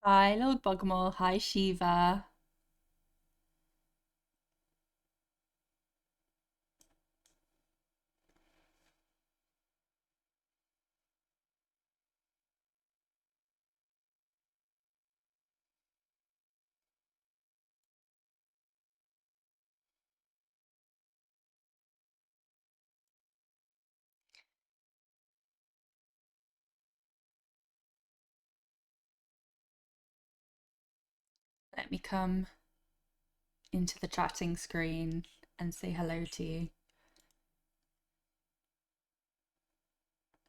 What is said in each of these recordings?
Hi, Lord Bogomol. Hi, Shiva. Let me come into the chatting screen and say hello to you.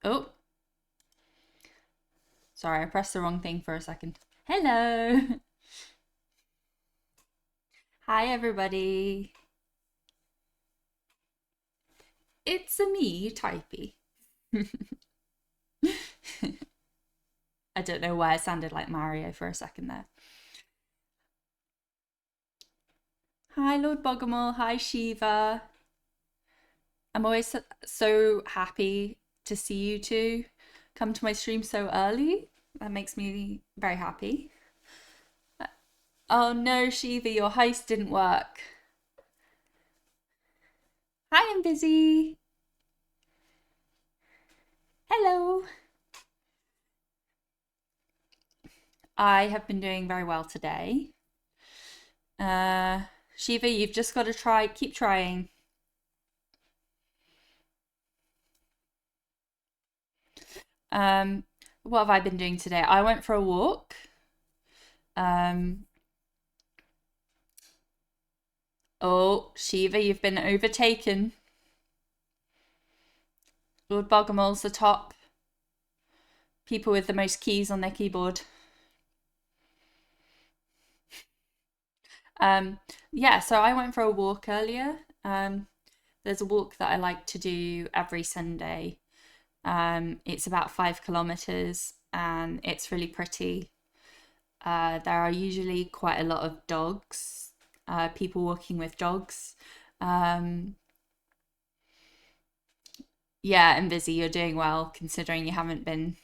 Oh, sorry, I pressed the wrong thing for a second. Hello. Hi, everybody. It's a me, Typey. I don't know why I sounded like Mario for a second there. Hi, Lord Bogomol. Hi, Shiva. I'm always so happy to see you two come to my stream so early. That makes me very happy. Oh no, Shiva, your heist didn't work. Hi, I'm busy. Hello. I have been doing very well today. Shiva, you've just got to keep trying. What have I been doing today? I went for a walk. Oh, Shiva, you've been overtaken. Lord Bogomol's the top. People with the most keys on their keyboard. Yeah, so I went for a walk earlier. There's a walk that I like to do every Sunday. It's about 5 kilometers and it's really pretty. There are usually quite a lot of dogs, people walking with dogs. Yeah, and busy. You're doing well considering you haven't been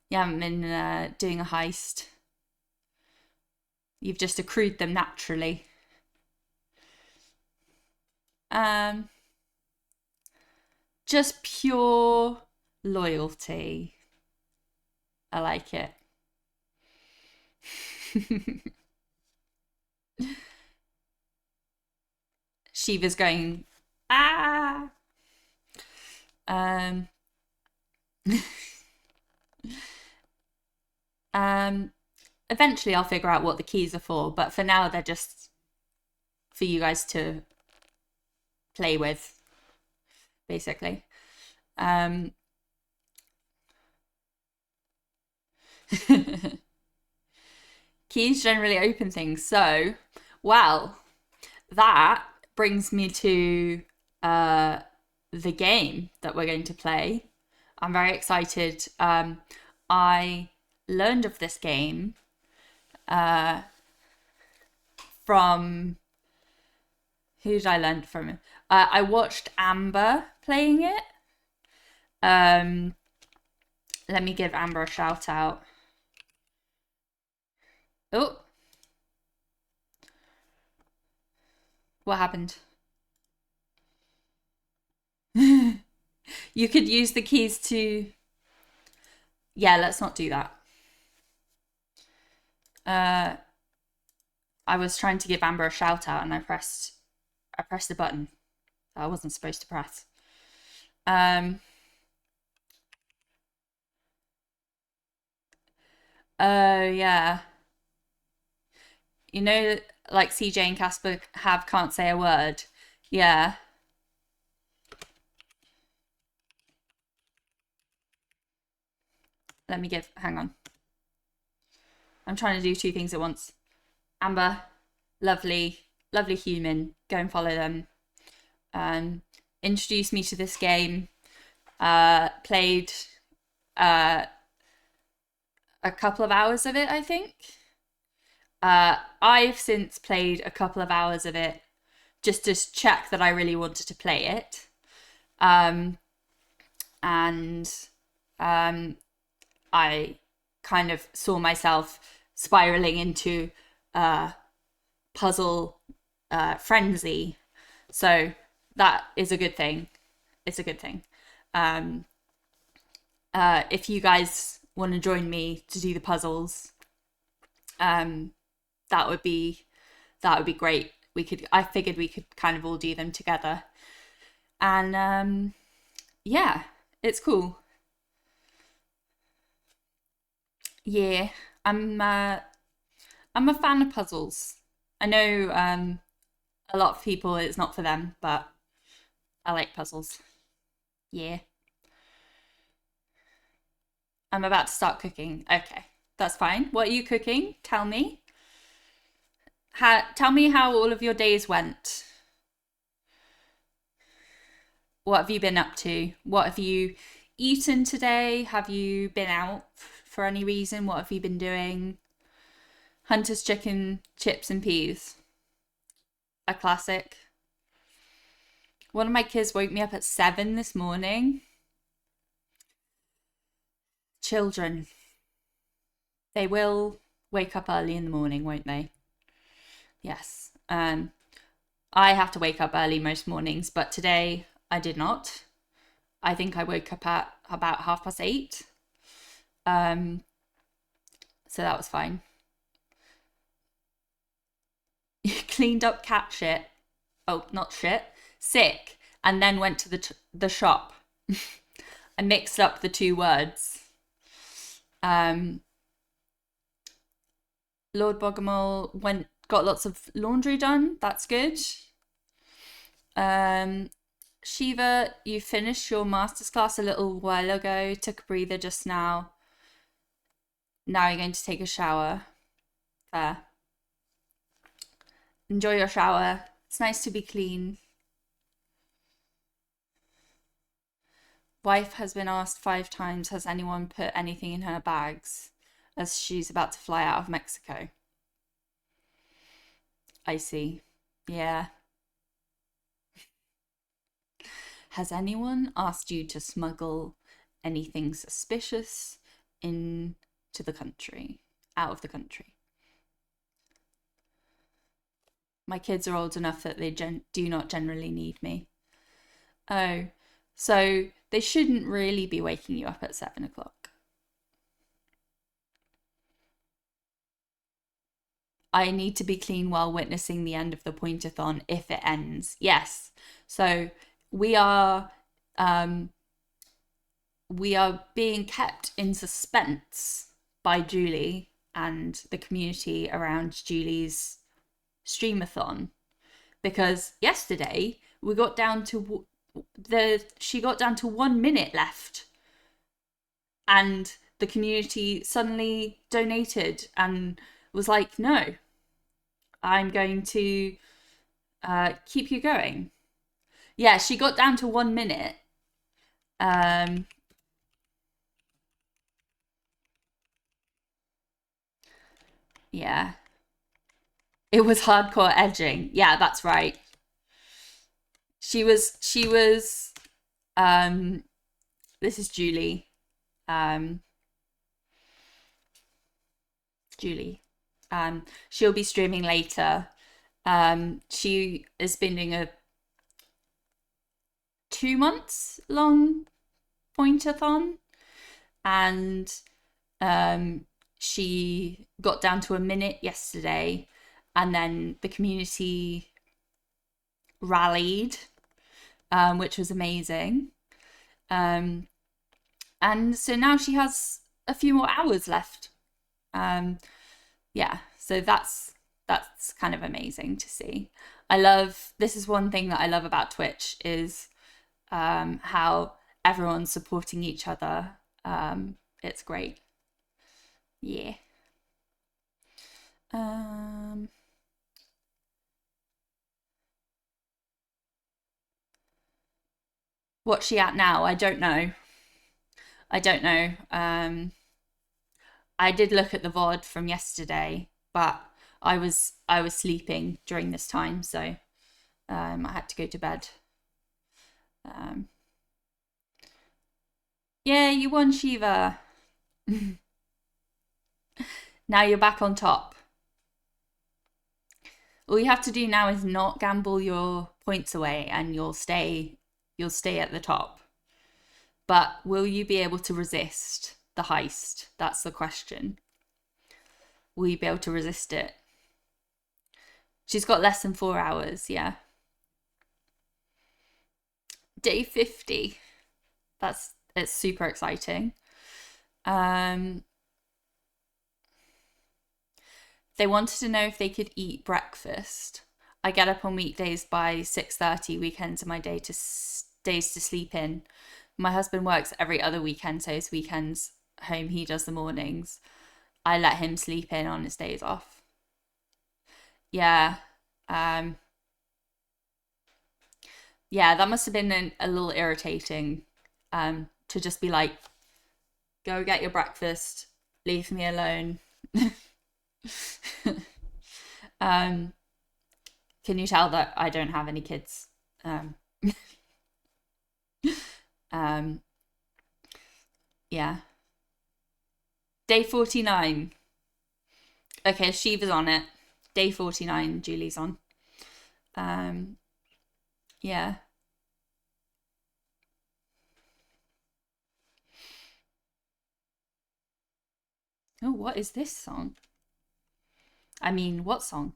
doing a heist. You've just accrued them naturally. Um, just pure loyalty. I like it. Shiva's going, ah. Um, Eventually I'll figure out what the keys are for, but for now they're just for you guys to play with, basically. Keys generally open things. So, well, that brings me to the game that we're going to play. I'm very excited. I learned of this game from who did I learn from? I watched Amber playing it. Let me give Amber a shout out. Oh, what happened? You could use the keys to. Yeah, let's not do that. I was trying to give Amber a shout out and I pressed the button that I wasn't supposed to press. Oh yeah. You know, like CJ and Casper have can't say a word. Yeah. Hang on. I'm trying to do two things at once. Amber, lovely, lovely human. Go and follow them. Introduced me to this game. Played a couple of hours of it, I think. I've since played a couple of hours of it just to check that I really wanted to play it. And I kind of saw myself spiraling into puzzle frenzy. So that is a good thing. It's a good thing. Um, if you guys want to join me to do the puzzles, um, that would be great. I figured we could kind of all do them together, and yeah, it's cool. Yeah, I'm uh, I'm a fan of puzzles. I know a lot of people it's not for them, but I like puzzles. Yeah. I'm about to start cooking. Okay, that's fine. What are you cooking? Tell me. Tell me how all of your days went. What have you been up to? What have you eaten today? Have you been out for any reason? What have you been doing? Hunter's chicken, chips and peas. A classic. One of my kids woke me up at 7 this morning. Children, they will wake up early in the morning, won't they? Yes. I have to wake up early most mornings, but today I did not. I think I woke up at about 8:30. Um, so that was fine. You cleaned up cat shit. Oh, not shit. Sick, and then went to the shop. I mixed up the two words. Um, Lord Bogomol got lots of laundry done. That's good. Shiva, you finished your master's class a little while ago. Took a breather just now. Now you're going to take a shower. Fair. Enjoy your shower. It's nice to be clean. Wife has been asked 5 times, has anyone put anything in her bags as she's about to fly out of Mexico? I see. Yeah. Has anyone asked you to smuggle anything suspicious into the country, out of the country? My kids are old enough that they do not generally need me. Oh, so they shouldn't really be waking you up at 7 o'clock. I need to be clean while witnessing the end of the pointathon if it ends. Yes. So we are um, we are being kept in suspense by Julie and the community around Julie's streamathon because yesterday we got down to she got down to 1 minute left and the community suddenly donated and was like, no, I'm going to keep you going. Yeah, she got down to 1 minute. Yeah, it was hardcore edging. Yeah, that's right. She was this is Julie. Um Julie. She'll be streaming later. She has been doing a 2 months long pointathon and she got down to 1 minute yesterday and then the community rallied, which was amazing. And so now she has a few more hours left. Yeah, so that's kind of amazing to see. This is one thing that I love about Twitch is how everyone's supporting each other. It's great. Yeah. What's she at now? I don't know. I don't know. I did look at the VOD from yesterday, but I was sleeping during this time, so I had to go to bed. Yeah, you won, Shiva. Now you're back on top. All you have to do now is not gamble your points away and you'll stay at the top. But will you be able to resist the heist? That's the question. Will you be able to resist it? She's got less than 4 hours, yeah. Day 50. It's super exciting. They wanted to know if they could eat breakfast. I get up on weekdays by 6:30. Weekends are my days to sleep in. My husband works every other weekend, so his weekends home he does the mornings. I let him sleep in on his days off. Yeah. Um yeah, that must have been a little irritating to just be like, go get your breakfast, leave me alone. um can you tell that I don't have any kids? Um um yeah. Day 49. Okay, Shiva's on it. Day 49, Julie's on. Um yeah. Oh, what is this song? I mean, what song?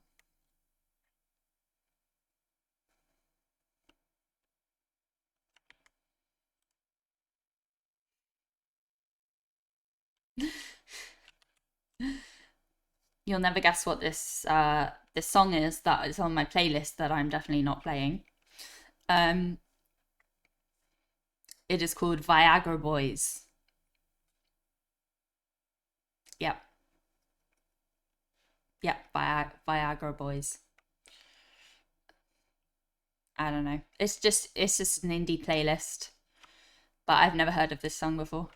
You'll never guess what this song is that is on my playlist that I'm definitely not playing. Um, it is called Viagra Boys. Yep, yep, Viagra Boys. I don't know. It's just an indie playlist, but I've never heard of this song before.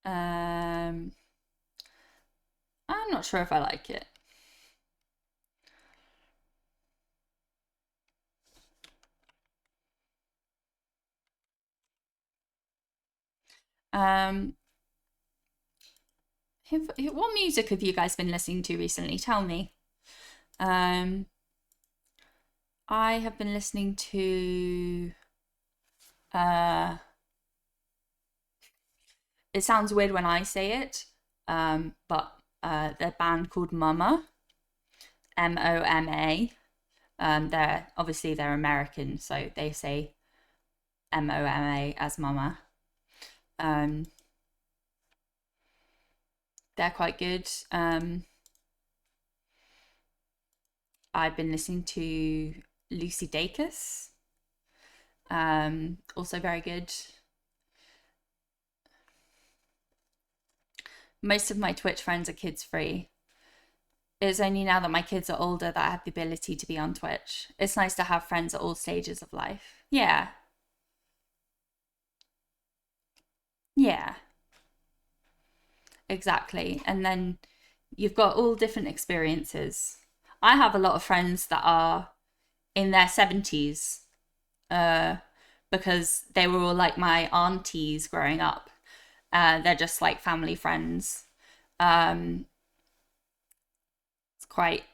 um, I'm not sure if I like it. Um, what music have you guys been listening to recently? Tell me. Um, I have been listening to. Uh, it sounds weird when I say it, but the band called Mama, Moma. They're American, so they say Moma as Mama. Um, they're quite good. I've been listening to Lucy Dacus, also very good. Most of my Twitch friends are kids free. It's only now that my kids are older that I have the ability to be on Twitch. It's nice to have friends at all stages of life. Yeah, yeah, exactly. And then you've got all different experiences. I have a lot of friends that are in their 70s uh, because they were all like my aunties growing up. They're just like family friends. Um,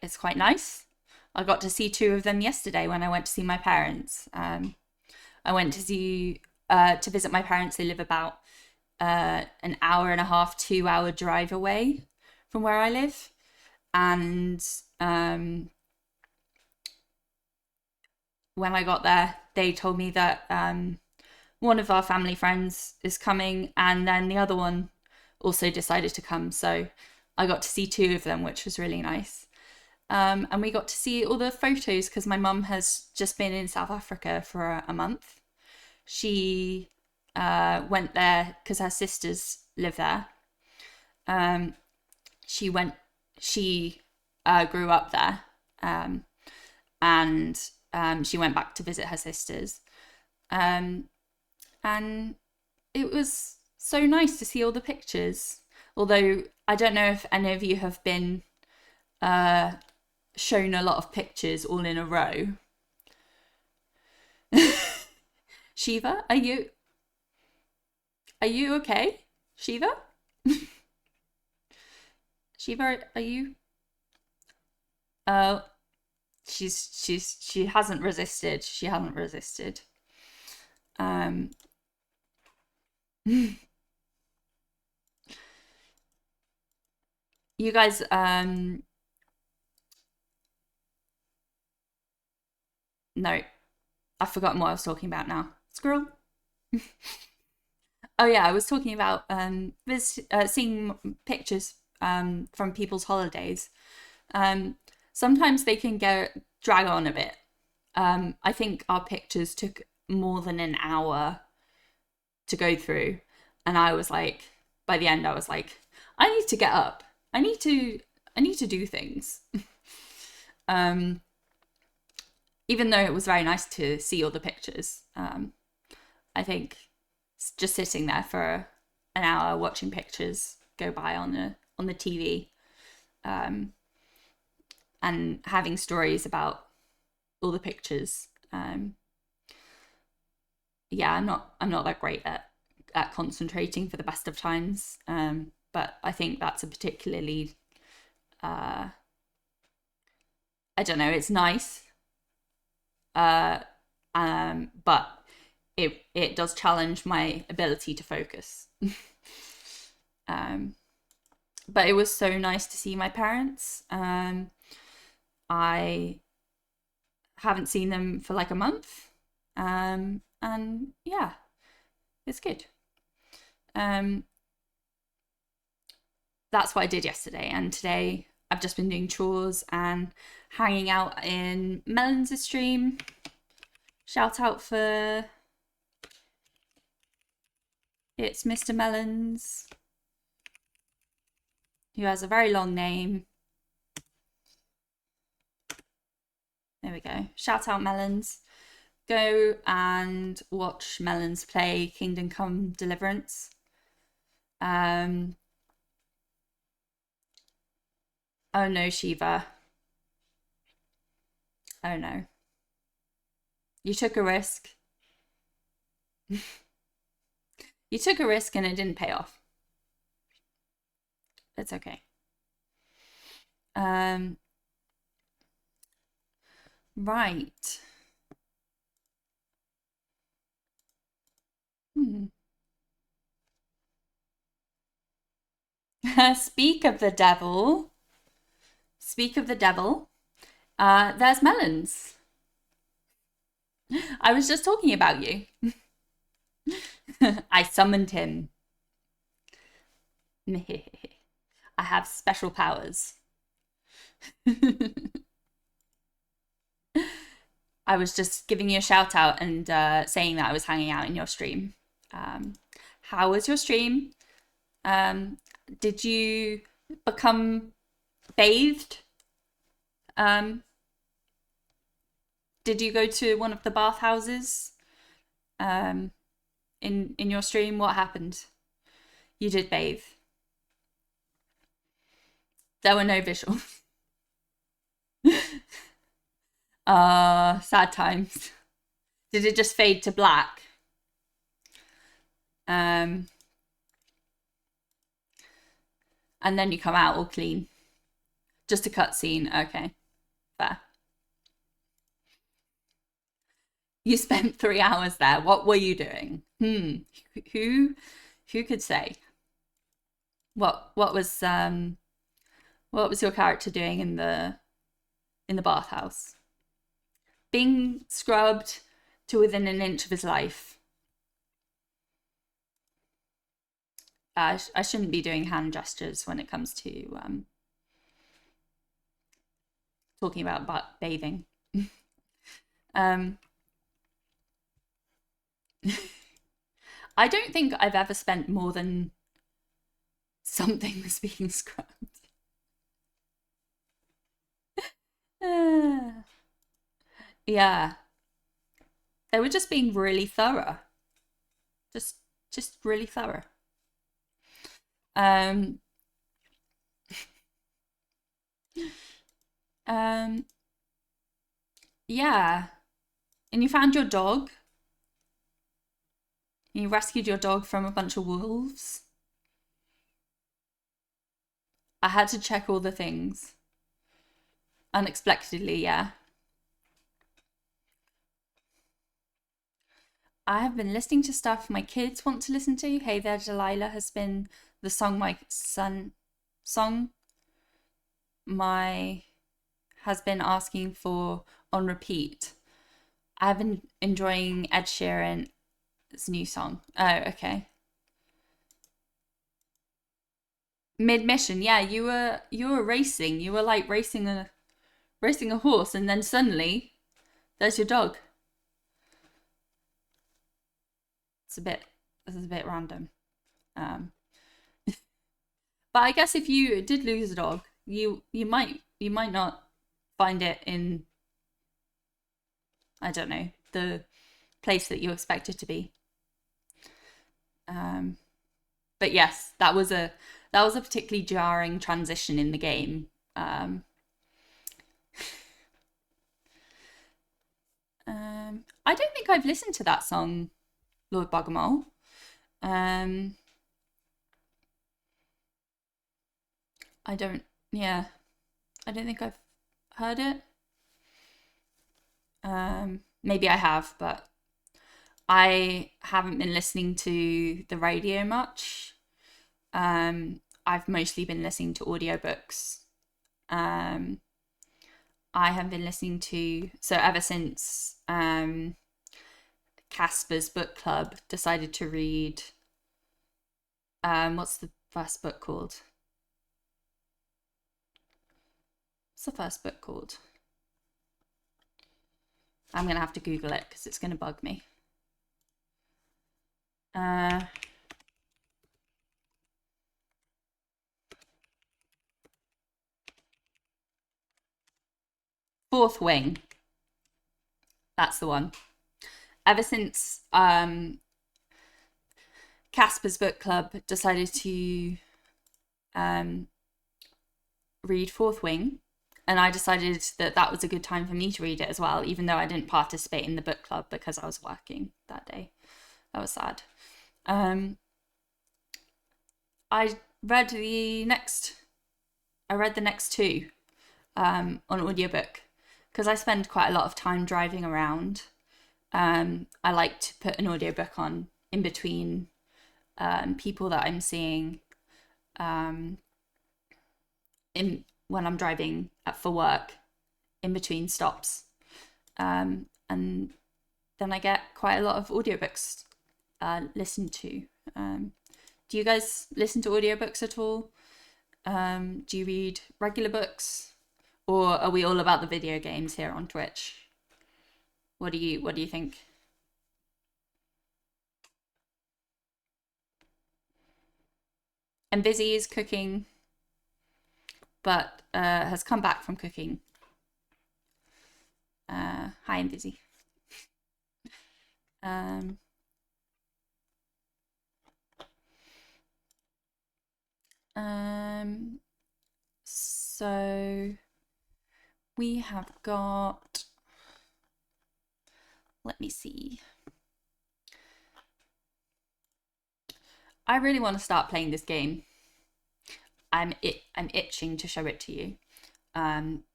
it's quite nice. I got to see two of them yesterday when I went to see my parents. I went to visit my parents. They live about an hour and a half, 2 hour drive away from where I live, and when I got there, they told me that one of our family friends is coming, and then the other one also decided to come. So I got to see two of them, which was really nice. And we got to see all the photos because my mum has just been in South Africa for a month. She went there because her sisters live there. Um, she went. She grew up there, and she went back to visit her sisters. Um, and it was so nice to see all the pictures. Although I don't know if any of you have been shown a lot of pictures all in a row. Shiva, are you? Are you okay, Shiva? Shiva, are you? Oh, she hasn't resisted. She hasn't resisted. Um, you guys, no, I've forgotten what I was talking about now. Squirrel. Oh yeah, I was talking about seeing pictures from people's holidays. Um, Sometimes they can drag on a bit. I think our pictures took more than an hour to go through, and I was like, by the end, I was like, I need to get up. I need to do things. um, Even though it was very nice to see all the pictures, I think just sitting there for an hour watching pictures go by on the TV, um, and having stories about all the pictures. Yeah, I'm not that great at concentrating for the best of times. But I think that's a particularly I don't know. It's nice, uh, but it does challenge my ability to focus. um, but it was so nice to see my parents. I haven't seen them for like a month, and yeah, it's good. Um, that's what I did yesterday, and today I've just been doing chores and hanging out in Melons' stream. Shout out for it's Mr. Melons, who has a very long name. There we go. Shout out Melons. Go and watch Melons play Kingdom Come Deliverance. Oh no, Shiva. Oh no. You took a risk. You took a risk and it didn't pay off. It's okay. Right. Speak of the devil. Speak of the devil. There's Melons. I was just talking about you. I summoned him. I have special powers. I was just giving you a shout out and saying that I was hanging out in your stream. How was your stream? Did you become bathed? Did you go to one of the bathhouses in your stream? What happened? You did bathe. There were no visuals. Sad times. Did it just fade to black? And then you come out all clean. Just a cutscene. Okay, fair. You spent 3 hours there. What were you doing? Who could say? What was your character doing in the bathhouse? Being scrubbed to within an inch of his life. I shouldn't be doing hand gestures when it comes to talking about bathing. I don't think I've ever spent more than something was being scrubbed. Yeah. They were just being really thorough. Just really thorough. Um, yeah. And you found your dog? You rescued your dog from a bunch of wolves. I had to check all the things. Unexpectedly, yeah. I have been listening to stuff my kids want to listen to. Hey There Delilah has been the song my has been asking for on repeat. I've been enjoying Ed Sheeran's new song. Oh, okay. Mid mission, yeah, you were racing. You were like racing a horse, and then suddenly there's your dog. It's a bit this is a bit random. Um, but I guess if you did lose a dog, you might not find it in, I don't know, the place that you expect it to be. Um, but yes, that was a particularly jarring transition in the game. I don't think I've listened to that song, Lord Bogomol. Um, I don't. Yeah, I don't think I've heard it. Maybe I have, but I haven't been listening to the radio much. I've mostly been listening to audiobooks. Um, I have been listening to, so ever since Casper's book club decided to read, what's the first book called? What's the first book called? I'm going to have to Google it because it's going to bug me. Fourth Wing. That's the one. Ever since Casper's book club decided to read Fourth Wing, and I decided that that was a good time for me to read it as well, even though I didn't participate in the book club because I was working that day. That was sad. I read the next two on audiobook because I spend quite a lot of time driving around. I like to put an audiobook on in between people that I'm seeing in when I'm driving for work, in between stops, and then I get quite a lot of audiobooks listened to. Do you guys listen to audiobooks at all? Do you read regular books, or are we all about the video games here on Twitch? What do you think? And Busy is cooking, but has come back from cooking. Hi, I'm Busy. So we have got, let me see. I really want to start playing this game. I'm itching to show it to you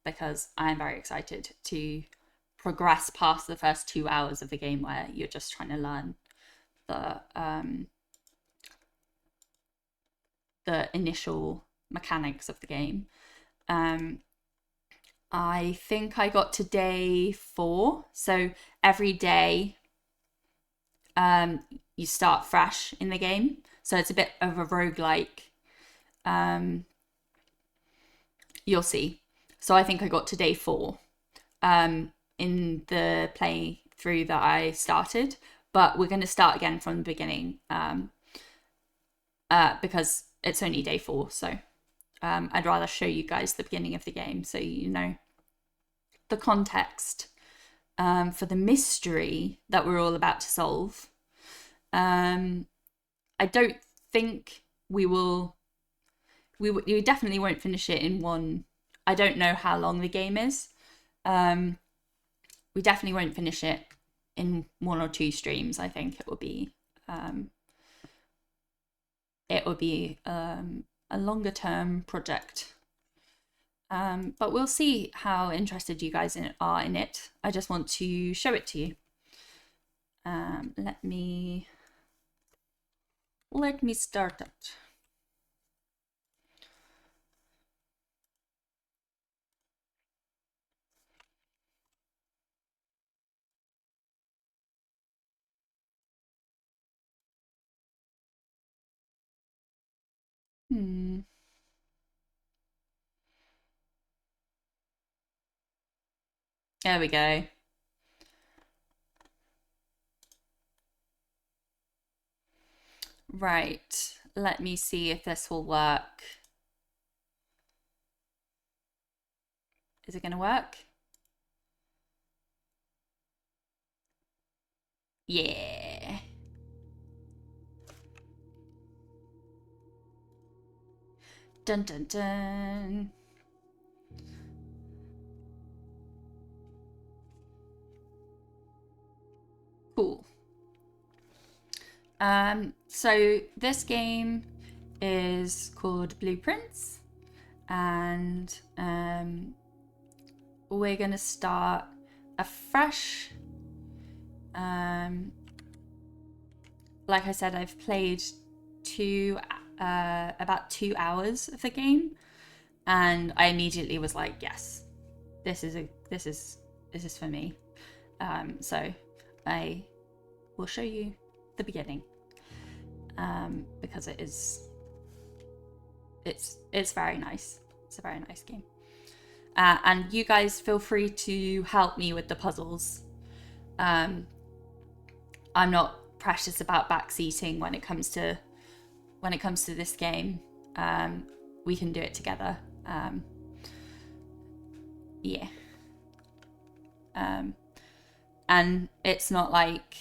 because I'm very excited to progress past the first 2 hours of the game where you're just trying to learn the initial mechanics of the game. I think I got to day 4, so every day you start fresh in the game, so it's a bit of a roguelike. You'll see. So I think I got to day 4 in the playthrough that I started, but we're going to start again from the beginning because it's only day 4, so I'd rather show you guys the beginning of the game so you know the context for the mystery that we're all about to solve. I don't think we definitely won't finish it in one. I don't know how long the game is. We definitely won't finish it in 1 or 2 streams. I think it will be it would be a longer term project. But we'll see how interested you guys are in it. I just want to show it to you. Let me start it. There we go. Right, let me see if this will work. Is it going to work? Yeah. Dun dun dun. Cool. So this game is called Blueprints, and we're gonna start afresh. Like I said, I've played about 2 hours of the game, and I immediately was like, yes, this is for me. So I will show you the beginning, because it's very nice. It's a very nice game. And you guys feel free to help me with the puzzles. I'm not precious about backseating when it comes to this game. We can do it together. Yeah. And it's not like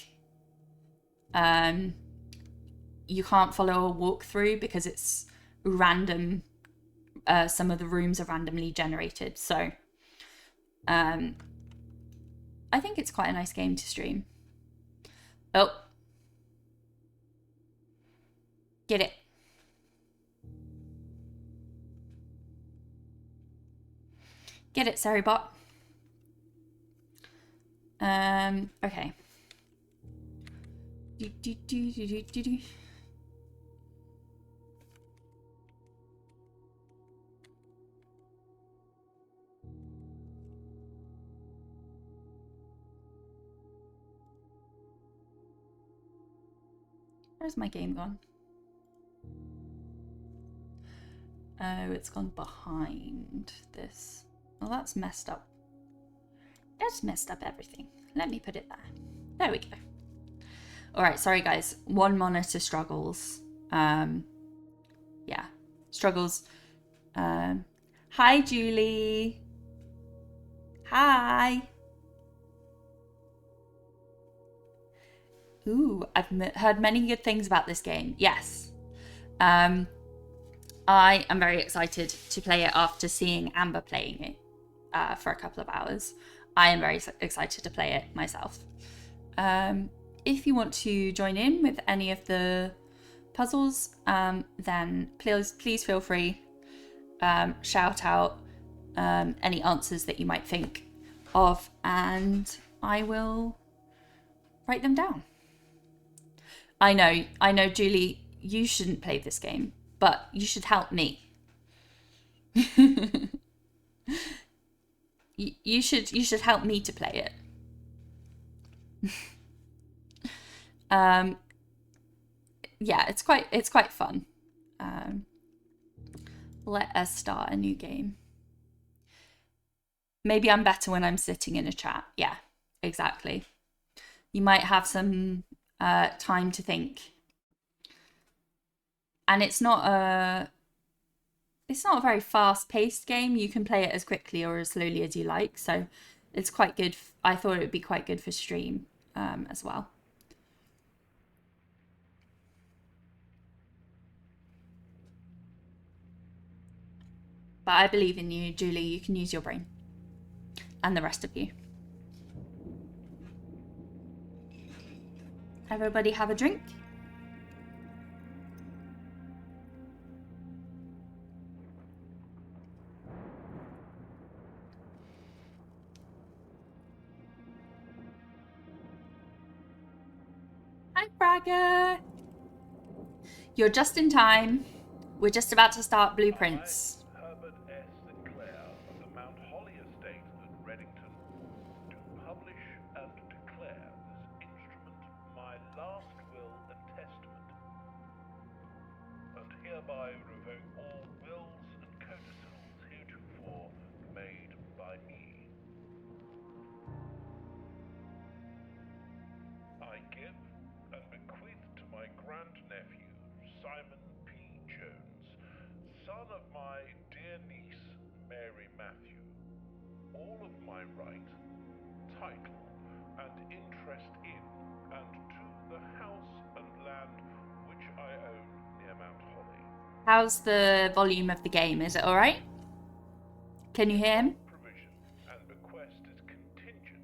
you can't follow a walkthrough because it's random. Some of the rooms are randomly generated, so I think it's quite a nice game to stream. Oh, get it. Get it, Saribot. Okay. Where's my game gone? Oh, it's gone behind this. Well, that's messed up. That's messed up everything. Let me put it there. There we go. All right, sorry guys. One monitor struggles. Yeah, struggles. Hi, Julie. Hi. Ooh, I've heard many good things about this game. Yes. I am very excited to play it after seeing Amber playing it for a couple of hours. I am very excited to play it myself. If you want to join in with any of the puzzles, then please feel free. Shout out any answers that you might think of, and I will write them down. I know, Julie, you shouldn't play this game, but you should help me. you should help me to play it. Yeah, it's quite fun. Let us start a new game. Maybe I'm better when I'm sitting in a chat. Yeah, exactly. You might have some time to think. And it's not a very fast-paced game. You can play it as quickly or as slowly as you like. So it's quite good. I thought it would be quite good for stream as well. But I believe in you, Julie. You can use your brain. And the rest of you. Everybody have a drink. Hi, Braga. You're just in time. We're just about to start blueprints. Herbert S. Sinclair of the Mount Holly Estate at Reddington, do publish and declare this instrument my last will and testament, and hereby revoke all wills and codicils heretofore made by me. I give and bequeath to my grandnephew, Simon P. Jones, son of my dear niece, Mary Matthew, all of my right, title, and interest in and to the house and land which I own near Mount Holly. How's the volume of the game? Is it alright? Can you hear him? Provision and bequest is contingent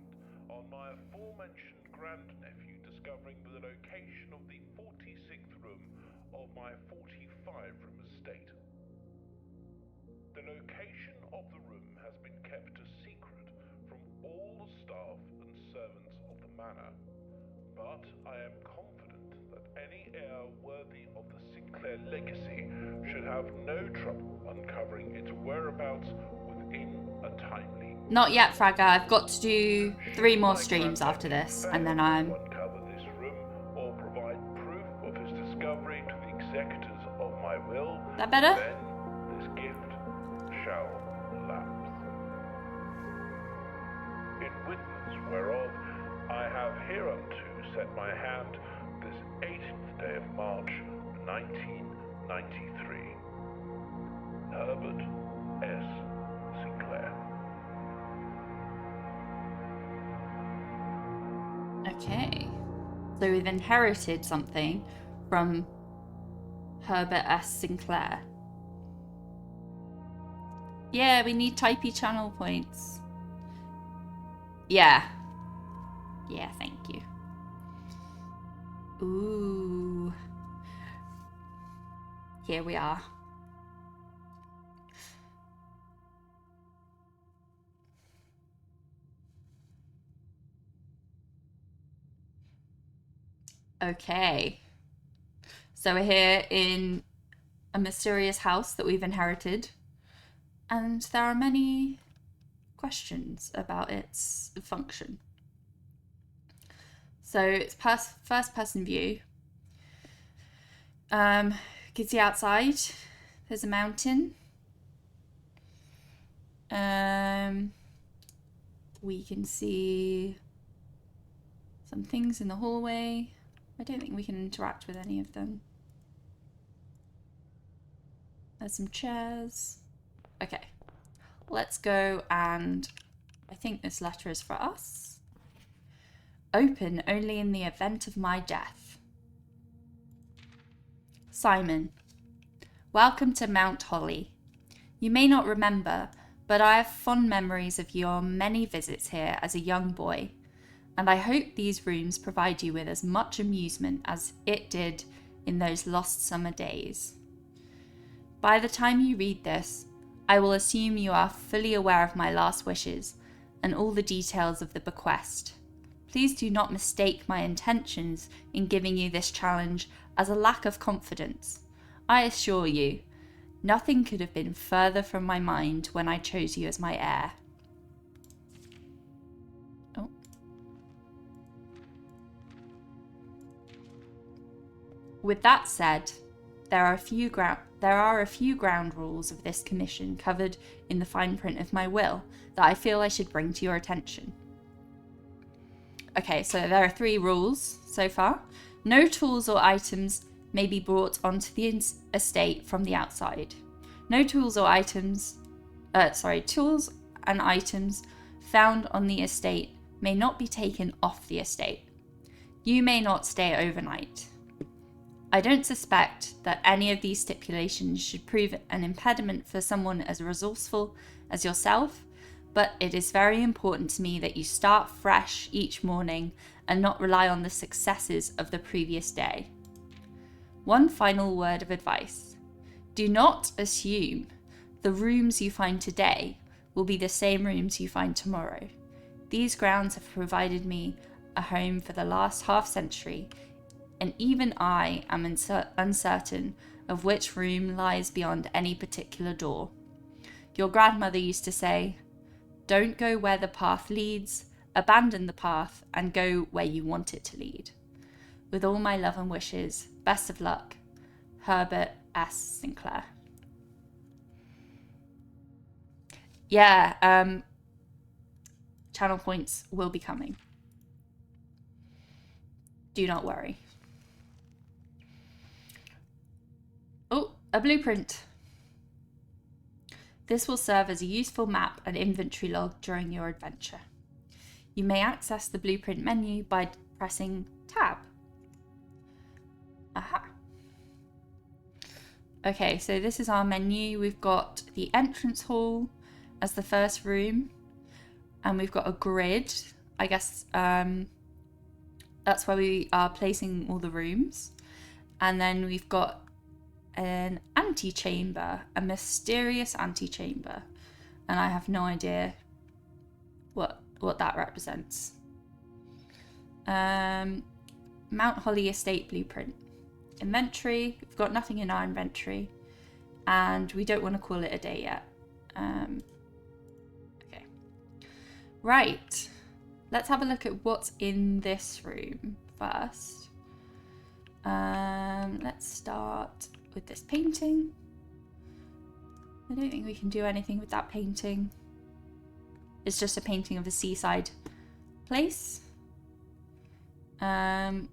on my aforementioned grandnephew discovering the location of the 46th room of my 45-room estate. The location of the room has been kept a secret from all the staff and servants of the manor, but I am confident that any heir worthy of the Sinclair legacy should have no trouble uncovering its whereabouts within a timely. Not yet, Fraga. I've got to do 3 more streams after this, and then I'm... uncover this room or provide proof of his discovery to the executors of my will. That better? Then this gift shall lapse. In witness whereof I have hereunto set my hand this 18th day of March, 1993. Herbert S. Sinclair. Okay. So we've inherited something from Herbert S. Sinclair. Yeah, we need Typey channel points. Yeah. Yeah, thank you. Ooh. Here we are. Okay. So we're here in a mysterious house that we've inherited. And there are many questions about its function. So it's first person view. You can see outside there's a mountain. We can see some things in the hallway. I don't think we can interact with any of them. There's some chairs. Okay, let's go, and I think this letter is for us. Open only in the event of my death. Simon, welcome to Mount Holly. You may not remember, but I have fond memories of your many visits here as a young boy, and I hope these rooms provide you with as much amusement as it did in those lost summer days. By the time you read this, I will assume you are fully aware of my last wishes and all the details of the bequest. Please do not mistake my intentions in giving you this challenge as a lack of confidence. I assure you, nothing could have been further from my mind when I chose you as my heir. Oh. With that said, there are a few ground rules of this commission covered in the fine print of my will that I feel I should bring to your attention. Okay, so there are 3 rules so far. No tools or items may be brought onto the estate from the outside. No tools and items found on the estate may not be taken off the estate. You may not stay overnight. I don't suspect that any of these stipulations should prove an impediment for someone as resourceful as yourself, but it is very important to me that you start fresh each morning and not rely on the successes of the previous day. One final word of advice. Do not assume the rooms you find today will be the same rooms you find tomorrow. These grounds have provided me a home for the last half century, and even I am uncertain of which room lies beyond any particular door. Your grandmother used to say, "Don't go where the path leads, abandon the path and go where you want it to lead. With all my love and wishes, best of luck, Herbert S. Sinclair." Yeah, channel points will be coming. Do not worry. Oh, a blueprint. This will serve as a useful map and inventory log during your adventure. You may access the blueprint menu by pressing Tab. Aha. Okay, so this is our menu. We've got the entrance hall as the first room, and we've got a grid. I guess that's where we are placing all the rooms. And then we've got an antechamber, a mysterious antechamber, and I have no idea what that represents. Mount Holly Estate blueprint. Inventory, we've got nothing in our inventory, and we don't want to call it a day yet. Okay, right, let's have a look at what's in this room first. Let's start with this painting. I don't think we can do anything with that painting. It's just a painting of a seaside place.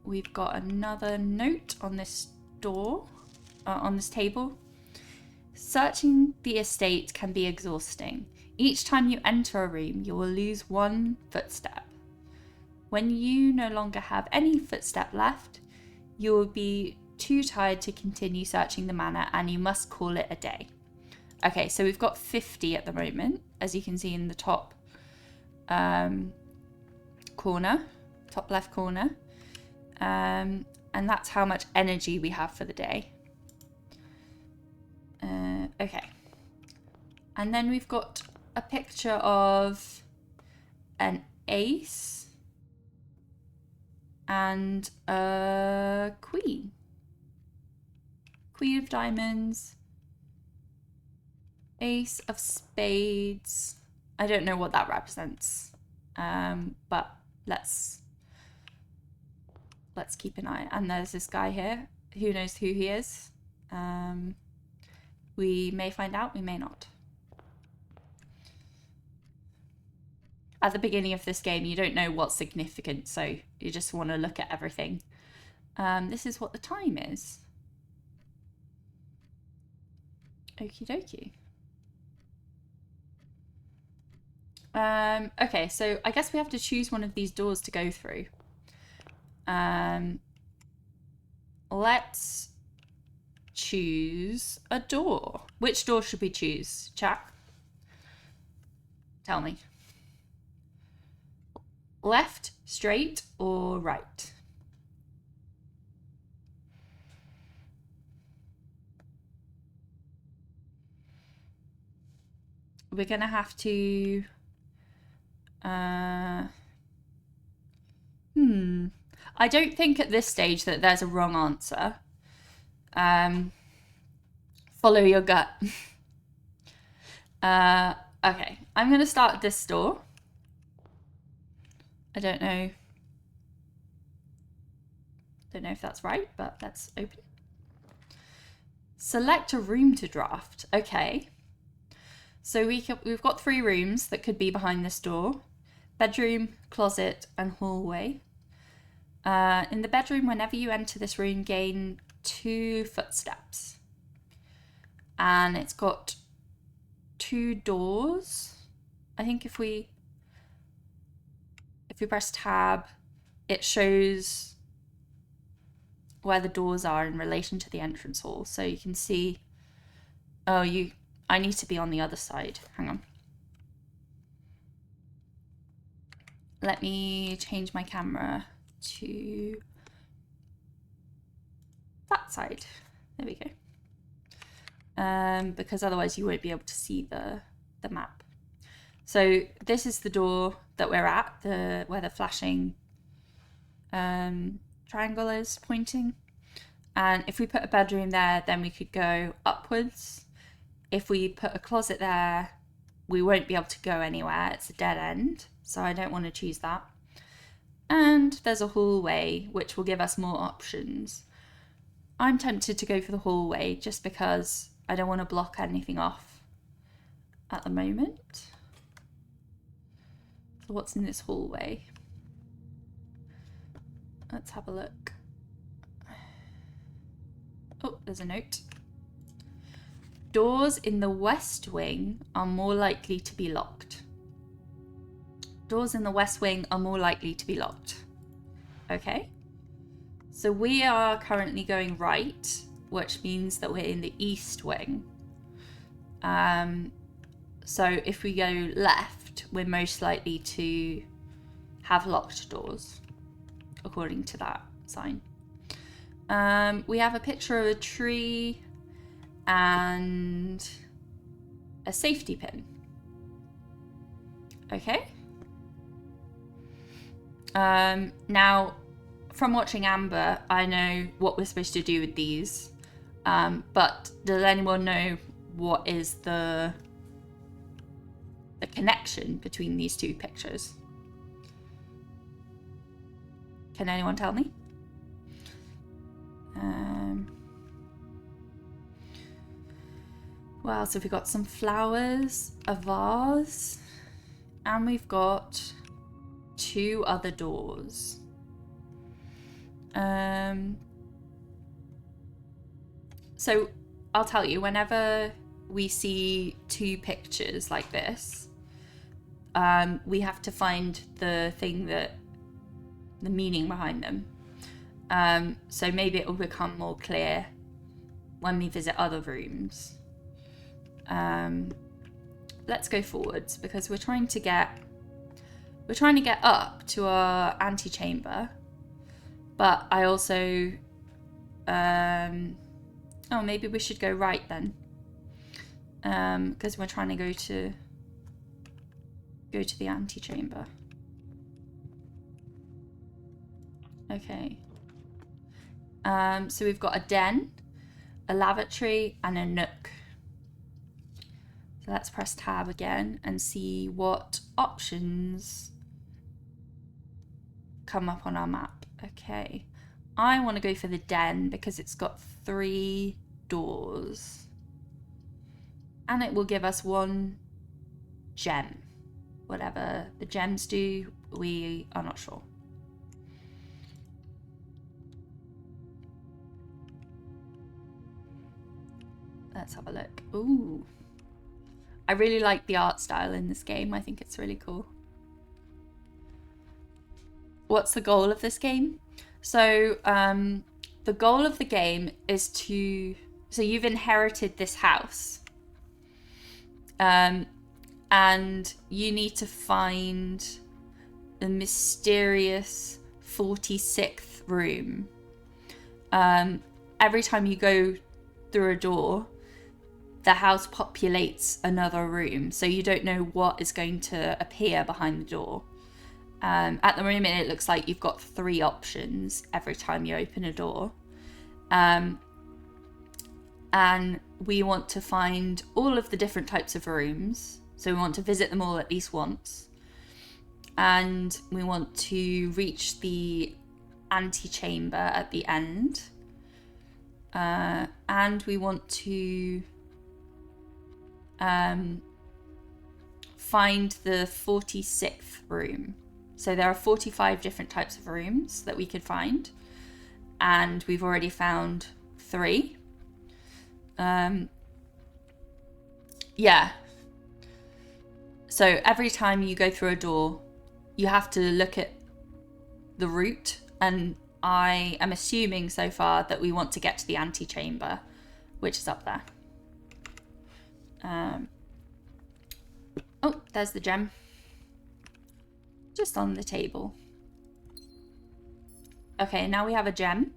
We've got another note on this door, on this table. Searching the estate can be exhausting. Each time you enter a room, you will lose one footstep. When you no longer have any footstep left, you will be too tired to continue searching the manor and you must call it a day. Okay, so we've got 50 at the moment, as you can see in the top corner, top left corner. And that's how much energy we have for the day. Okay. And then we've got a picture of an ace and a queen. Queen of diamonds. Ace of spades. I don't know what that represents. But let's keep an eye. And there's this guy here. Who knows who he is? We may find out, we may not. At the beginning of this game, you don't know what's significant, so you just want to look at everything. This is what the time is. Okie dokie. Okay, so I guess we have to choose one of these doors to go through. Let's choose a door. Which door should we choose, chat? Tell me. Left, straight, or right? We're gonna have to I don't think at this stage that there's a wrong answer. Follow your gut. Okay, I'm gonna start this door. I don't know if that's right, but let's open. Select a room to draft. Okay. So we've got 3 rooms that could be behind this door. Bedroom, closet, and hallway. In the bedroom, whenever you enter this room, gain 2 footsteps. And it's got 2 doors. I think if we press tab, it shows where the doors are in relation to the entrance hall. So you can see, I need to be on the other side. Hang on. Let me change my camera to that side. There we go. Because otherwise you won't be able to see the map. So this is the door that we're at, where the flashing triangle is pointing. And if we put a bedroom there, then we could go upwards. If we put a closet there, we won't be able to go anywhere. It's a dead end, so I don't want to choose that. And there's a hallway, which will give us more options. I'm tempted to go for the hallway just because I don't want to block anything off at the moment. So what's in this hallway? Let's have a look. Oh, there's a note. Doors in the west wing are more likely to be locked. Doors in the west wing are more likely to be locked. Okay. So we are currently going right, which means that we're in the east wing. So if we go left, we're most likely to have locked doors, according to that sign. We have a picture of a tree and a safety pin. Okay. Now, from watching Amber, I know what we're supposed to do with these. But does anyone know what is the connection between these two pictures? Can anyone tell me? Well, so we've got some flowers, a vase, and we've got 2 other doors. So I'll tell you, whenever we see 2 pictures like this, we have to find the meaning behind them. So maybe it will become more clear when we visit other rooms. Let's go forwards because we're trying to get up to our antechamber, but I also maybe we should go right then, because we're trying to go to the antechamber. Okay. So we've got a den, a lavatory, and a nook. So let's press tab again and see what options come up on our map. Okay. I want to go for the den because it's got 3 doors. And it will give us 1 gem. Whatever the gems do, we are not sure. Let's have a look. Ooh. I really like the art style in this game. I think it's really cool. What's the goal of this game? So the goal of the game is so you've inherited this house. And you need to find the mysterious 46th room. Every time you go through a door, the house populates another room, so you don't know what is going to appear behind the door. At the moment, it looks like you've got 3 options every time you open a door. And we want to find all of the different types of rooms. So we want to visit them all at least once. And we want to reach the antechamber at the end. And we want to find the 46th room. So there are 45 different types of rooms that we could find, and we've already found 3. Yeah. So every time you go through a door, you have to look at the route, and I am assuming so far that we want to get to the antechamber, which is up there. Oh, there's the gem. Just on the table. Okay, now we have a gem.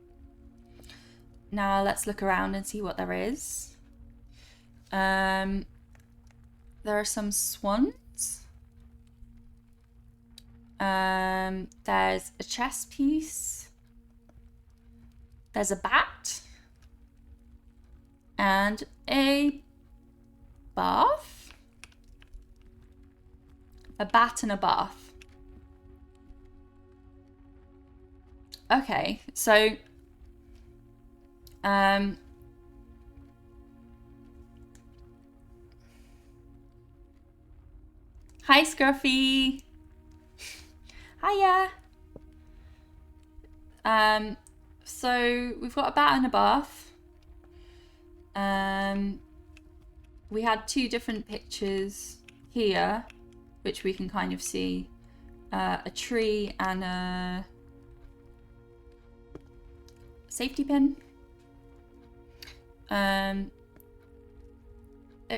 Now let's look around and see what there is. There are some swans. There's a chess piece. There's a bat and a bath. A bat and a bath. Okay, so hi Scruffy. Hiya. So we've got a bat and a bath. We had two different pictures here, which we can kind of see. A tree and a safety pin. It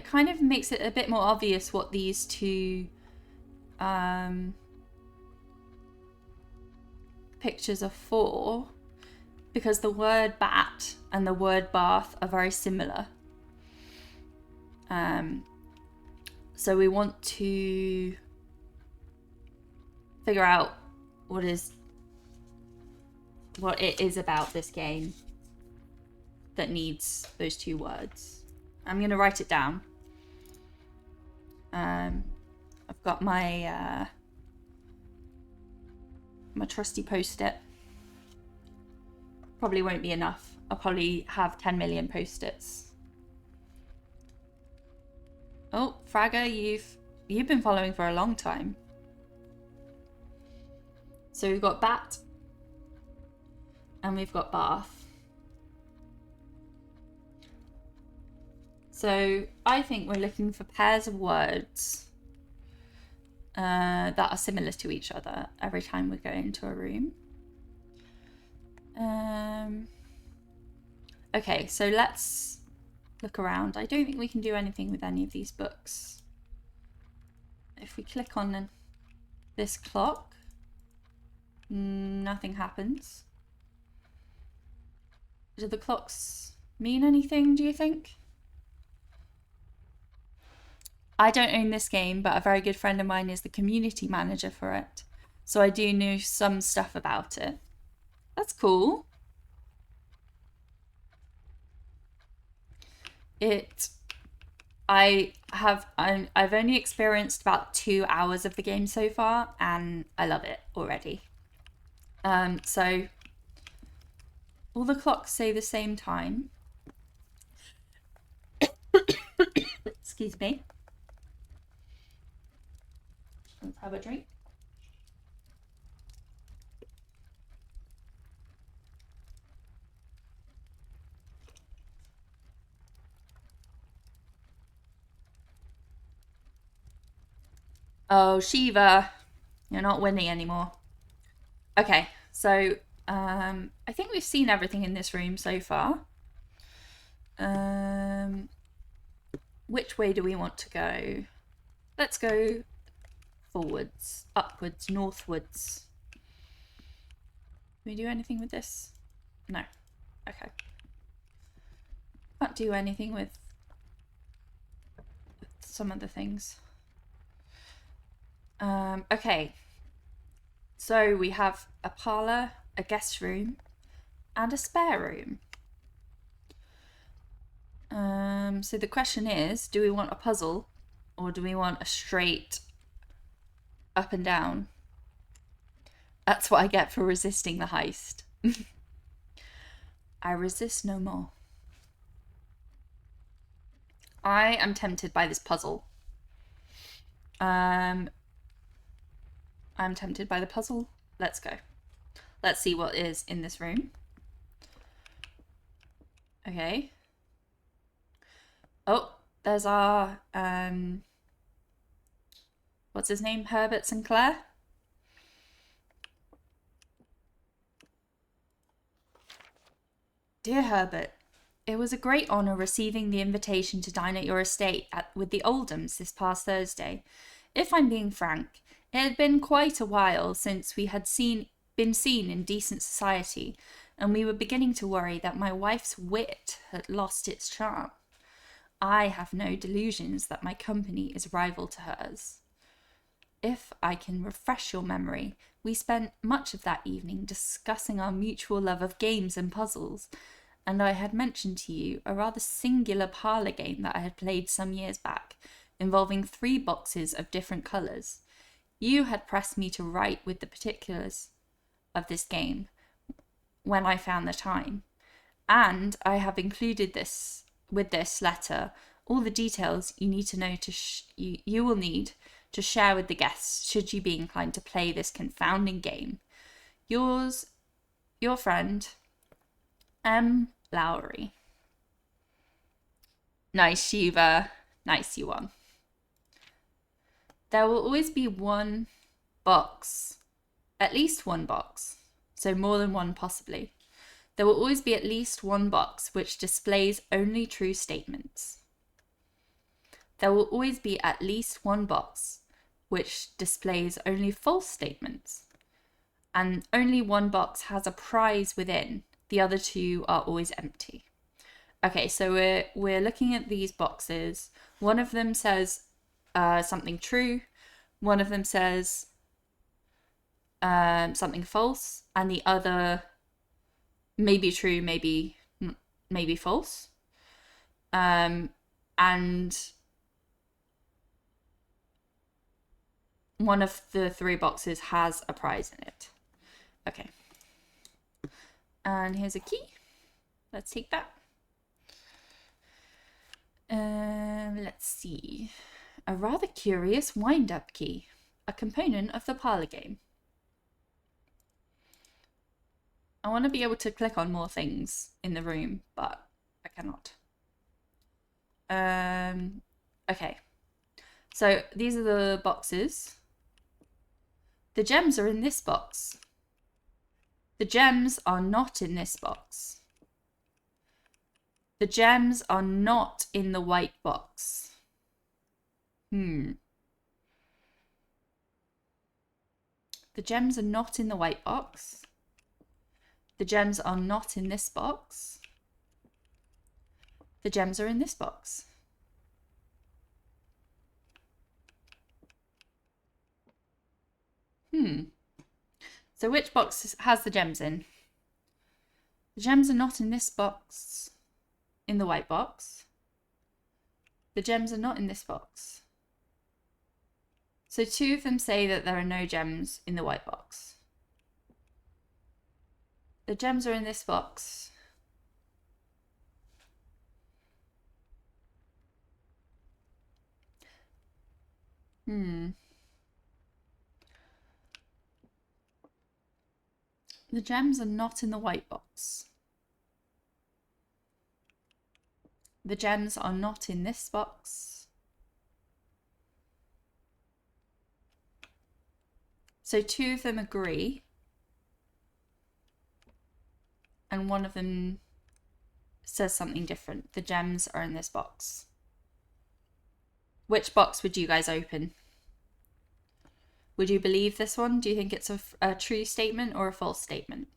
kind of makes it a bit more obvious what these two pictures are for, because the word bat and the word bath are very similar. So we want to figure out what it is about this game that needs those two words. I'm going to write it down. I've got my my trusty post-it. Probably won't be enough. I'll probably have 10 million post-its. Oh, Fragger, you've been following for a long time. So we've got bat and we've got bath. So I think we're looking for pairs of words that are similar to each other every time we go into a room. Okay, so let's look around. I don't think we can do anything with any of these books. If we click on this clock, nothing happens. Do the clocks mean anything, do you think? I don't own this game, but a very good friend of mine is the community manager for it. So I do know some stuff about it. That's cool. I've only experienced about 2 hours of the game so far, and I love it already. So all the clocks say the same time. Excuse me. Let's have a drink. Oh, Shiva, you're not winning anymore. Okay, so I think we've seen everything in this room so far. Which way do we want to go? Let's go forwards, upwards, northwards. Can we do anything with this? No. Okay. Can't do anything with some of the things. Okay. So we have a parlour, a guest room, and a spare room. So the question is, do we want a puzzle or do we want a straight up and down? That's what I get for resisting the heist. I resist no more. I am tempted by this puzzle. I'm tempted by the puzzle. Let's go. Let's see what is in this room. Okay. Oh, there's our what's his name? Herbert Sinclair. Dear Herbert, it was a great honour receiving the invitation to dine at your estate with the Oldhams this past Thursday. If I'm being frank, it had been quite a while since we had been seen in decent society, and we were beginning to worry that my wife's wit had lost its charm. I have no delusions that my company is rival to hers. If I can refresh your memory, We spent much of that evening discussing our mutual love of games and puzzles, and I had mentioned to you a rather singular parlour game that I had played some years back, involving 3 boxes of different colours. You had pressed me to write with the particulars of this game when I found the time, and I have included this with this letter all the details you need to know you will need to share with the guests should you be inclined to play this confounding game. Yours, your friend, M. Lowry. Nice, Shiva. Nice, you won. There will always be one box, at least one box, so more than one possibly. There will always be at least one box which displays only true statements. There will always be at least one box which displays only false statements. And only one box has a prize within. The other 2 are always empty. Okay, so we're looking at these boxes. One of them says something true. One of them says something false, and the other maybe true, maybe false. And one of the 3 boxes has a prize in it. Okay. And here's a key. Let's take that. Let's see. A rather curious wind-up key, a component of the parlour game. I want to be able to click on more things in the room, but I cannot. Okay. So these are the boxes. The gems are in this box. The gems are not in this box. The gems are not in the white box. The gems are not in the white box. The gems are not in this box. The gems are in this box. So which box has the gems in? The gems are not in this box, in the white box. The gems are not in this box. So 2 of them say that there are no gems in the white box. The gems are in this box. The gems are not in the white box. The gems are not in this box. So 2 of them agree. And one of them says something different. The gems are in this box. Which box would you guys open? Would you believe this one? Do you think it's a true statement or a false statement?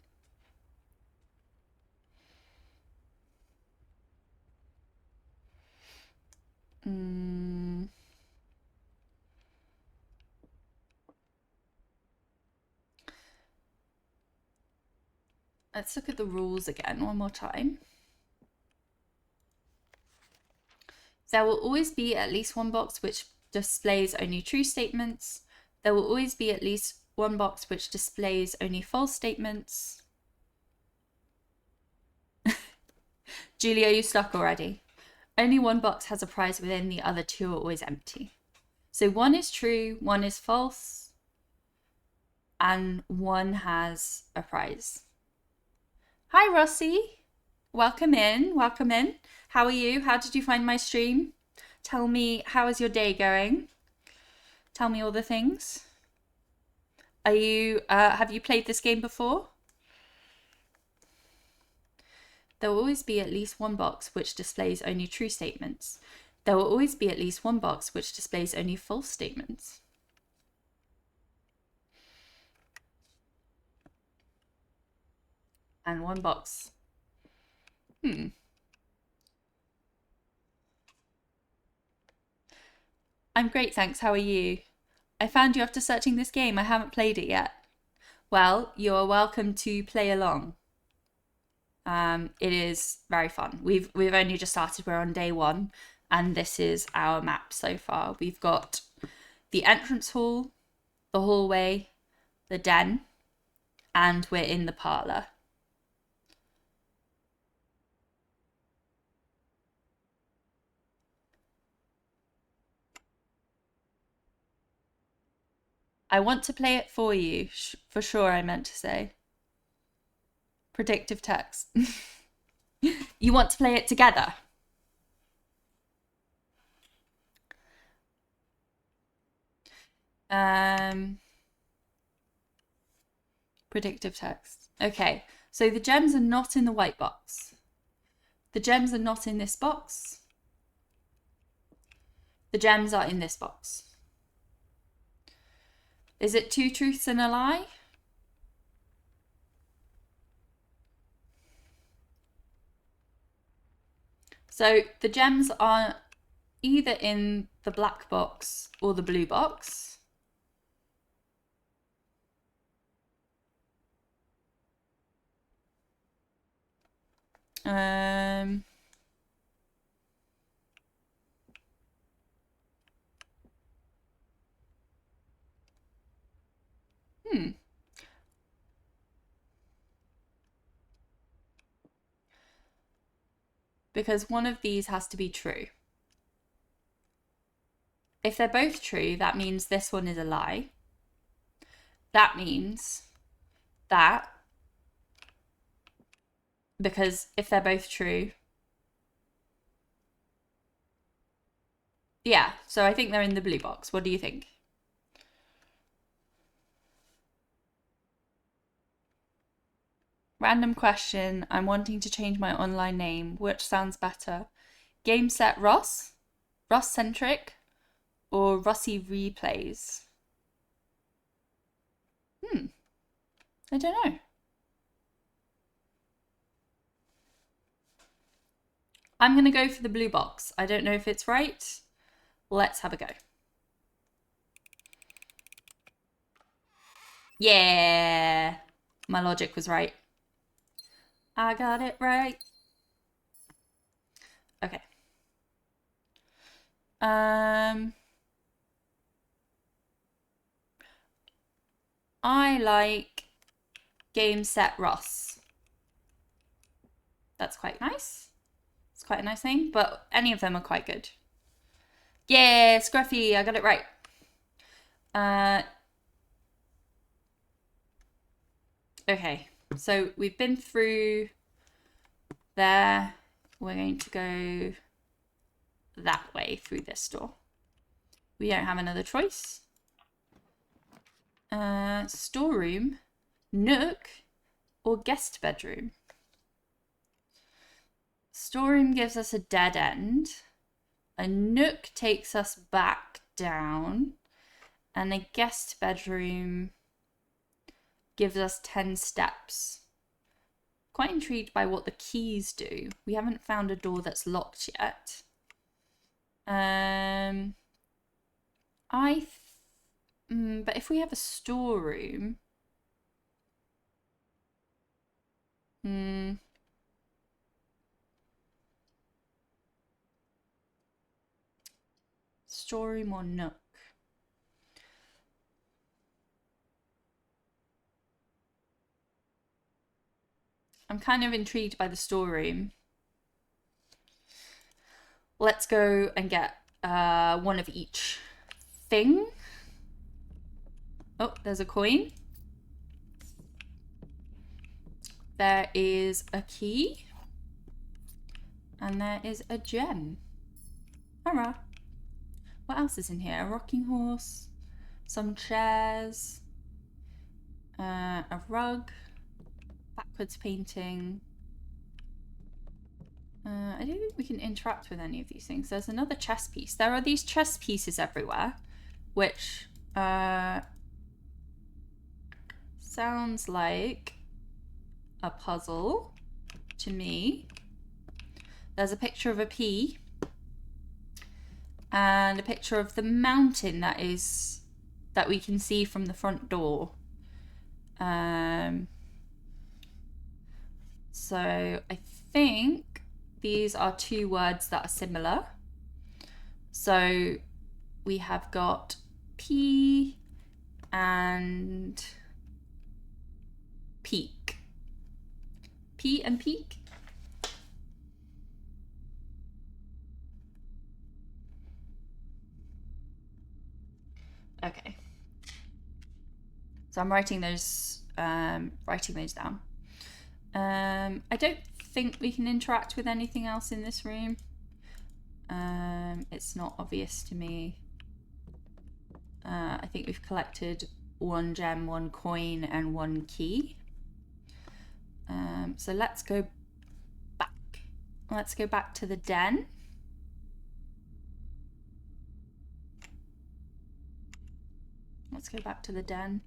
Let's look at the rules again one more time. There will always be at least one box which displays only true statements. There will always be at least one box which displays only false statements. Julia, you stuck already? Only one box has a prize within, the other 2 are always empty. So 1 is true, 1 is false, and 1 has a prize. Hi, Rossi. Welcome in, welcome in. How are you? How did you find my stream? Tell me, how is your day going? Tell me all the things. Are you, have you played this game before? There will always be at least one box which displays only true statements. There will always be at least one box which displays only false statements. And one box. I'm great, thanks. How are you? I found you after searching this game. I haven't played it yet. Well, you're welcome to play along. It is very fun. We've only just started. We're on day 1, and this is our map so far. We've got the entrance hall, the hallway, the den, and we're in the parlour. I want to play it for you, for sure, I meant to say. Predictive text. You want to play it together? Predictive text. Okay, so the gems are not in the white box. The gems are not in this box. The gems are in this box. Is it 2 truths and a lie? So the gems are either in the black box or the blue box. Because one of these has to be true. If they're both true, that means this one is a lie. That means that, because if they're both true, yeah, so I think they're in the blue box. What do you think? Random question. I'm wanting to change my online name. Which sounds better? Game Set Ross? Ross Centric? Or Rossi Replays? I don't know. I'm going to go for the blue box. I don't know if it's right. Let's have a go. Yeah, my logic was right. I got it right. Okay. I like Game Set Ross. That's quite nice. It's quite a nice name, but any of them are quite good. Yeah, Scruffy, I got it right. Okay, so we've been through there. We're going to go that way through this door. We don't have another choice. Storeroom, nook, or guest bedroom. Storeroom gives us a dead end. A nook takes us back down. And a guest bedroom gives us 10 steps. Quite intrigued by what the keys do. We haven't found a door that's locked yet. But if we have a storeroom, storeroom or nook? I'm kind of intrigued by the storeroom. Let's go and get one of each thing. Oh, there's a coin. There is a key. And there is a gem. Hurrah. What else is in here? A rocking horse, some chairs, a rug, backwards painting. I don't think we can interact with any of these things. There's another chess piece. There are these chess pieces everywhere, which sounds like a puzzle to me. There's a picture of a pea and a picture of the mountain that we can see from the front door. So I think these are two words that are similar. So we have got pea and peak. Pea and peak. Okay. So I'm writing those down. I don't think we can interact with anything else in this room. It's not obvious to me. I think we've collected 1 gem, 1 coin, and 1 key. So let's go back. Let's go back to the den. Let's go back to the den.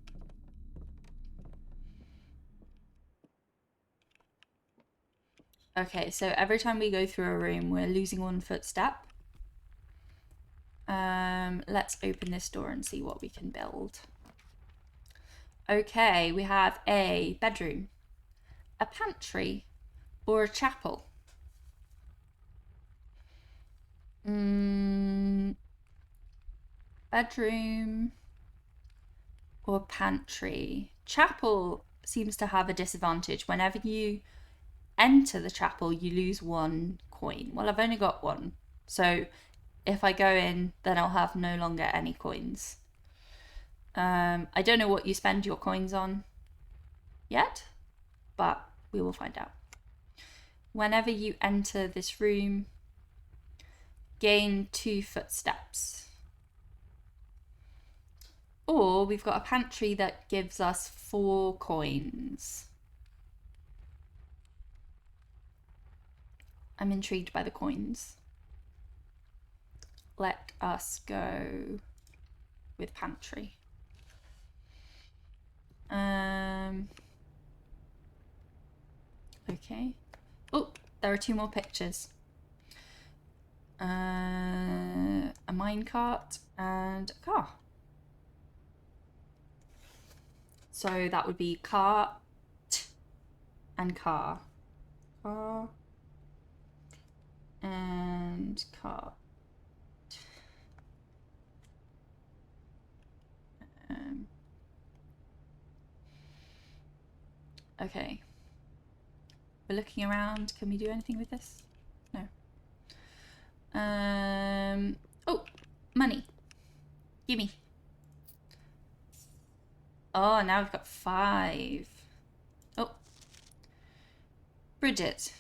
Okay, so every time we go through a room, we're losing 1 footstep. Let's open this door and see what we can build. Okay, we have a bedroom, a pantry, or a chapel. Bedroom or pantry. Chapel seems to have a disadvantage. Whenever you enter the chapel, you lose 1 coin. Well, I've only got 1. So if I go in, then I'll have no longer any coins. I don't know what you spend your coins on yet, but we will find out. Whenever you enter this room, gain 2 footsteps. Or we've got a pantry that gives us 4 coins. I'm intrigued by the coins. Let us go with pantry. Okay. Oh, there are 2 more pictures. A minecart and a car. So that would be cart and car. Car and cart. Okay. We're looking around. Can we do anything with this? No. Oh, money. Gimme. Oh, now we've got 5. Oh. Bridget,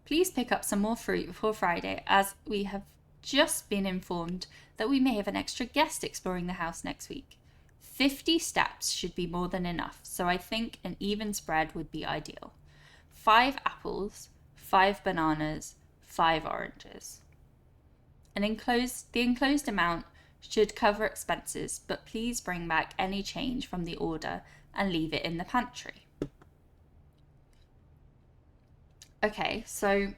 please pick up some more fruit before Friday, as we have just been informed that we may have an extra guest exploring the house next week. 50 steps should be more than enough, so I think an even spread would be ideal. 5 apples, 5 bananas, 5 oranges. The enclosed amount should cover expenses, but please bring back any change from the order and leave it in the pantry. Okay, so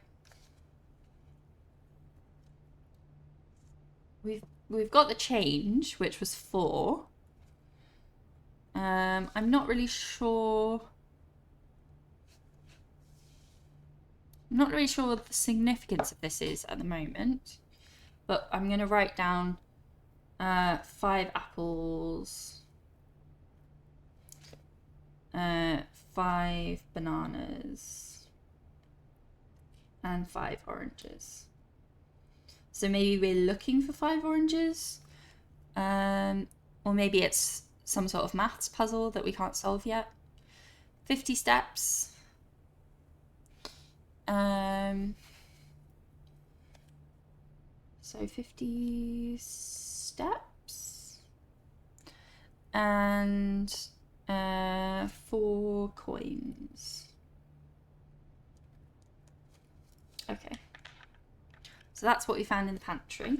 we've got the change, which was 4. I'm not really sure. I'm not really sure what the significance of this is at the moment, but I'm going to write down 5 apples, 5 bananas, and 5 oranges. So maybe we're looking for 5 oranges, or maybe it's some sort of maths puzzle that we can't solve yet. 50 steps. So 50 steps and 4 coins. Okay. So that's what we found in the pantry.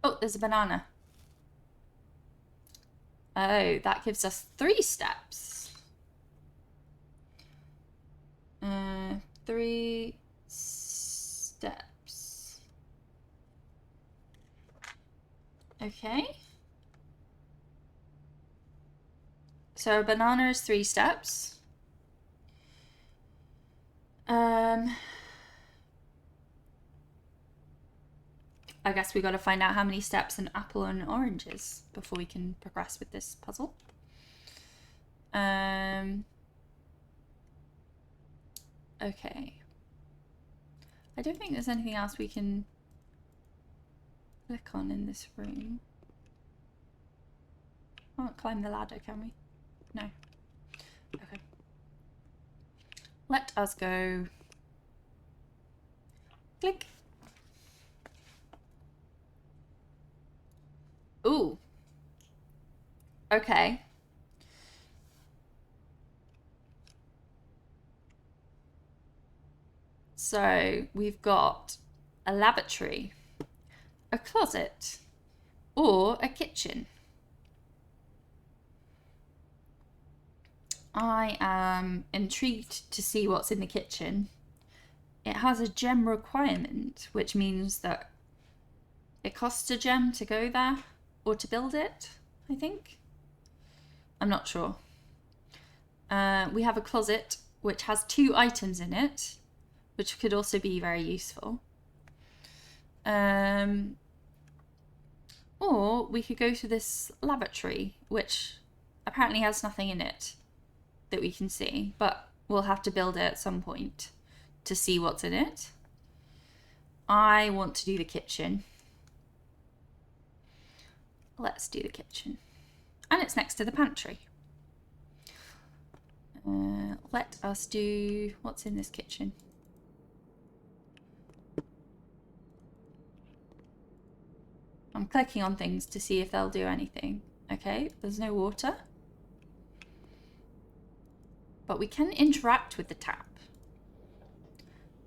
Oh, there's a banana. Oh, that gives us 3 steps. 3 steps. Okay. So a banana is 3 steps. I guess we got to find out how many steps an apple and an orange is before we can progress with this puzzle. Okay. I don't think there's anything else we can click on in this room. Can't climb the ladder, can we? No. Okay. Let us go. Click. Ooh. Okay. So we've got a lavatory, a closet, or a kitchen. I am intrigued to see what's in the kitchen. It has a gem requirement, which means that it costs a gem to go there or to build it, I think. I'm not sure. We have a closet which has 2 items in it, which could also be very useful. Or we could go to this lavatory, which apparently has nothing in it that we can see, but we'll have to build it at some point to see what's in it. I want to do the kitchen. Let's do the kitchen. And it's next to the pantry. Let us do... What's in this kitchen? I'm clicking on things to see if they'll do anything. Okay, there's no water. But we can interact with the tap.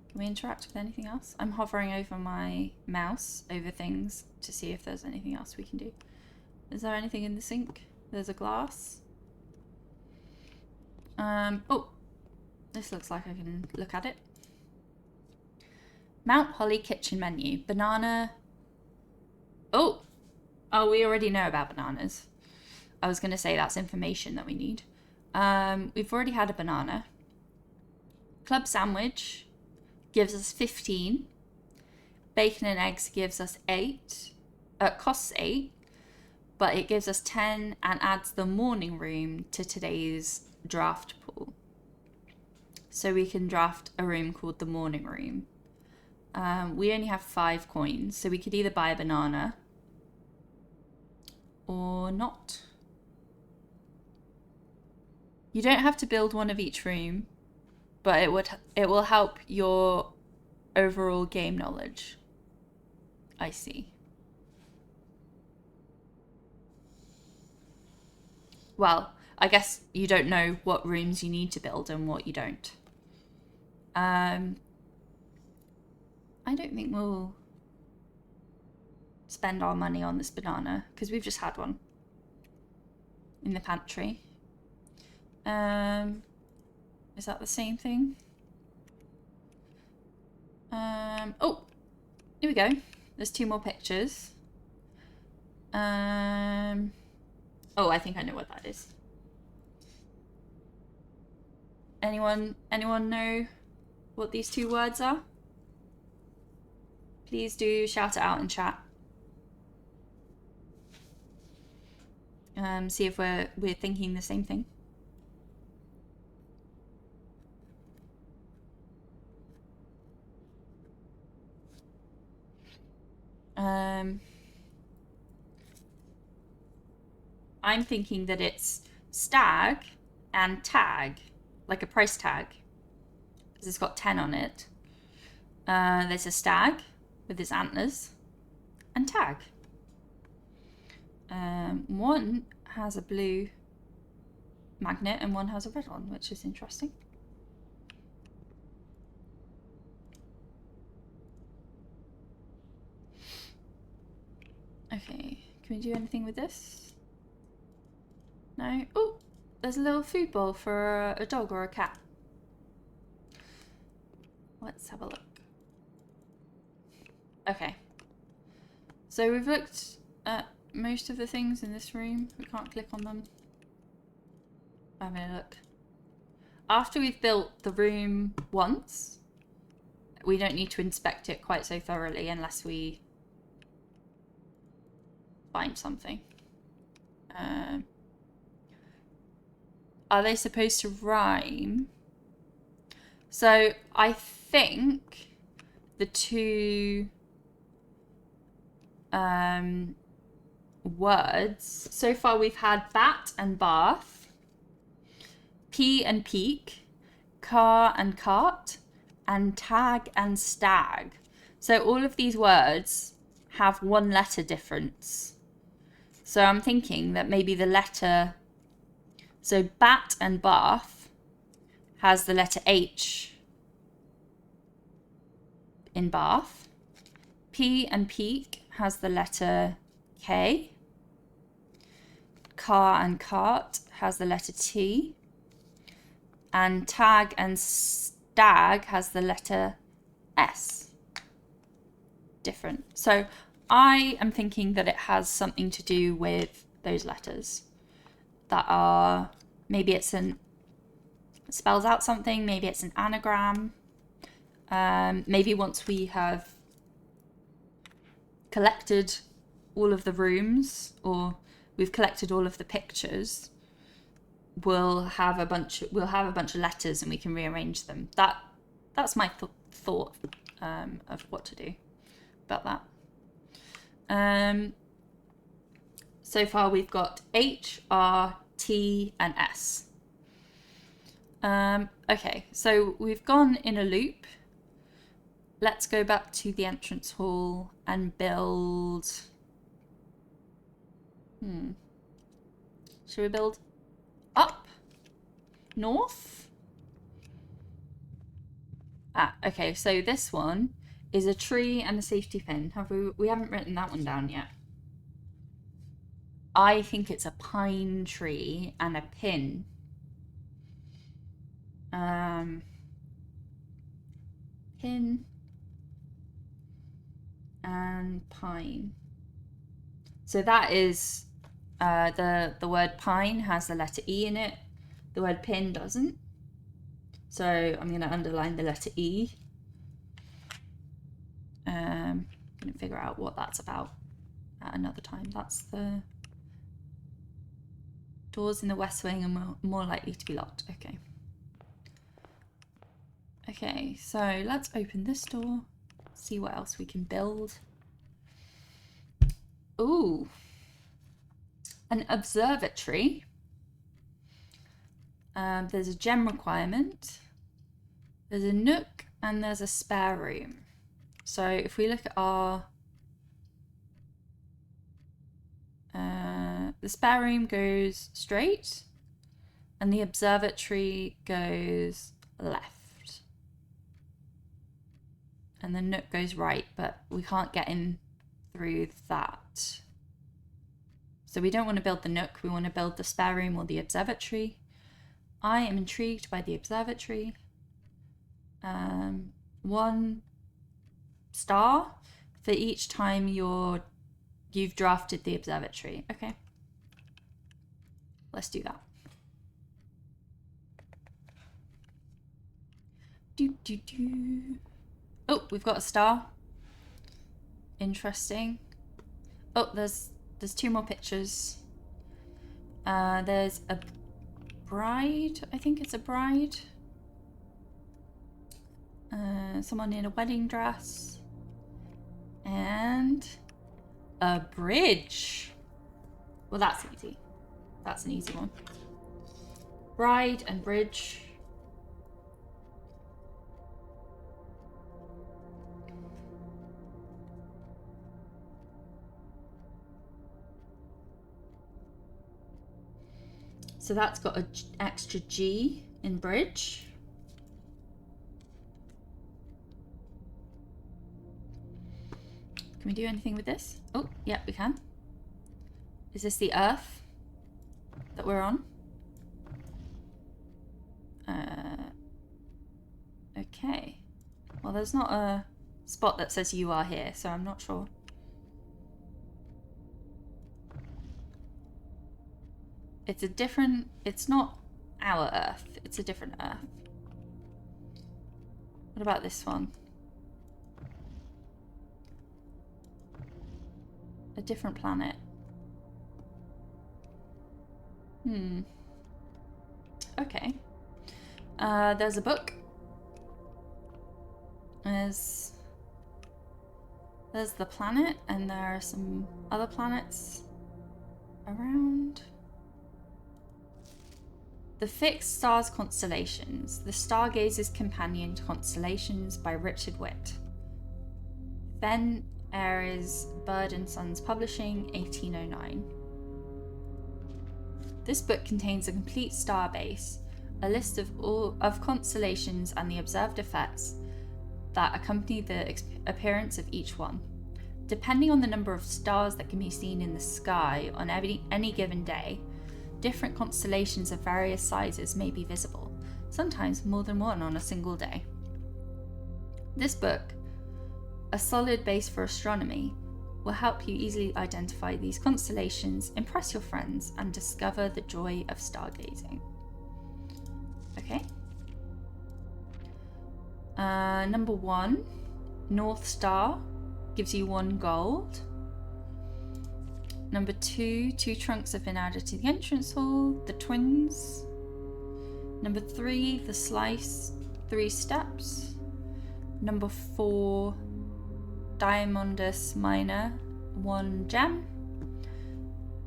Can we interact with anything else? I'm hovering over my mouse, over things, to see if there's anything else we can do. Is there anything in the sink? There's a glass. Oh, this looks like I can look at it. Mount Holly kitchen menu. Banana. Oh, we already know about bananas. I was going to say that's information that we need. We've already had a banana. Club sandwich gives us 15. Bacon and eggs gives us 8. Costs 8, but it gives us 10 and adds the morning room to today's draft pool. So we can draft a room called the morning room. We only have 5 coins, so we could either buy a banana or not. You don't have to build one of each room, but it will help your overall game knowledge. I see. Well, I guess you don't know what rooms you need to build and what you don't. I don't think we'll spend our money on this banana because we've just had one in the pantry. Is that the same thing? Oh, here we go. There's 2 more pictures. Oh, I think I know what that is. Anyone know what these 2 words are? Please do shout it out in chat. See if we're thinking the same thing. I'm thinking that it's stag and tag, like a price tag, because it's got 10 on it. There's a stag with his antlers and tag. One has a blue magnet and one has a red one, which is interesting. Okay, can we do anything with this? No? Oh, there's a little food bowl for a dog or a cat. Let's have a look. Okay. So we've looked at most of the things in this room. We can't click on them. I'm gonna look. After we've built the room once, we don't need to inspect it quite so thoroughly unless we find something. Are they supposed to rhyme? So I think the two words, so far we've had bat and bath, pea and peak, car and cart, and tag and stag. So all of these words have one letter difference. So I'm thinking that maybe the letter, so bat and bath has the letter H in bath. P and peak has the letter K. Car and cart has the letter T. And tag and stag has the letter S. Different. So I am thinking that it has something to do with those letters that are, maybe it's an, spells out something, maybe it's an anagram. Maybe once we have collected all of the rooms, or we've collected all of the pictures, we'll have a bunch of letters and we can rearrange them. That's my thought of what to do about that. So far we've got H, R, T, and S. Okay, so we've gone in a loop. Let's go back to the entrance hall and build... Should we build up? North? Okay, so this one is a tree and a safety pin. We haven't written that one down yet. I think it's a pine tree and a pin. Pin and pine. So that is the word pine has the letter E in it. The word pin doesn't. So I'm going to underline the letter E. I'm going to figure out what that's about at another time. That's the doors in the west wing are more likely to be locked. Okay. Okay, so let's open this door, see what else we can build. Ooh, an observatory. There's a gem requirement. There's a nook and there's a spare room. So if we look at our... the spare room goes straight and the observatory goes left. And the nook goes right, but we can't get in through that. So we don't want to build the nook, we want to build the spare room or the observatory. I am intrigued by the observatory. 1 star for each time you've drafted the observatory. Okay. Let's do that. Oh, we've got a star. Interesting. Oh, there's 2 more pictures. There's a bride. I think it's a bride. Someone in a wedding dress. And a bridge. Well, that's easy. That's an easy one. Bride and bridge. So that's got an extra G in bridge. Can we do anything with this? Oh, yeah, we can. Is this the earth? that we're on. Okay. Well, there's not a spot that says you are here, so I'm not sure. It's a different... It's not our Earth. It's a different Earth. What about this one? A different planet. Okay. There's a book. There's the planet, and there are some other planets around. The Fixed Stars Constellations, The Stargazer's Companion to Constellations by Richard Witt. Fen Ayres, Bird and Sons Publishing, 1809. This book contains a complete star base, a list of all of constellations and the observed effects that accompany the appearance of each one. Depending on the number of stars that can be seen in the sky on any given day, different constellations of various sizes may be visible, sometimes more than one on a single day. This book, a solid base for astronomy, will help you easily identify these constellations, impress your friends, and discover the joy of stargazing. Okay. Number 1, North Star, gives you 1 gold. Number 2, 2 trunks have been added to the entrance hall, the twins. Number 3, the slice, 3 steps. Number 4, Diamondus Minor, 1 gem.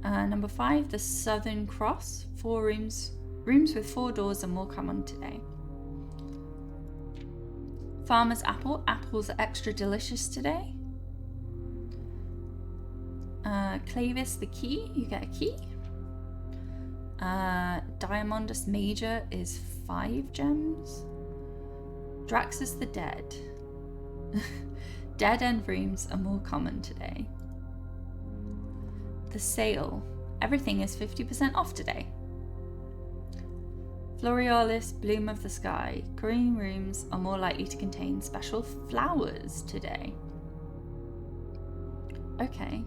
Number 5, the Southern Cross, 4 rooms with 4 doors, and more come on today. Farmer's Apple, apples are extra delicious today. Clavis the Key, you get a key. Diamondus Major is 5 gems. Draxus the Dead. Dead end rooms are more common today. The Sale, everything is 50% off today. Florealis, Bloom of the Sky, green rooms are more likely to contain special flowers today. Okay,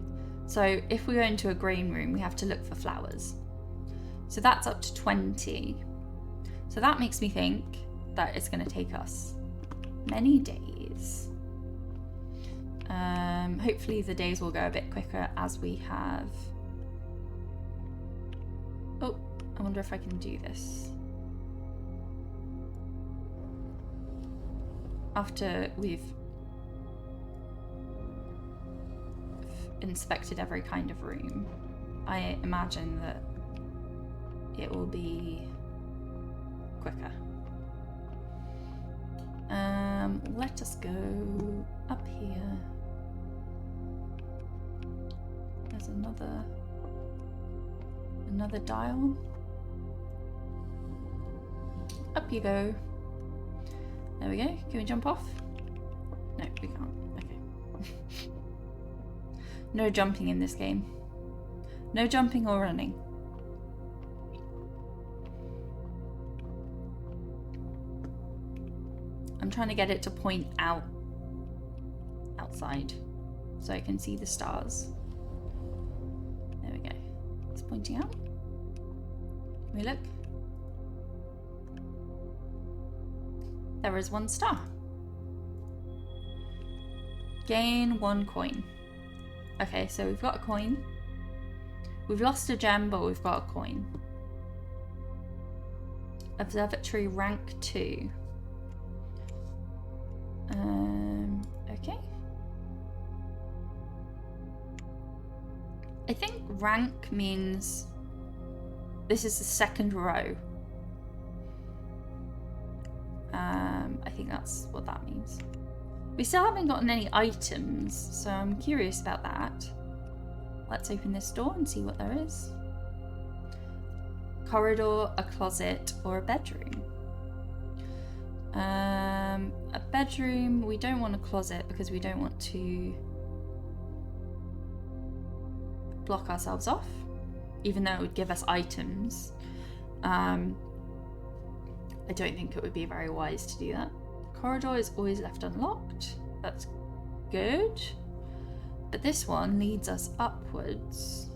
so if we go into a green room, we have to look for flowers. So that's up to 20. So that makes me think that it's going to take us many days. Hopefully the days will go a bit quicker as we have... Oh, I wonder if I can do this. After we've inspected every kind of room, I imagine that it will be quicker. Let us go up here. There's another dial. Up you go. There we go. Can we jump off? No, we can't. Okay. No jumping in this game. No jumping or running. I'm trying to get it to point outside so I can see the stars. There we go. It's pointing out. Can we look? There is 1 star. Gain 1 coin. Okay, so we've got a coin. We've lost a gem, but we've got a coin. Observatory rank 2. Okay. I think rank means this is the 2nd row. I think that's what that means. We still haven't gotten any items, so I'm curious about that. Let's open this door and see what there is. Corridor, a closet, or a bedroom. A bedroom, we don't want a closet because we don't want to block ourselves off. even though it would give us items. I don't think it would be very wise to do that. The corridor is always left unlocked. That's good. But this one leads us upwards.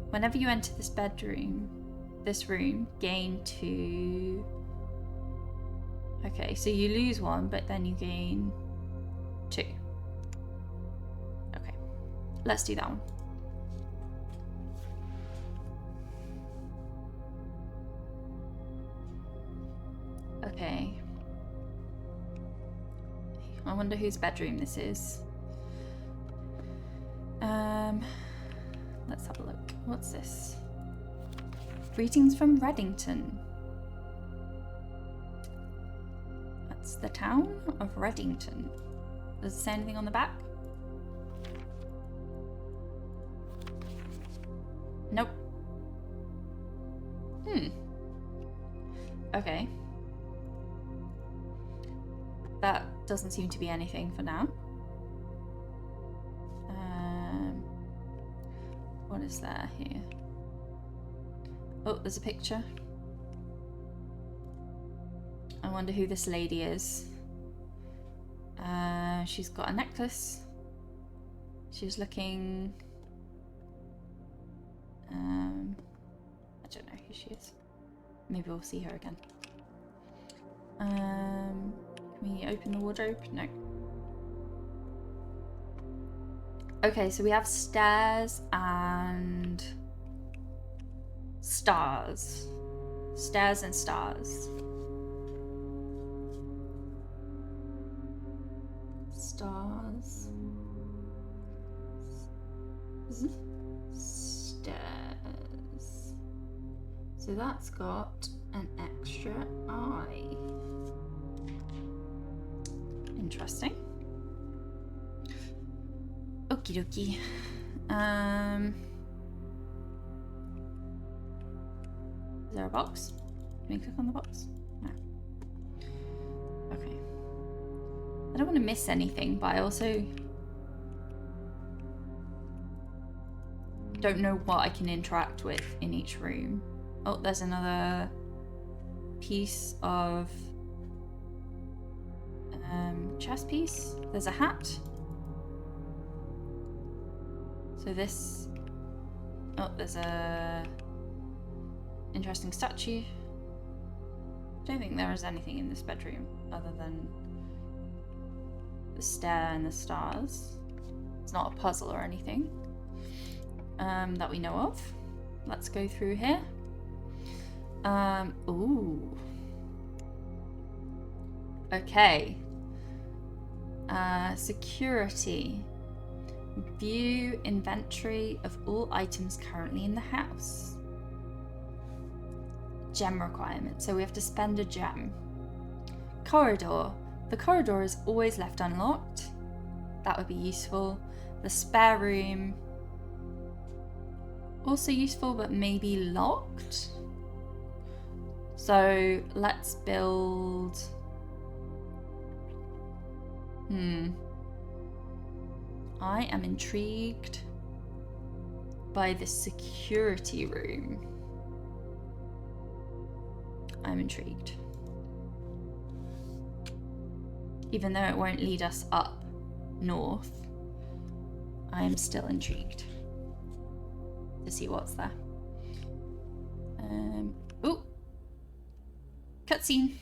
Whenever you enter this room, gain 2. Okay, so you lose 1, but then you gain 2. Okay, let's do that one. Okay. I wonder whose bedroom this is. Let's have a look. What's this? Greetings from Reddington. That's the town of Reddington. Does it say anything on the back? Nope. Okay. That doesn't seem to be anything for now. What is there here? Oh, there's a picture. I wonder who this lady is. She's got a necklace. She's looking... I don't know who she is. Maybe we'll see her again. Can we open the wardrobe? No. Okay, so we have stairs and stars. Stairs and stars. Stars. Stairs. So that's got an extra eye. Interesting. Okie dokie. Is there a box? Can we click on the box? No. Okay. I don't want to miss anything, but I also don't know what I can interact with in each room. Oh, there's another piece of chess piece. There's a hat. So this... Oh, there's a interesting statue. I don't think there is anything in this bedroom other than the stair and the stars. It's not a puzzle or anything that we know of. Let's go through here. Ooh. Okay. Security. View inventory of all items currently in the house. Gem requirement. So we have to spend a gem. Corridor. The corridor is always left unlocked. That would be useful. The spare room. Also useful, but maybe locked. So let's build... I am intrigued by the security room. I'm intrigued. Even though it won't lead us up north, I am still intrigued to see what's there. Oh! Cutscene!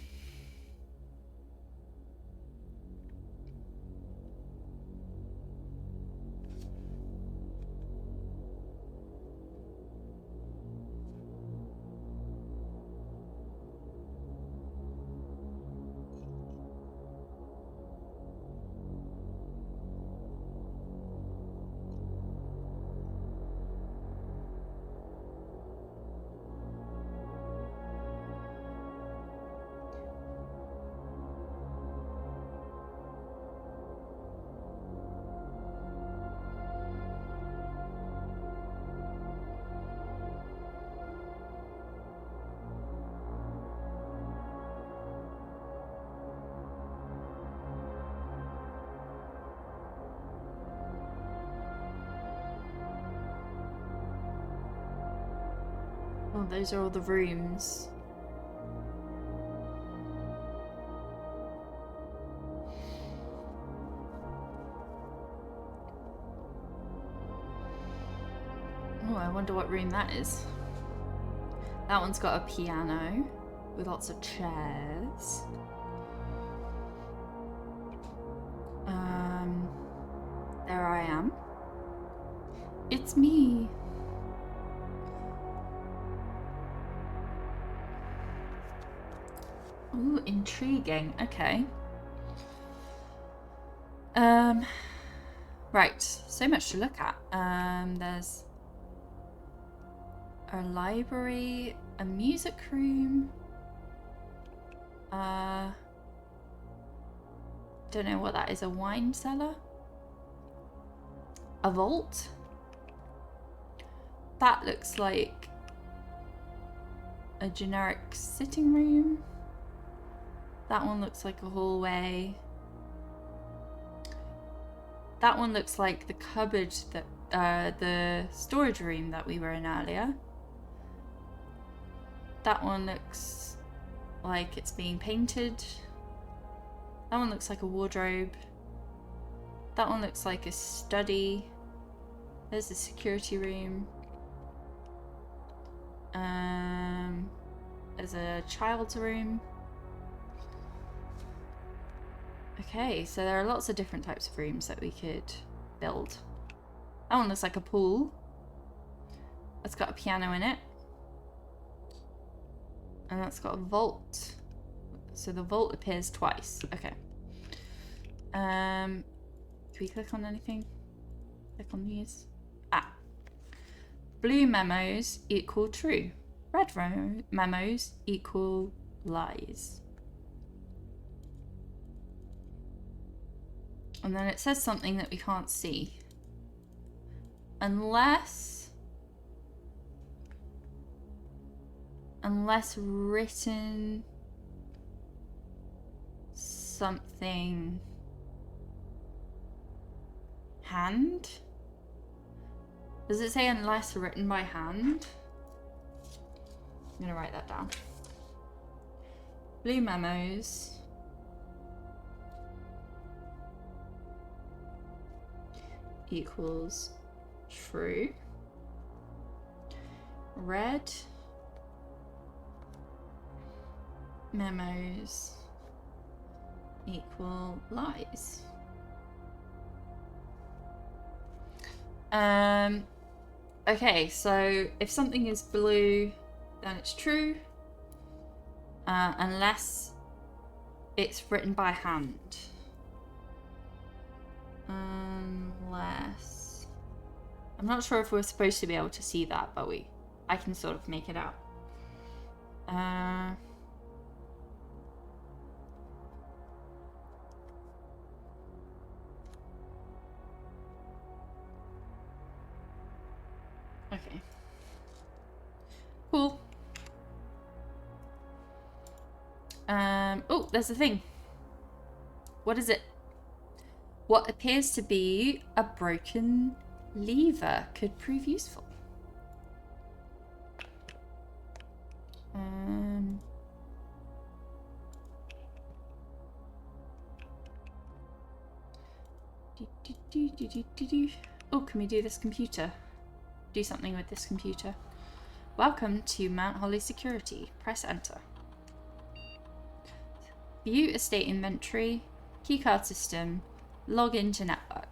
Oh, those are all the rooms. Oh, I wonder what room that is. That one's got a piano with lots of chairs. There I am. It's me. Ooh, intriguing. Okay. Right. So much to look at. There's a library, a music room. Don't know what that is. A wine cellar. A vault. That looks like a generic sitting room. That one looks like a hallway. That one looks like the cupboard that the storage room that we were in earlier. That one looks like it's being painted. That one looks like a wardrobe. That one looks like a study. There's the security room. There's a child's room. Okay, so there are lots of different types of rooms that we could build. That one looks like a pool. It's got a piano in it. And that's got a vault. So the vault appears twice. Okay. Can we click on anything? Click on these. Ah. Blue memos equal true. Red memos equal lies. And then it says something that we can't see. Unless written something hand? Does it say unless written by hand? I'm gonna write that down. Blue memos equals true. Red memos equal lies. Okay, so if something is blue, then it's true, unless it's written by hand. Unless... I'm not sure if we're supposed to be able to see that, but I can sort of make it out. Okay. Cool. Oh, there's a thing. What is it? What appears to be a broken lever could prove useful. Oh, can we do this computer? Do something with this computer. Welcome to Mount Holly Security. Press enter. View estate inventory, keycard system, log into network.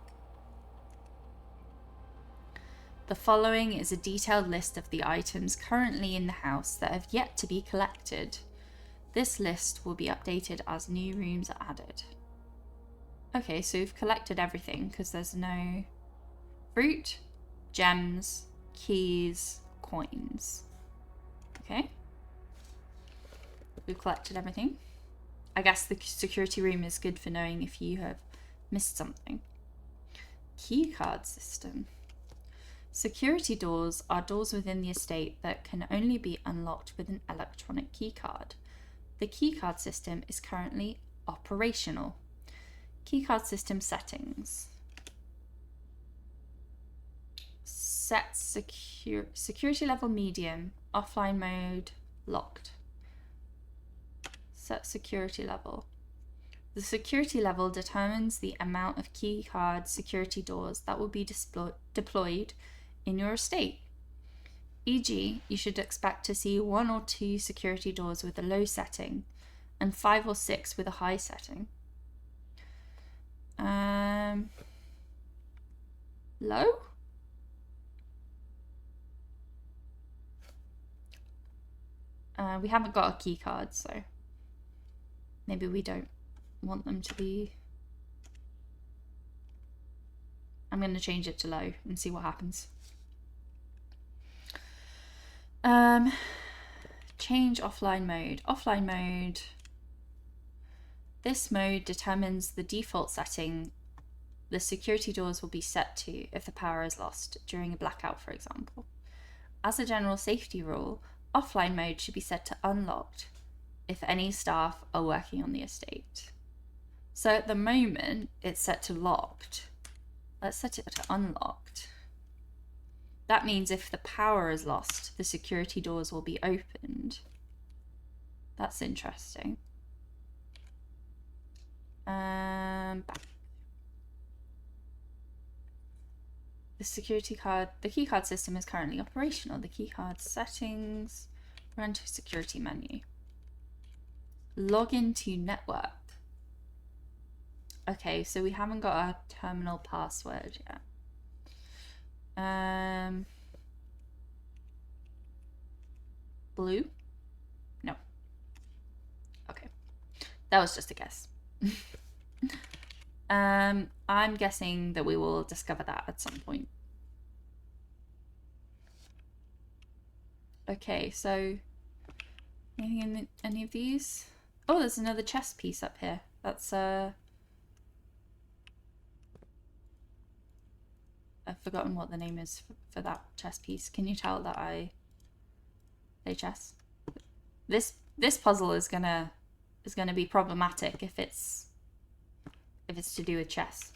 The following is a detailed list of the items currently in the house that have yet to be collected. This list will be updated as new rooms are added. Okay, so we've collected everything because there's no fruit, gems, keys, coins. Okay. We've collected everything. I guess the security room is good for knowing if you have missed something. Keycard system. Security doors are doors within the estate that can only be unlocked with an electronic keycard. The keycard system is currently operational. Keycard system settings. Set security level medium. Offline mode locked. Set security level. The security level determines the amount of keycard security doors that will be deployed in your estate. E.g., you should expect to see 1 or 2 security doors with a low setting and 5 or 6 with a high setting. Low? We haven't got a key card, so maybe we don't want them to be. I'm going to change it to low and see what happens. Change offline mode. Offline mode. This mode determines the default setting the security doors will be set to if the power is lost during a blackout, for example. As a general safety rule, offline mode should be set to unlocked if any staff are working on the estate. So at the moment, it's set to locked. Let's set it to unlocked. That means if the power is lost, the security doors will be opened. That's interesting. Back. The keycard system is currently operational. The keycard settings, run to security menu. Log into network. Okay, so we haven't got a terminal password yet. Blue? No. Okay. That was just a guess. I'm guessing that we will discover that at some point. Okay, so anything in any of these? Oh, there's another chess piece up here. That's I've forgotten what the name is for that chess piece. Can you tell that I play chess? This puzzle is gonna be problematic if it's to do with chess.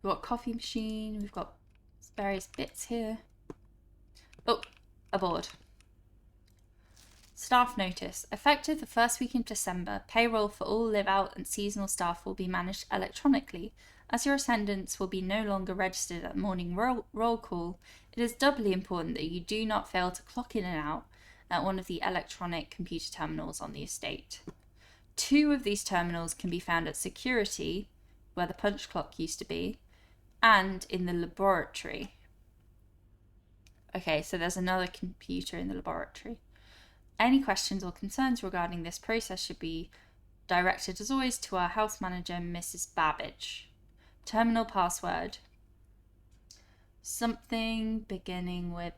We've got coffee machine. We've got various bits here. Oh, a board. Staff notice. Effective the first week in December, payroll for all live-out and seasonal staff will be managed electronically. As your attendance will be no longer registered at the morning roll call, it is doubly important that you do not fail to clock in and out at one of the electronic computer terminals on the estate. 2 of these terminals can be found at security, where the punch clock used to be, and in the laboratory. Okay, so there's another computer in the laboratory. Any questions or concerns regarding this process should be directed, as always, to our house manager, Mrs. Babbage. Terminal password. Something beginning with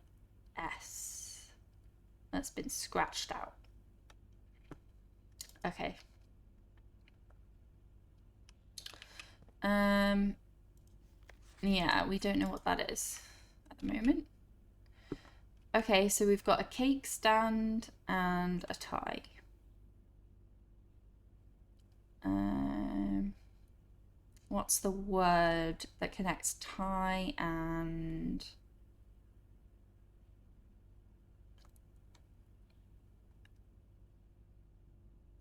S. That's been scratched out. Okay. Yeah, we don't know what that is at the moment. Okay, so we've got a cake stand and a tie. What's the word that connects tie and...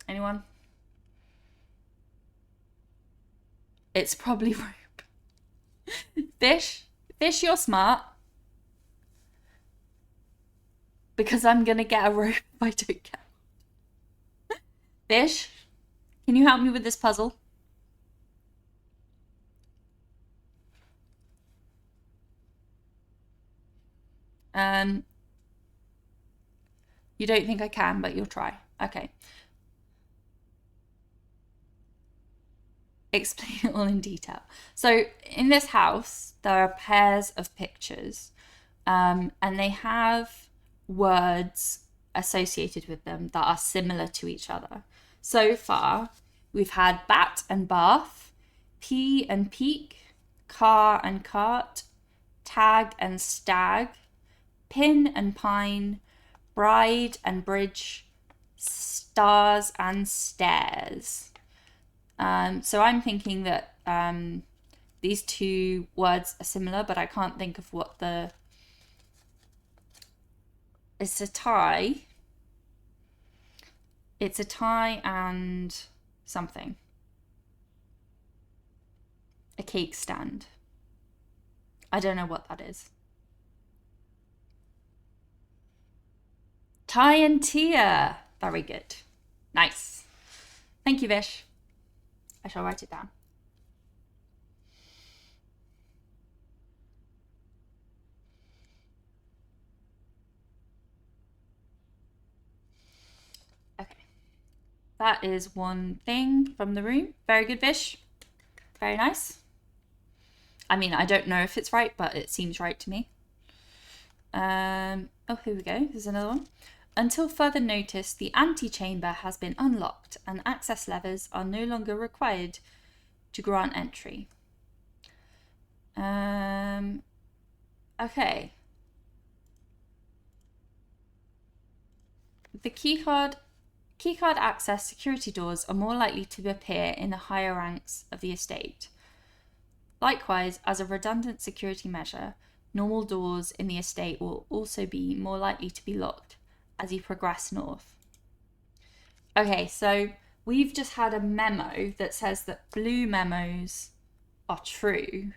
Anyone? It's probably rope. Fish, you're smart. Because I'm gonna get a rope if I don't get one. Fish, can you help me with this puzzle? You don't think I can, but you'll try. Okay. Explain it all in detail. So in this house, there are pairs of pictures, and they have words associated with them that are similar to each other. So far, we've had bat and bath, pea and peak, car and cart, tag and stag, pin and pine, bride and bridge, stars and stairs. So I'm thinking that these two words are similar, but I can't think of what the... It's a tie. It's a tie and something. A cake stand. I don't know what that is. Tie and Tia. Very good. Nice. Thank you, Vish. I shall write it down. Okay. That is one thing from the room. Very good, Vish. Very nice. I mean, I don't know if it's right, but it seems right to me. Oh, here we go. There's another one. Until further notice, the antechamber has been unlocked and access levers are no longer required to grant entry. Okay. The keycard access security doors are more likely to appear in the higher ranks of the estate. Likewise, as a redundant security measure, normal doors in the estate will also be more likely to be locked as you progress north. Okay, so we've just had a memo that says that blue memos are true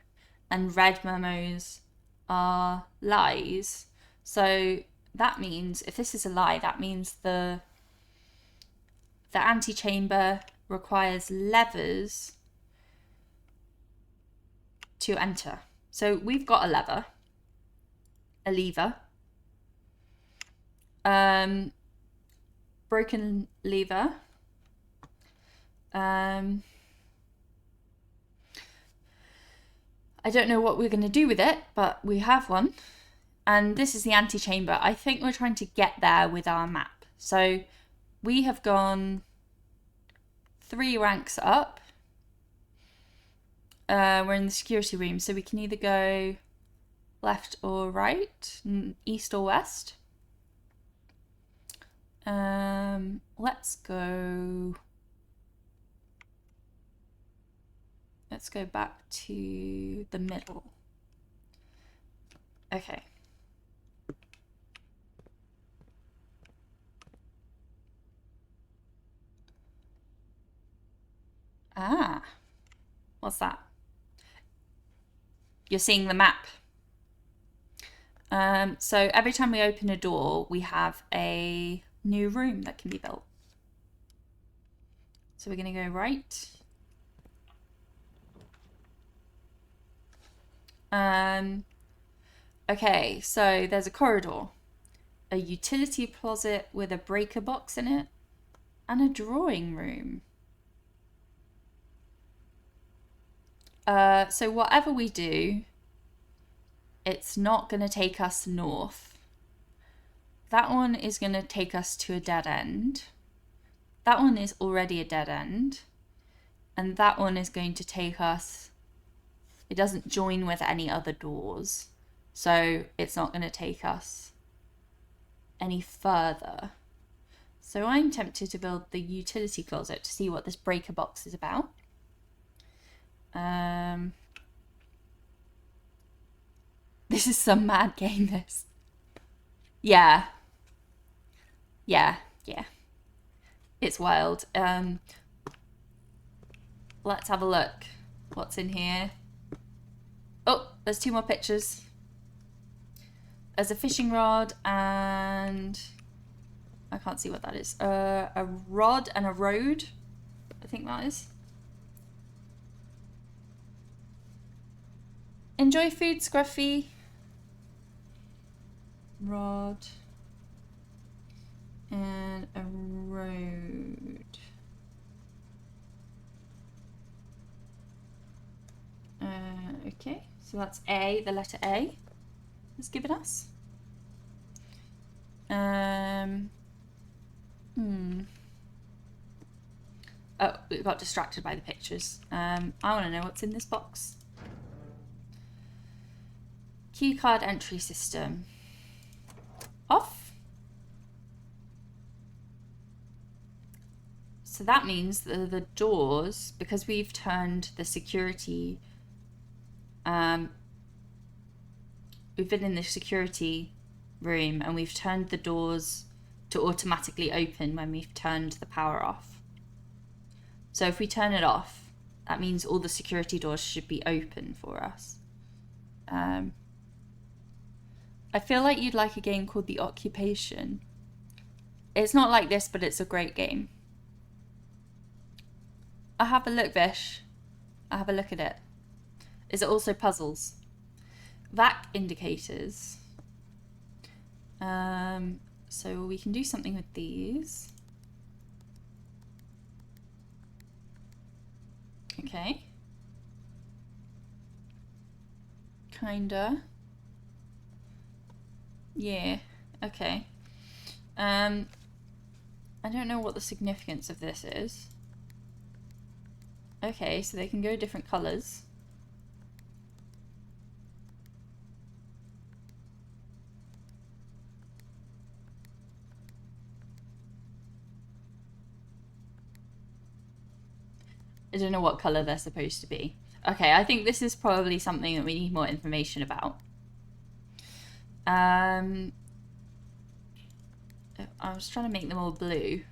and red memos are lies. So that means, if this is a lie, that means the antechamber requires levers to enter. So we've got a lever. Broken lever. I don't know what we're going to do with it, but we have one. And this is the antechamber. I think we're trying to get there with our map. So we have gone 3 ranks up. We're in the security room, so we can either go left or right, east or west. Let's go back to the middle. Okay. Ah, what's that? You're seeing the map. So every time we open a door, we have a new room that can be built. So we're going to go right. Okay, so there's a corridor, a utility closet with a breaker box in it, and a drawing room. So whatever we do, it's not going to take us north. That one is going to take us to a dead end. That one is already a dead end. And that one is going to take us... It doesn't join with any other doors. So it's not going to take us any further. So I'm tempted to build the utility closet to see what this breaker box is about. This is some mad game, this. Yeah. It's wild. Let's have a look. What's in here? Oh, there's 2 more pictures. There's a fishing rod and... I can't see what that is. A rod and a road, I think that is. Enjoy food, Scruffy. Rod and a road. Okay, so that's A, the letter A is given us. Oh, we got distracted by the pictures. I want to know what's in this box. Keycard entry system. Off. So that means that the doors, because we've turned the security, we've been in the security room and we've turned the doors to automatically open when we've turned the power off. So if we turn it off, that means all the security doors should be open for us. I feel like you'd like a game called The Occupation. It's not like this, but it's a great game. I'll have a look, Vish. I'll have a look at it. Is it also puzzles? VAC indicators. So we can do something with these. Okay. Kinda. Yeah. Okay. I don't know what the significance of this is. Okay, so they can go different colours. I don't know what colour they're supposed to be. Okay, I think this is probably something that we need more information about. I was trying to make them all blue.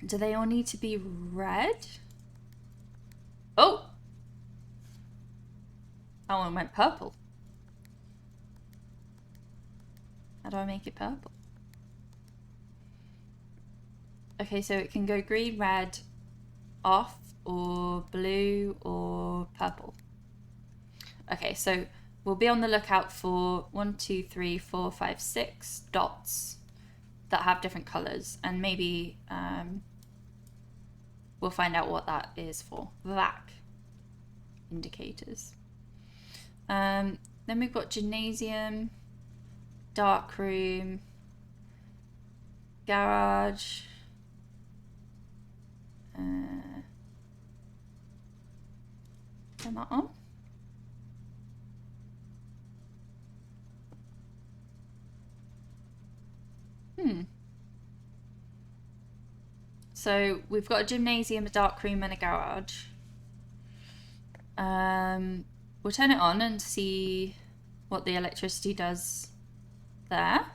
Do they all need to be red? Oh! That one went purple. How do I make it purple? Okay, so it can go green, red, off, or blue, or purple. Okay, so we'll be on the lookout for 1, 2, 3, 4, 5, 6 dots that have different colours, and maybe we'll find out what that is for. VAC indicators. Then we've got gymnasium, dark room, garage. Turn that on. So we've got a gymnasium, a dark room, and a garage. We'll turn it on and see what the electricity does there.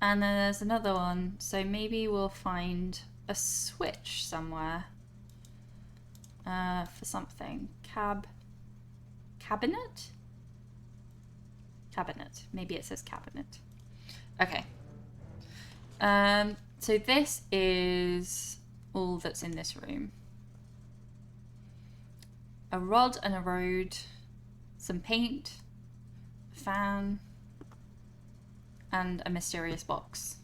And then there's another one, so maybe we'll find a switch somewhere for something. Cabinet? Cabinet. Maybe it says cabinet. Okay. So this is all that's in this room. A rod and a road, some paint, a fan, and a mysterious box.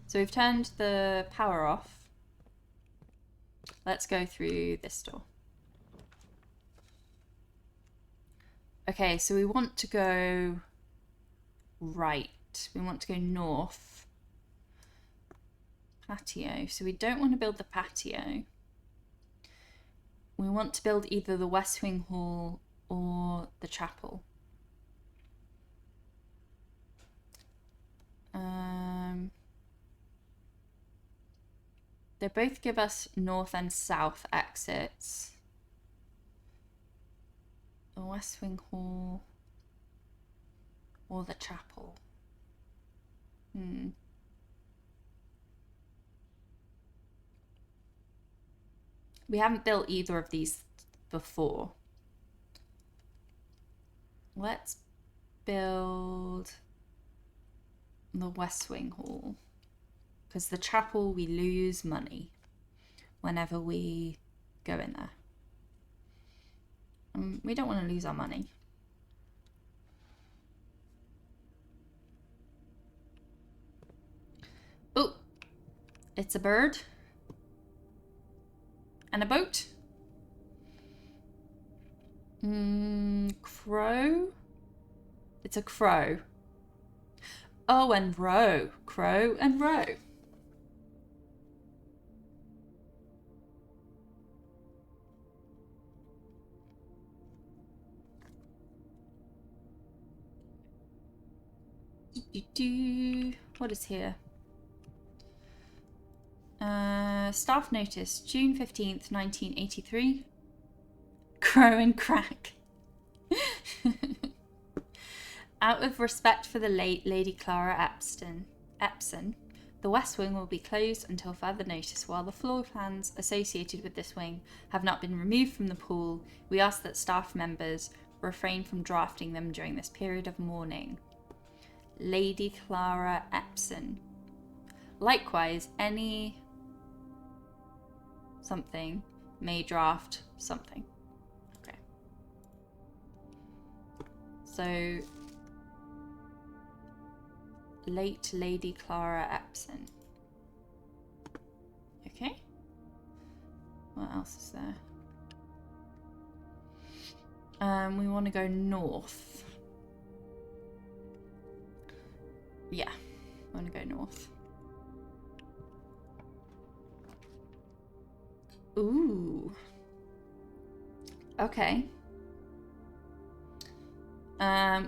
So we've turned the power off. Let's go through this door. Okay, so we want to go right. We want to go north. Patio. So we don't want to build the patio. We want to build either the West Wing Hall or the chapel. They both give us north and south exits. The West Wing Hall or the chapel. We haven't built either of these before. Let's build the West Wing Hall. Because the chapel, we lose money whenever we go in there. We don't want to lose our money. Oh, it's a bird. And a boat. Crow? It's a crow. Oh, and row. Crow and row. What is here? Staff notice, June 15th, 1983. Crow and crack. Out of respect for the late Lady Clara Epson, the West Wing will be closed until further notice. While the floor plans associated with this wing have not been removed from the pool, we ask that staff members refrain from drafting them during this period of mourning. Lady Clara Epson. Likewise, any something may draft something. Okay. So, late Lady Clara Epson. Okay. What else is there? We want to go north. Yeah, I want to go north. Ooh. Okay.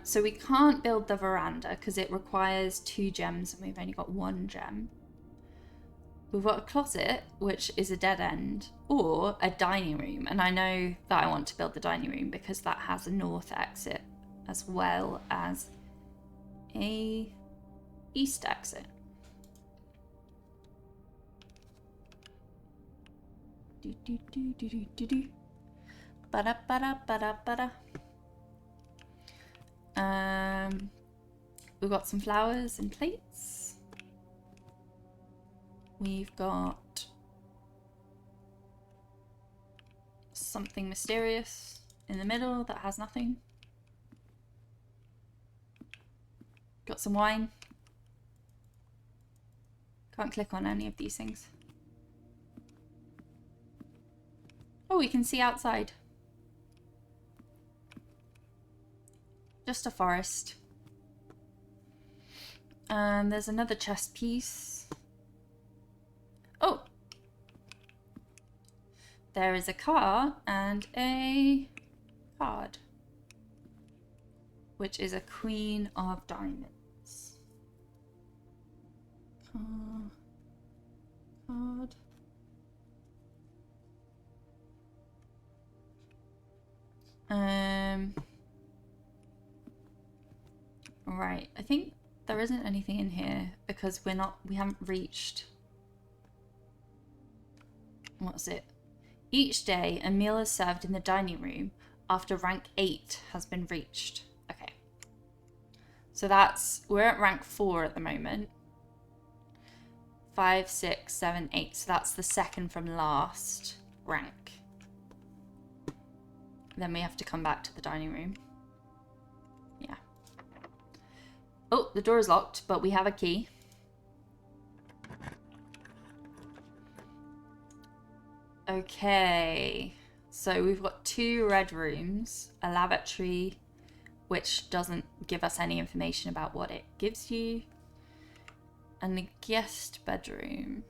So we can't build the veranda because it requires 2 gems and we've only got 1 gem. We've got a closet, which is a dead end, or a dining room. And I know that I want to build the dining room because that has a north exit as well as a east exit. Ba-da-ba-da-ba-da-ba-da. We've got some flowers and plates. We've got something mysterious in the middle that has nothing. Got some wine. Can't click on any of these things. Oh, we can see outside. Just a forest. And there's another chest piece. Oh! There is a car and a card. Which is a Queen of Diamonds. Card. Right, I think there isn't anything in here because we haven't reached, what's it? Each day a meal is served in the dining room after rank 8 has been reached. Okay. So we're at rank 4 at the moment. 5, 6, 7, 8. So that's the second from last rank. Then we have to come back to the dining room. Yeah. Oh, the door is locked, but we have a key. Okay. So we've got 2 red rooms, a lavatory, which doesn't give us any information about what it gives you, and a guest bedroom.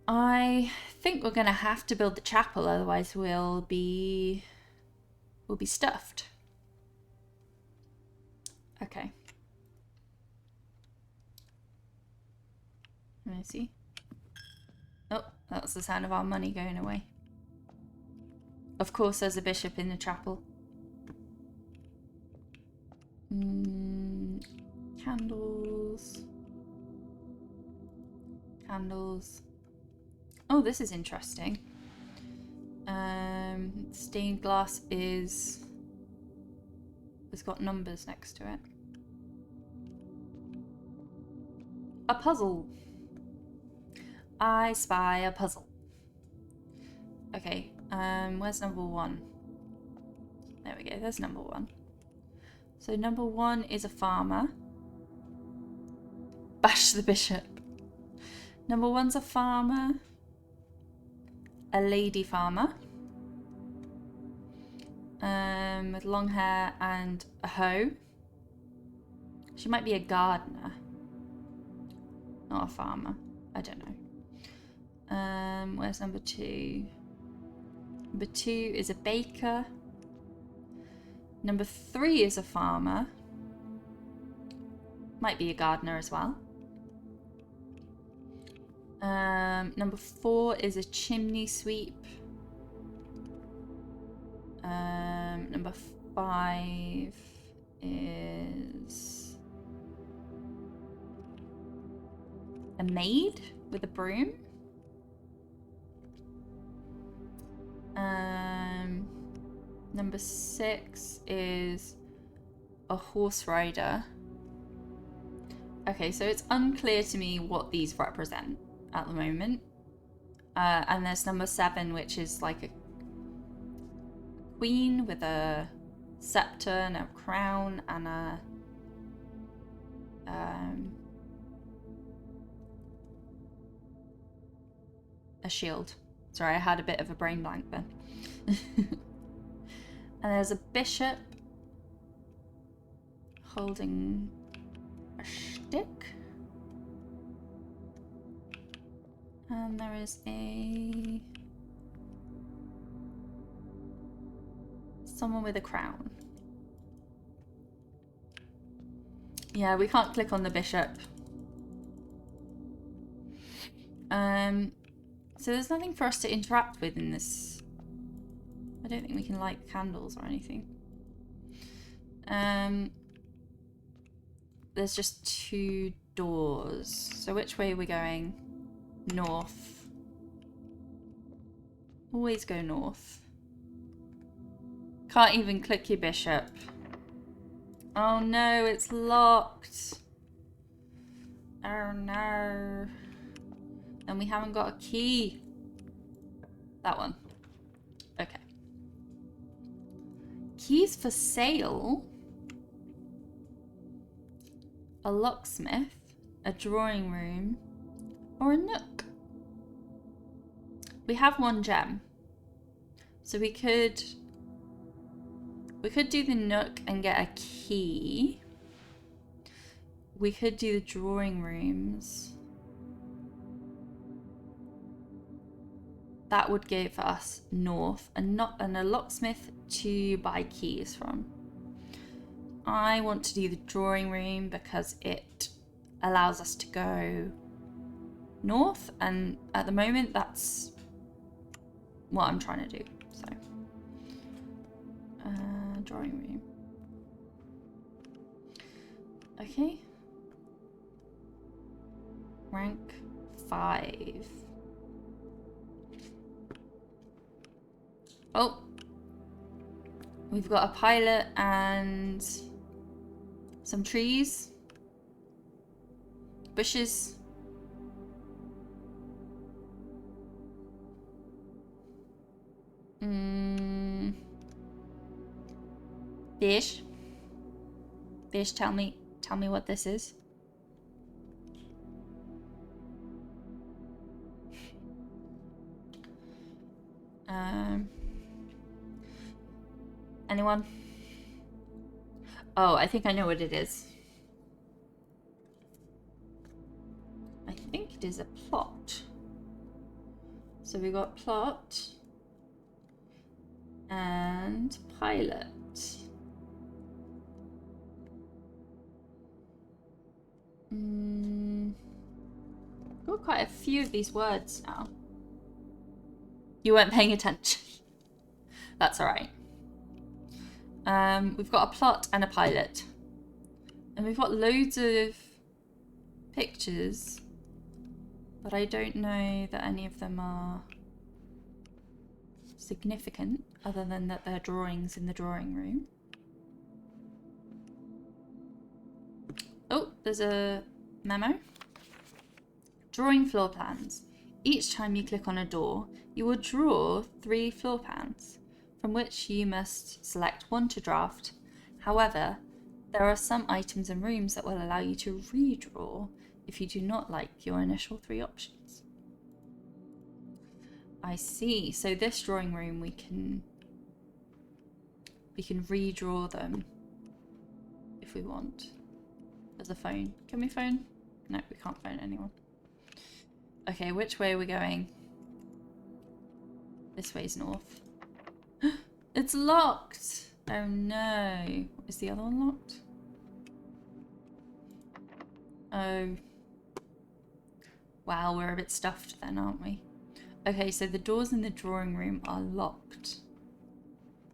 I think we're going to have to build the chapel, otherwise we'll be stuffed. Okay. Let me see. Oh, that's the sound of our money going away. Of course there's a bishop in the chapel. Candles. Candles. Oh, this is interesting. Stained glass has got numbers next to it. A puzzle. I spy a puzzle. Okay, where's number 1? There we go, there's number 1. So number 1 is a farmer. Bash the bishop. Number 1's a farmer. A lady farmer. With long hair and a hoe. She might be a gardener. Not a farmer. I don't know. Where's number 2? Number 2 is a baker. Number 3 is a farmer. Might be a gardener as well. Number 4 is a chimney sweep. Number 5 is a maid with a broom. Number 6 is a horse rider. Okay, so it's unclear to me what these represent at the moment. And there's number 7, which is like a queen with a scepter and a crown and a shield. Sorry, I had a bit of a brain blank then. And there's a bishop holding a stick. And there is someone with a crown. Yeah, we can't click on the bishop. So there's nothing for us to interact with in this. I don't think we can light candles or anything. There's just 2 doors. So which way are we going? North. Always go north. Can't even click your bishop. Oh no, it's locked. Oh no. And we haven't got a key. That one. Okay. Keys for sale. A locksmith, a drawing room, or a nook. We have 1 gem. So we could do the nook and get a key. We could do the drawing rooms. That would give us north and a locksmith to buy keys from. I want to do the drawing room because it allows us to go north, and at the moment that's what I'm trying to do. So drawing room. Okay. Rank 5. Oh, we've got a pilot and some trees, bushes. Fish. Fish, tell me what this is. Anyone? Oh, I think I know what it is. I think it is a plot. So we got plot and pilot. Got quite a few of these words now. You weren't paying attention. That's alright. We've got a plot and a pilot. And we've got loads of pictures, but I don't know that any of them are significant, other than that they're drawings in the drawing room. Oh, there's a memo. Drawing floor plans. Each time you click on a door, you will draw 3 floor plans, from which you must select 1 to draft. However, there are some items and rooms that will allow you to redraw if you do not like your initial 3 options. I see. So this drawing room, we can redraw them if we want. There's a phone. Can we phone? No, we can't phone anyone. Okay, which way are we going? This way's north. It's locked! Oh no. Is the other one locked? Oh. Wow, we're a bit stuffed then, aren't we? Okay, so the doors in the drawing room are locked.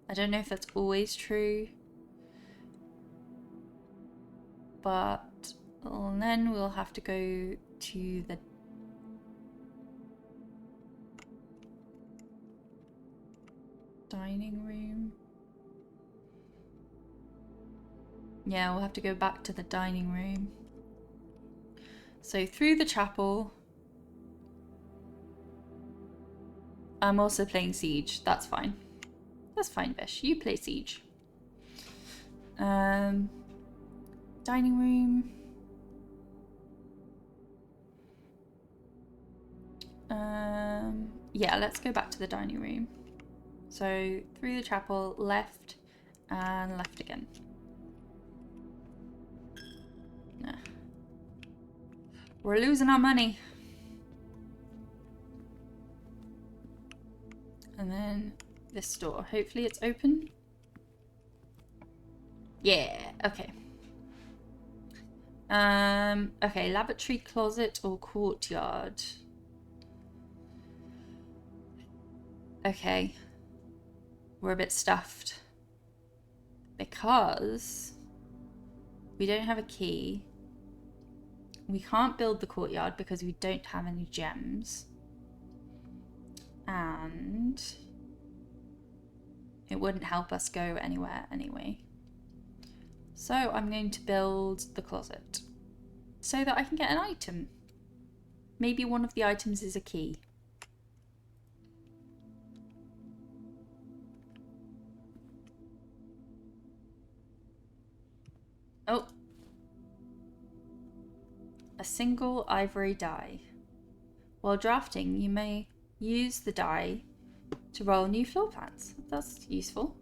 I don't know if that's always true. But then we'll have to go to the dining room. Yeah, we'll have to go back to the dining room. So through the chapel. I'm also playing Siege. That's fine. That's fine, Bish. You play Siege. Dining room. Yeah, let's go back to the dining room. So through the chapel, left, and left again. Nah. We're losing our money. And then this door. Hopefully it's open. Yeah, okay. Okay, lavatory, closet, or courtyard. Okay. We're a bit stuffed. Because we don't have a key. We can't build the courtyard because we don't have any gems. And it wouldn't help us go anywhere anyway. So I'm going to build the closet so that I can get an item. Maybe one of the items is a key. Oh. A single ivory die. While drafting, you may use the die to roll new floor plans. That's useful.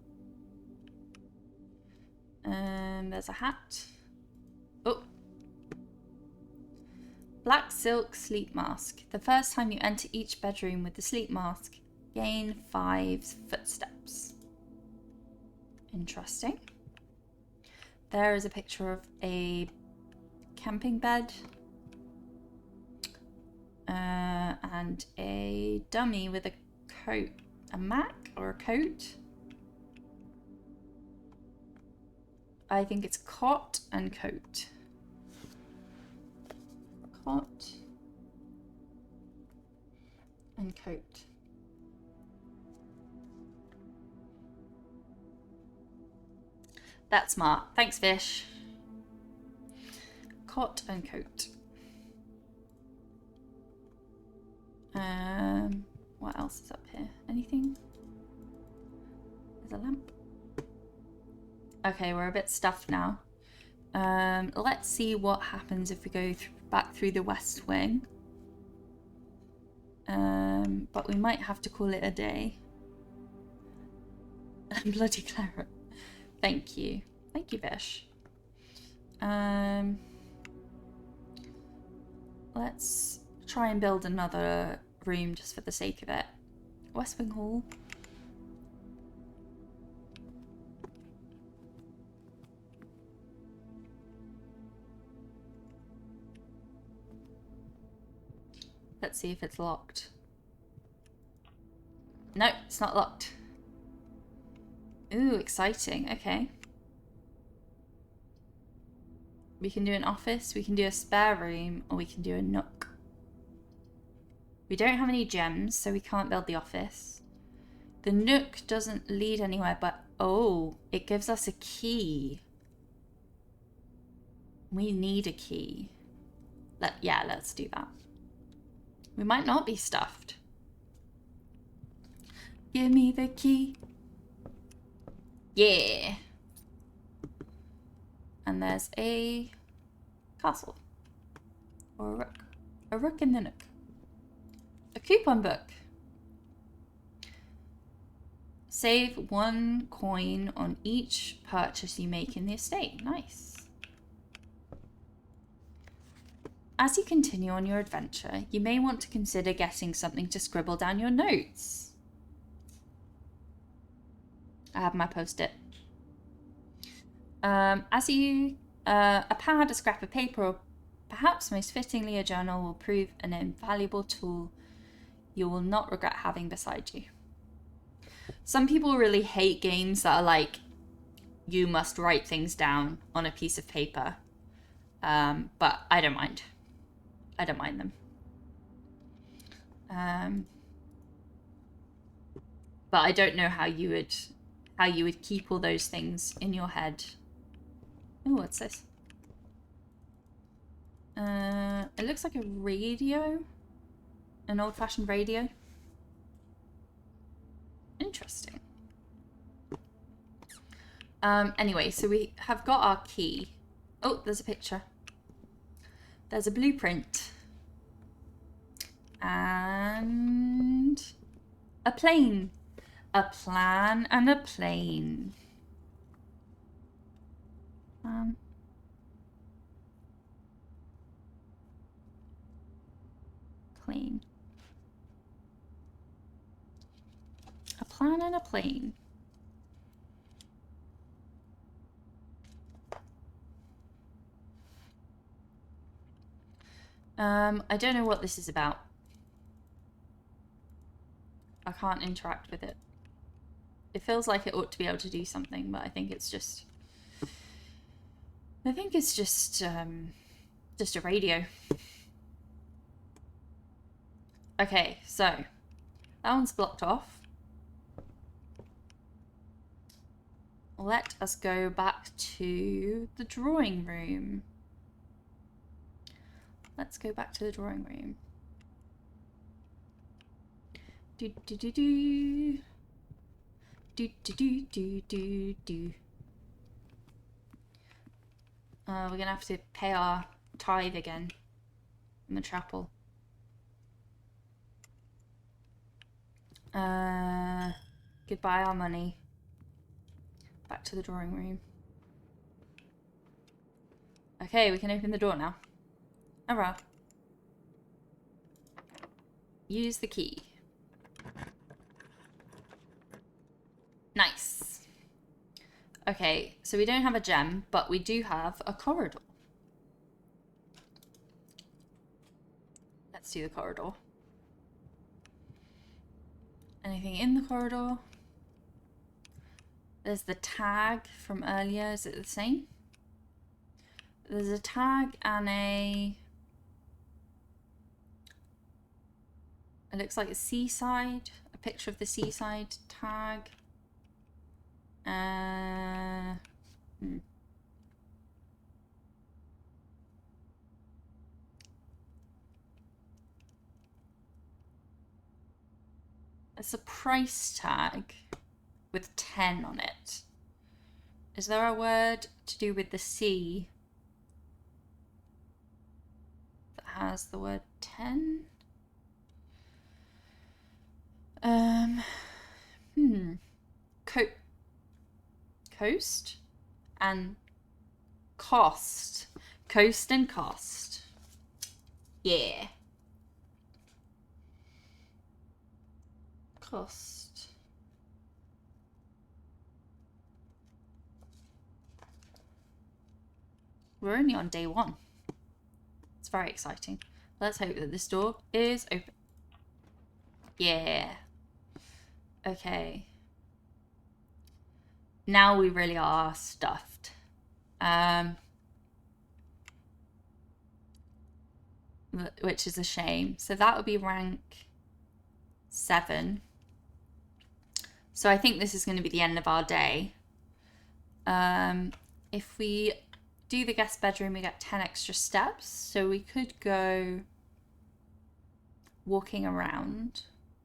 There's a hat. Oh. Black silk sleep mask. The first time you enter each bedroom with the sleep mask, gain 5 footsteps. Interesting. There is a picture of a camping bed. And a dummy with a coat. A mac or a coat? I think it's cot and coat. Cot and coat. That's smart. Thanks, Fish. Cot and coat. What else is up here? Anything? There's a lamp. Okay, we're a bit stuffed now. Let's see what happens if we go back through the west wing. But we might have to call it a day. Bloody claret. Thank you. Thank you, Bish. Let's try and build another room just for the sake of it. West Wing Hall. Let's see if it's locked. No, it's not locked. Ooh, exciting. Okay. We can do an office, we can do a spare room, or we can do a nook. We don't have any gems, so we can't build the office. The nook doesn't lead anywhere, but oh, it gives us a key. We need a key. Yeah, let's do that. We might not be stuffed. Give me the key. Yeah. And there's a castle. Or a rook. A rook in the nook. A coupon book. Save 1 coin on each purchase you make in the estate. Nice. As you continue on your adventure, you may want to consider getting something to scribble down your notes. I have my post-it. A pad, a scrap of paper, or Perhaps most fittingly, a journal will prove an invaluable tool you will not regret having beside you. Some people really hate games that are like, you must write things down on a piece of paper. But I don't mind. I don't mind them. But I don't know how you would keep all those things in your head. Oh, what's this? It looks like a radio. An old-fashioned radio. Interesting. Anyway, so we have got our key. Oh, there's a picture. There's a blueprint. And a plane. A plan and a plane. Plane. A plan and a plane. I don't know what this is about. I can't interact with it. It feels like it ought to be able to do something, but I think it's just a radio. Okay, so that one's blocked off. Let us go back to the drawing room. Let's go back to the drawing room. Do do do do. Do do do do do do. We're gonna have to pay our tithe again in the chapel. Goodbye our money. Back to the drawing room. Okay, we can open the door now. Alright. Use the key. Nice. Okay, so we don't have a gem, but we do have a corridor. Let's do the corridor. Anything in the corridor? There's the tag from earlier. Is it the same? There's a tag and a... It looks like a seaside. A picture of the seaside tag. It's a price tag with 10 on it. Is there a word to do with the sea that has the word 10? Coast and cost. Coast and cost. Yeah. Cost. We're only on day 1. It's very exciting. Let's hope that this door is open. Yeah. Okay. Now we really are stuffed. Which is a shame. So that would be rank 7. So I think this is going to be the end of our day. If we do the guest bedroom, we get 10 extra steps. So we could go walking around,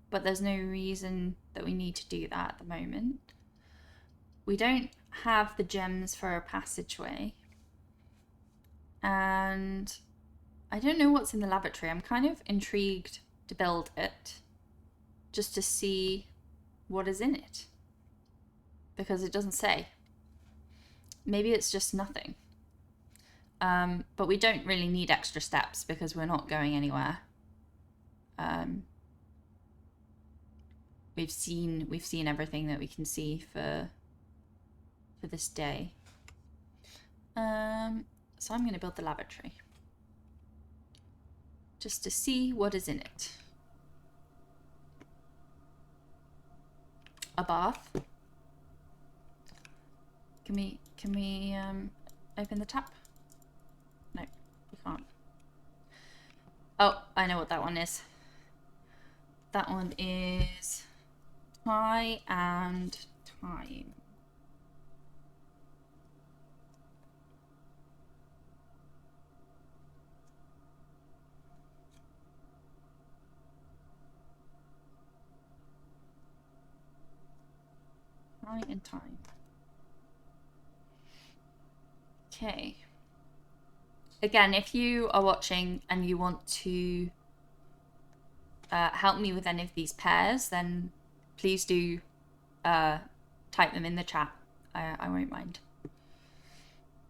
but there's no reason that we need to do that at the moment. We don't have the gems for a passageway. And I don't know what's in the lavatory. I'm kind of intrigued to build it just to see what is in it. Because it doesn't say. Maybe it's just nothing. But we don't really need extra steps because we're not going anywhere. We've seen everything that we can see for this day. So I'm going to build the lavatory. just to see what is in it. A bath. Can we open the tap? No, we can't. Oh, I know what that one is. That one is tie and time. Tie and time. Okay. Again, if you are watching and you want to help me with any of these pairs, then please do type them in the chat. I won't mind.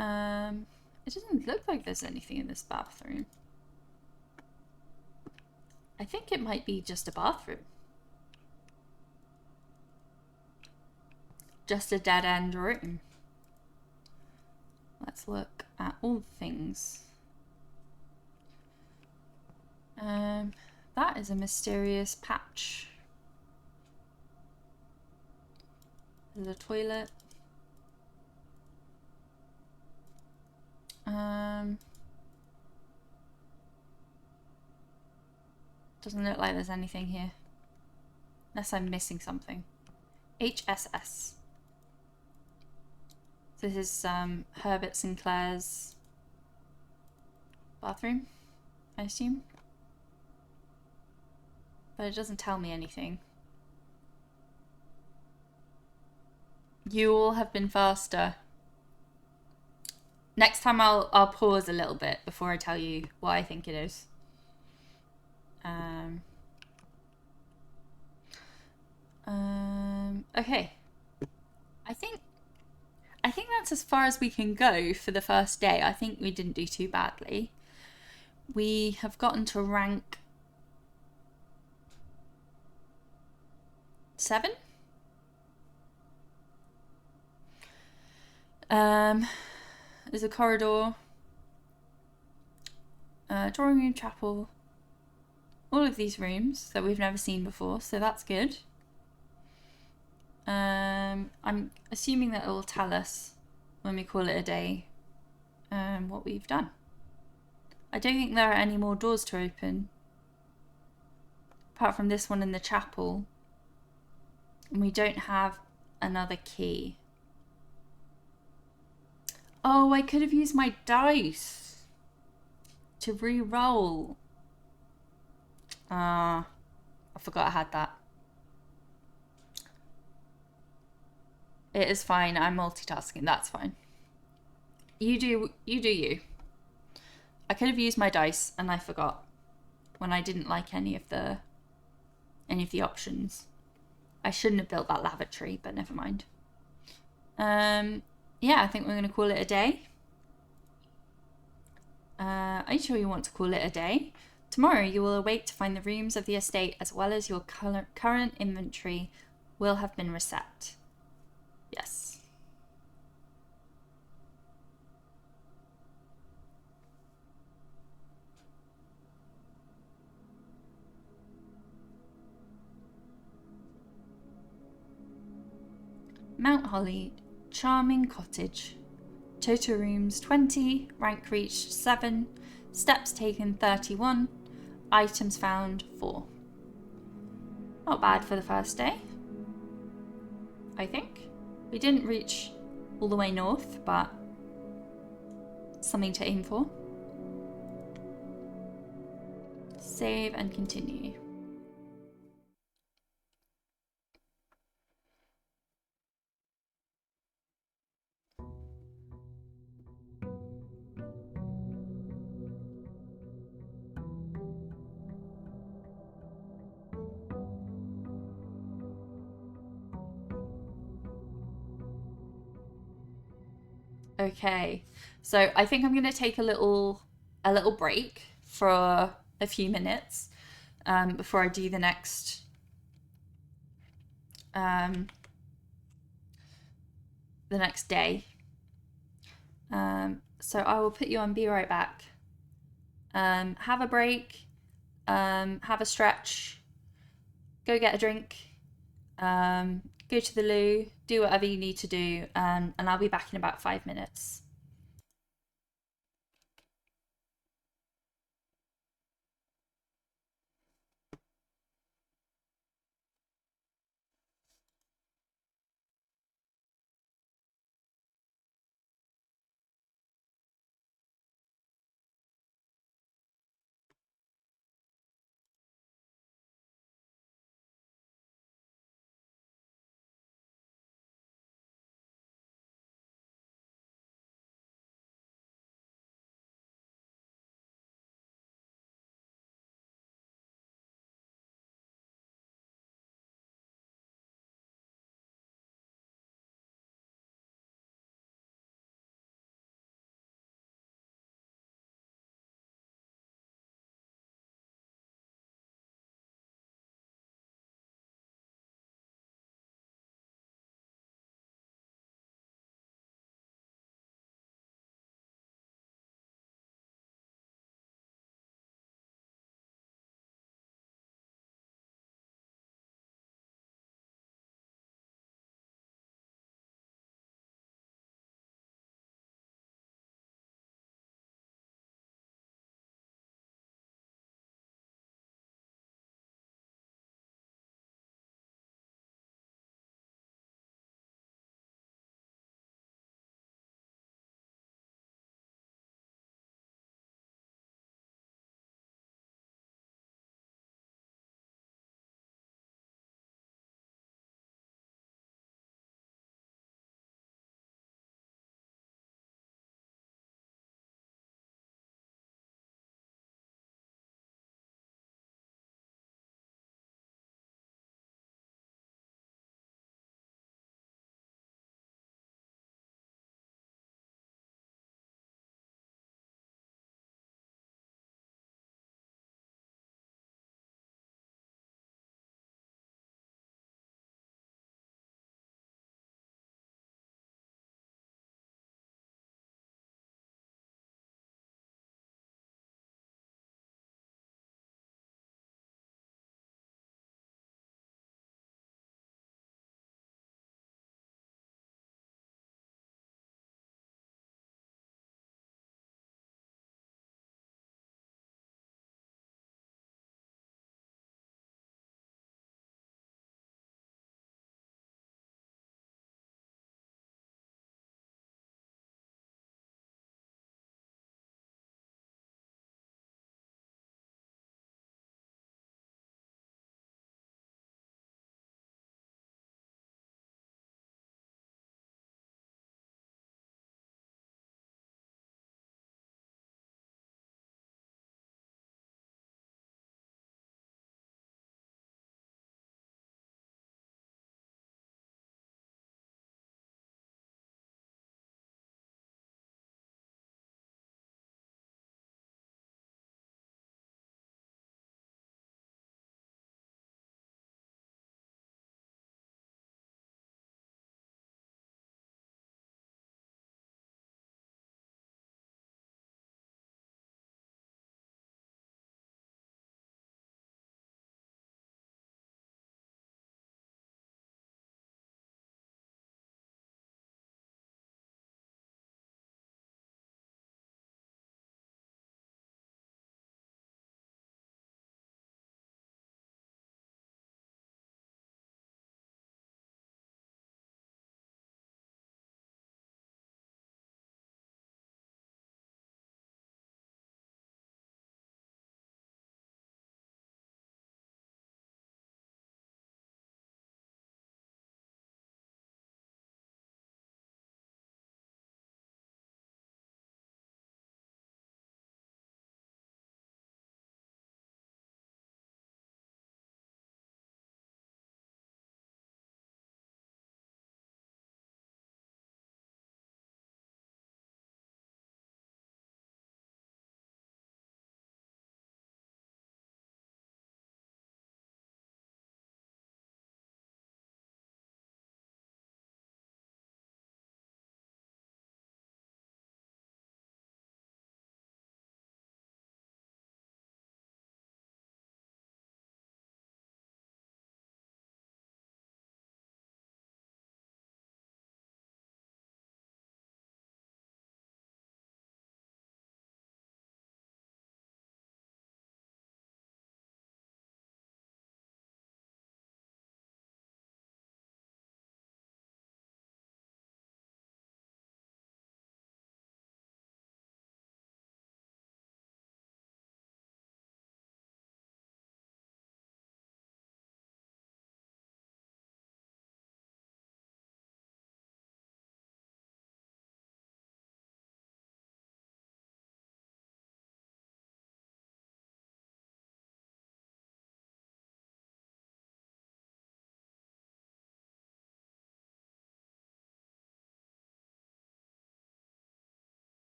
It doesn't look like there's anything in this bathroom. I think it might be just a bathroom. Just a dead-end room. Let's look at all the things. That is a mysterious patch. There's a toilet. Doesn't look like there's anything here. Unless I'm missing something. HSS. This is Herbert Sinclair's bathroom, I assume. But it doesn't tell me anything. You all have been faster. Next time I'll pause a little bit before I tell you what I think it is. Okay. I think that's as far as we can go for the first day. I think we didn't do too badly. We have gotten to rank 7. There's a corridor, drawing room, chapel, all of these rooms that we've never seen before, so that's good. I'm assuming that it will tell us when we call it a day what we've done. I don't think there are any more doors to open apart from this one in the chapel, and we don't have another key. Oh, I could have used my dice to re-roll. I forgot I had that. It is fine. I'm multitasking. That's fine. You do you. I could have used my dice and I forgot when I didn't like any of the options. I shouldn't have built that lavatory, but never mind. Yeah, I think we're going to call it a day. Are you sure you want to call it a day? Tomorrow you will awake to find the rooms of the estate as well as your current inventory will have been reset. Yes. Mount Holly, charming cottage. Total rooms 20, rank reached 7, steps taken 31, items found 4. Not bad for the first day, I think. We didn't reach all the way north, but something to aim for. Save and continue. Okay, so I think I'm going to take a little break for a few minutes before I do the next day. So I will put you on be right back. Have a break, have a stretch, go get a drink, go to the loo, do whatever you need to do, and I'll be back in about 5 minutes.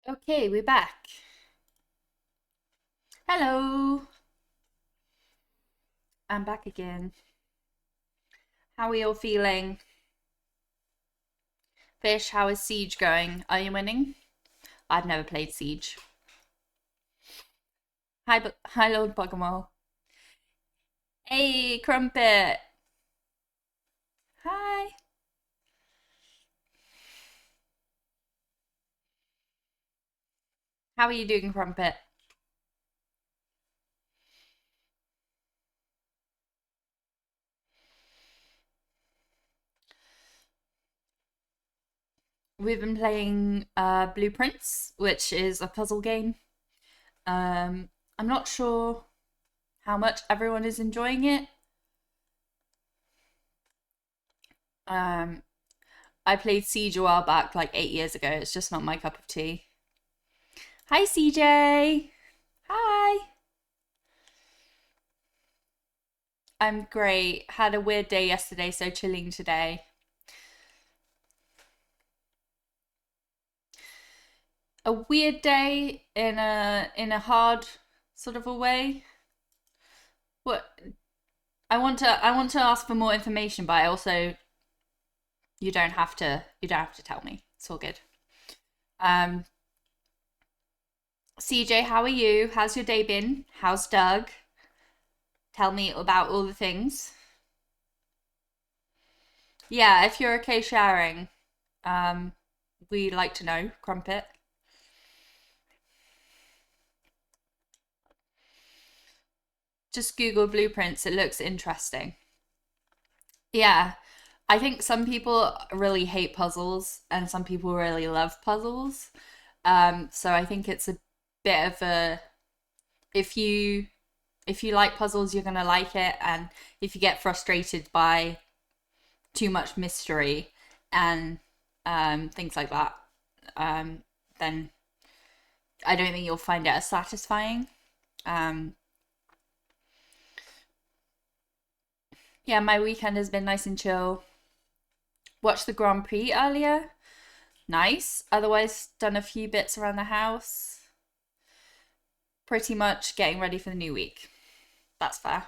Okay, we're back. Hello, I'm back again. How are you all feeling? Fish, how is Siege going? Are you winning? I've never played Siege. Hi, Lord Bogomol. Hey, Crumpet. Hi. How are you doing, Crumpet? We've been playing Blueprints, which is a puzzle game. I'm not sure how much everyone is enjoying it. Um, I played Siege a while back, like 8 years ago. It's just not my cup of tea. Hi, CJ. Hi. I'm great. Had a weird day yesterday, so chilling today. A weird day in a hard sort of a way. What I want to ask for more information, but I also you don't have to tell me. It's all good. Um, CJ, how are you? How's your day been? How's Doug? Tell me about all the things. Yeah, if you're okay sharing, um, we like to know, Crumpet. Just Google blueprints. It looks interesting. Yeah, I think some people really hate puzzles and some people really love puzzles. So I think it's a bit of a if you if you like puzzles, you're gonna like it, and if you get frustrated by too much mystery and things like that, um, then I don't think you'll find it as satisfying. Um, yeah, my weekend has been nice and chill. Watched the Grand Prix earlier. Nice. Otherwise, done a few bits around the house. Pretty much getting ready for the new week. That's fair.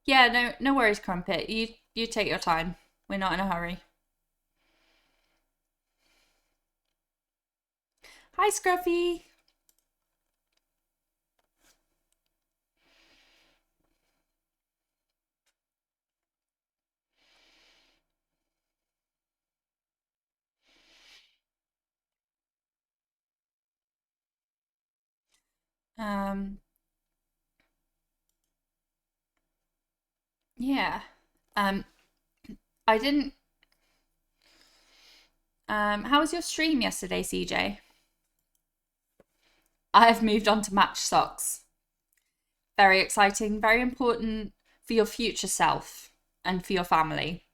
Yeah, no worries, Crumpet. You take your time. We're not in a hurry. Hi, Scruffy. Um, yeah. Um, I didn't. How was your stream yesterday, CJ? I've moved on to match socks. Very exciting, very important for your future self and for your family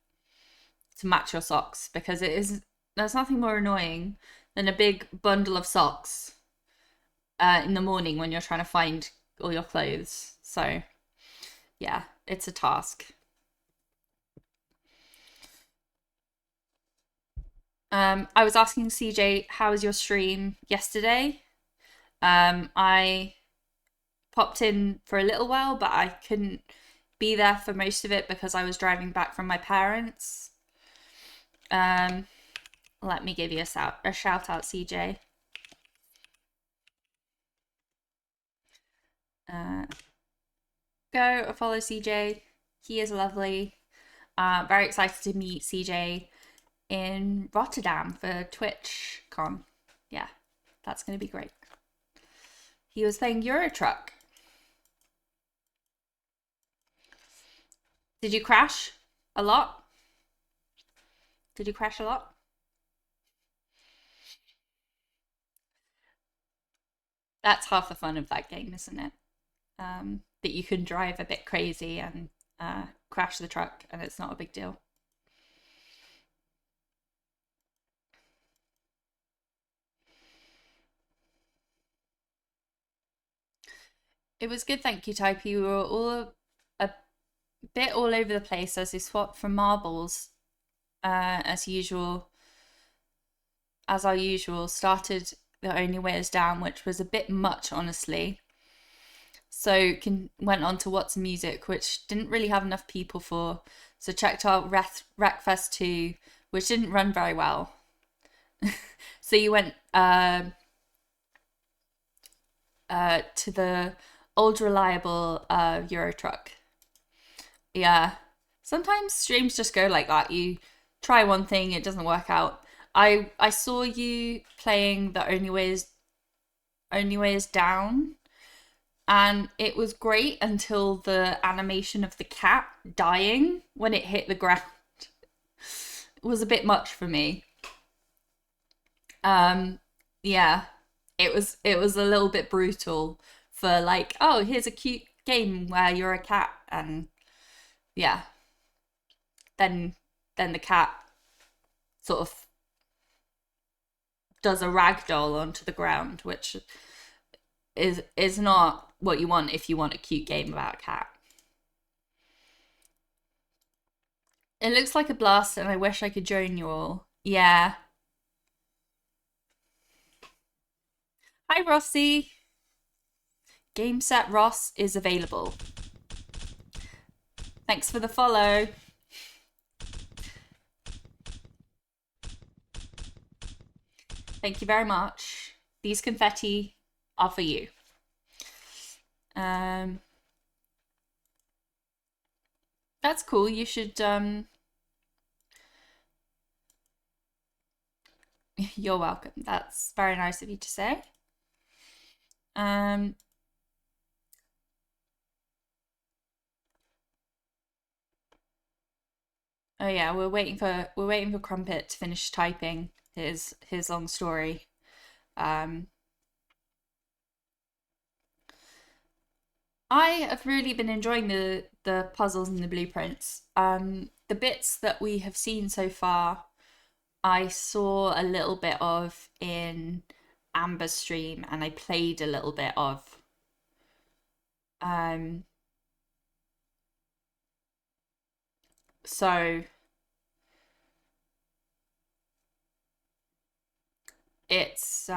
to match your socks because there's nothing more annoying than a big bundle of socks in the morning when you're trying to find all your clothes. So, yeah, it's a task. I was asking CJ, how was your stream yesterday? I popped in for a little while, but I couldn't be there for most of it because I was driving back from my parents. Um, Let me give you a shout out, CJ. Uh, Go follow CJ. He is lovely. Very excited to meet CJ in Rotterdam for TwitchCon. Yeah, that's going to be great. He was playing Euro Truck. Did you crash a lot? Did you crash a lot? That's half the fun of that game, isn't it? That you can drive a bit crazy and crash the truck, and it's not a big deal. It was good, thank you, Typey. We were all a bit all over the place as we swapped from marbles as usual. as our usual, started The Only Way Is Down, which was a bit much, honestly. So went on to What's Music, which didn't really have enough people for. So checked out Wreckfest 2, which didn't run very well. So you went to the old reliable Euro truck. Yeah. Sometimes streams just go like that. You try one thing, it doesn't work out. I saw you playing The Only Way Is Down, and it was great until the animation of the cat dying when it hit the ground. It was a bit much for me. Um yeah. It was a little bit brutal for like, oh, here's a cute game where you're a cat, and yeah, then the cat sort of does a ragdoll onto the ground, which is not what you want if you want a cute game about a cat. It looks like a blast, and I wish I could join you all. Yeah. Hi, Rossi. Game Set Ross is available. Thanks for the follow. Thank you very much. These confetti are for you. That's cool. You should you're welcome. That's very nice of you to say. Oh yeah, we're waiting for Crumpet to finish typing his long story. I have really been enjoying the puzzles and the blueprints. The bits that we have seen so far, I saw a little bit of in Amber's stream, and I played a little bit of. Um, so it's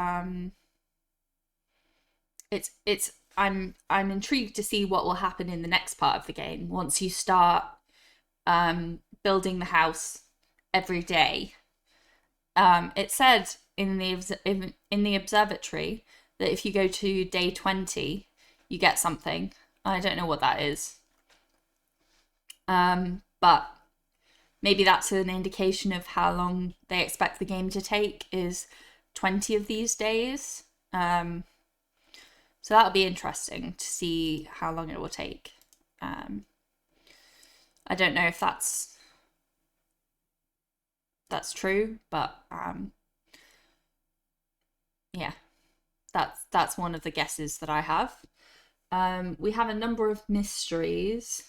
it's I'm intrigued to see what will happen in the next part of the game once you start building the house every day. It said in the observatory that if you go to day 20, you get something. I don't know what that is. But maybe that's an indication of how long they expect the game to take, is 20 of these days. So that'll be interesting to see how long it will take. I don't know if that's true, but yeah, that's one of the guesses that I have. We have a number of mysteries.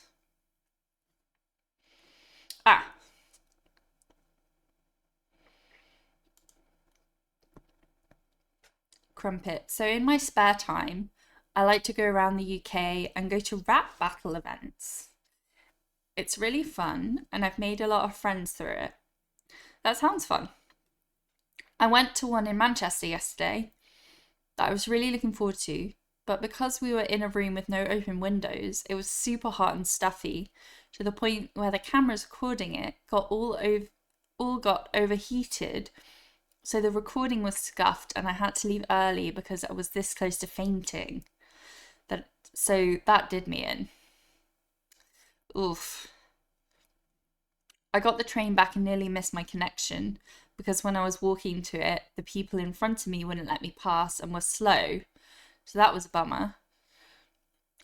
Crumpet. So in my spare time, I like to go around the UK and go to rap battle events. It's really fun, and I've made a lot of friends through it. That sounds fun. I went to one in Manchester yesterday that I was really looking forward to, but because we were in a room with no open windows, it was super hot and stuffy, to the point where the cameras recording it got overheated. So the recording was scuffed, and I had to leave early because I was this close to fainting. So that did me in. Oof. I got the train back and nearly missed my connection because when I was walking to it, the people in front of me wouldn't let me pass and were slow. So that was a bummer.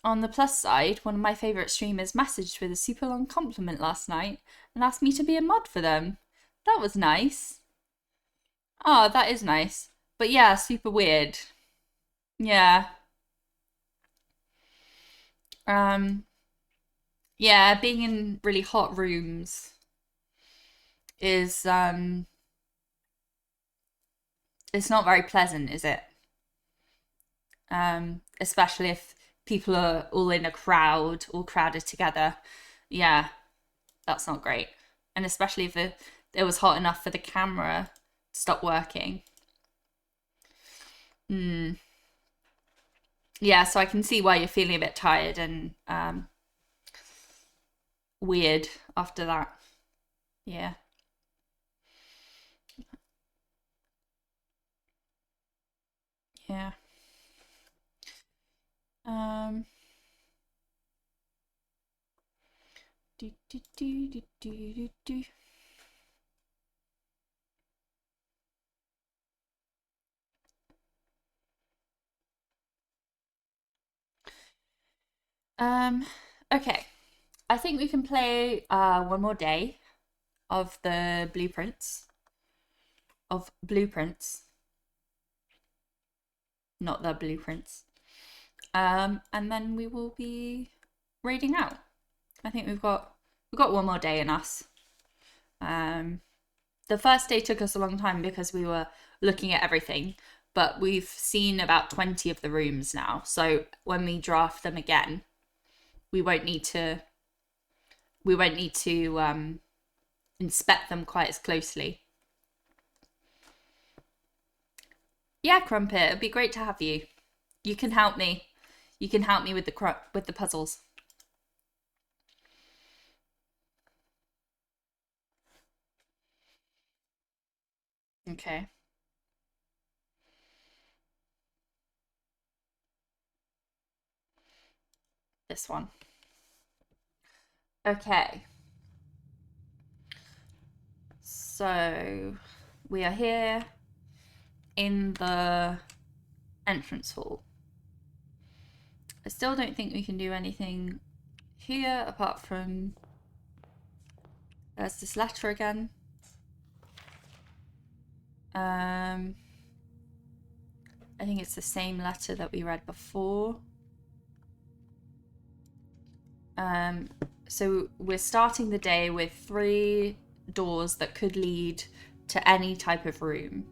On the plus side, one of my favourite streamers messaged with a super long compliment last night and asked me to be a mod for them. That was nice. Oh, that is nice. But yeah, super weird. Yeah. Um, yeah, being in really hot rooms is it's not very pleasant, is it? Especially if people are all in a crowd, all crowded together. Yeah, that's not great. And especially if it was hot enough for the camera stop working. Yeah, so I can see why you're feeling a bit tired and weird after that. Yeah. Yeah. Um. Do, do, do, do, do, do, do. Okay. I think we can play one more day of the blueprints. Of blueprints. Not the blueprints. And then we will be raiding out. I think we've got one more day in us. The first day took us a long time because we were looking at everything, but we've seen about 20 of the rooms now. So when we draft them again, we won't need to inspect them quite as closely. Yeah, Crumpet, it'd be great to have you. You can help me. You can help me with the puzzles. Okay. This one. Okay. So we are here in the entrance hall. I still don't think we can do anything here apart from there's this letter again. I think it's the same letter that we read before. So we're starting the day with 3 doors that could lead to any type of room.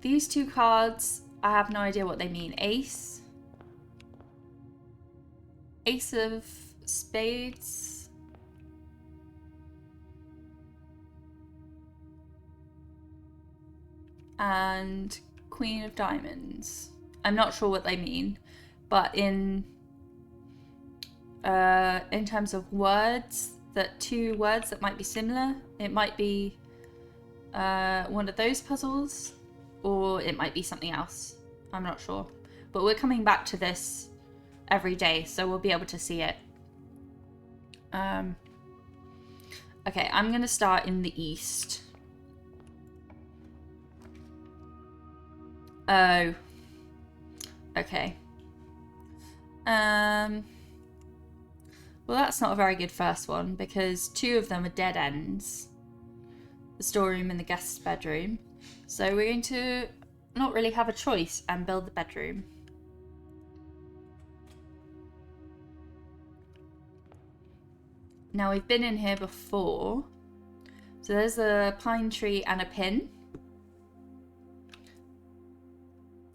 These 2 cards, I have no idea what they mean. Ace of spades. And Queen of diamonds. I'm not sure what they mean, but in terms of words, that 2 words that might be similar, it might be one of those puzzles, or it might be something else. I'm not sure. But we're coming back to this every day, so we'll be able to see it. Okay, I'm going to start in the east. Oh. Okay. Well, that's not a very good first one, because 2 of them are dead ends. The storeroom and the guest bedroom. So we're going to not really have a choice and build the bedroom. Now we've been in here before. So there's a pine tree and a pin.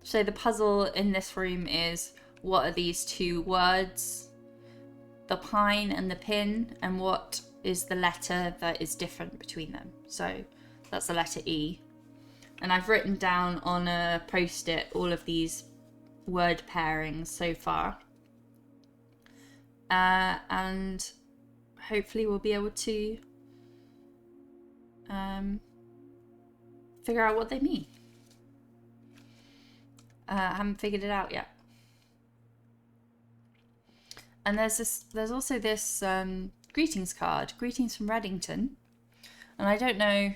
So the puzzle in this room is, what are these 2 words? The pine and the pin, and what is the letter that is different between them? So that's the letter E. And I've written down on a post-it all of these word pairings so far. And hopefully we'll be able to figure out what they mean. I haven't figured it out yet. And there's also this greetings card, greetings from Reddington. And I don't know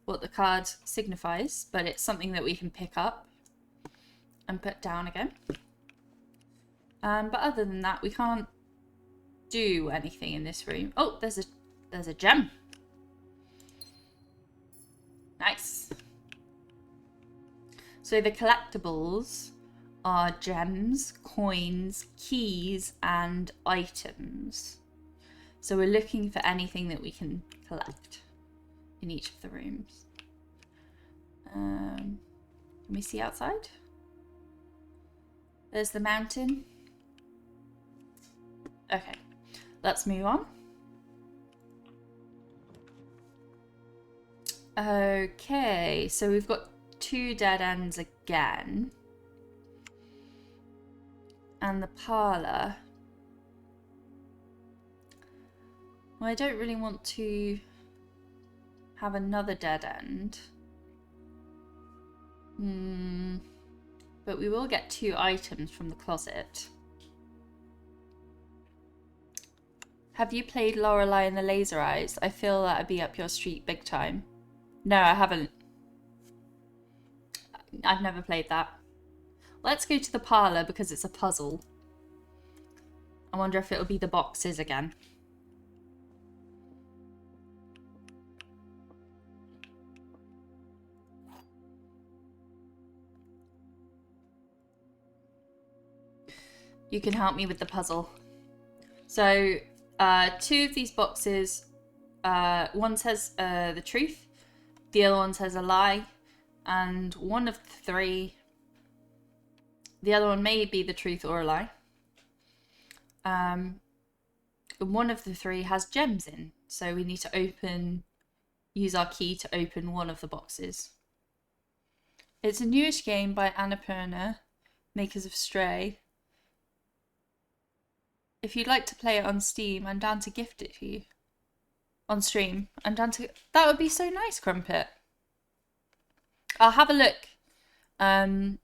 what the card signifies, but it's something that we can pick up and put down again. But other than that, we can't do anything in this room. Oh, there's a gem. Nice. So the collectibles are gems, coins, keys, and items. So we're looking for anything that we can collect in each of the rooms. Can we see outside? There's the mountain. Okay. let's move on. Okay, so we've got 2 dead ends again. And the parlour. Well, I don't really want to have another dead end. But we will get 2 items from the closet. Have you played Lorelei and the Laser Eyes? I feel that'd be up your street big time. No, I haven't. I've never played that. Let's go to the parlour because it's a puzzle. I wonder if it'll be the boxes again. You can help me with the puzzle. So, 2 of these boxes, one says the truth, the other one says a lie, and one of the 3, the other one may be the truth or a lie. One of the 3 has gems in, so we need to use our key to open one of the boxes. It's a newish game by Annapurna, makers of Stray. If you'd like to play it on Steam, I'm down to gift it to you. On stream, I'm down to... That would be so nice, Crumpet. I'll have a look. I'll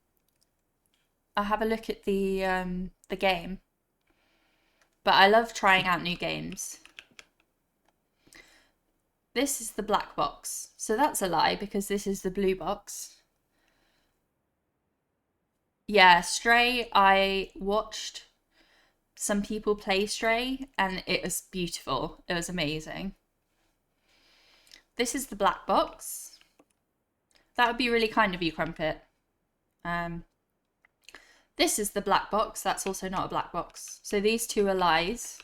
have a look at the game. But I love trying out new games. This is the black box. So that's a lie because this is the blue box. Yeah, Stray, I watched some people play Stray and it was beautiful. It was amazing. This is the black box. That would be really kind of you, Crumpet. This is the black box. That's also not a black box. So these 2 are lies.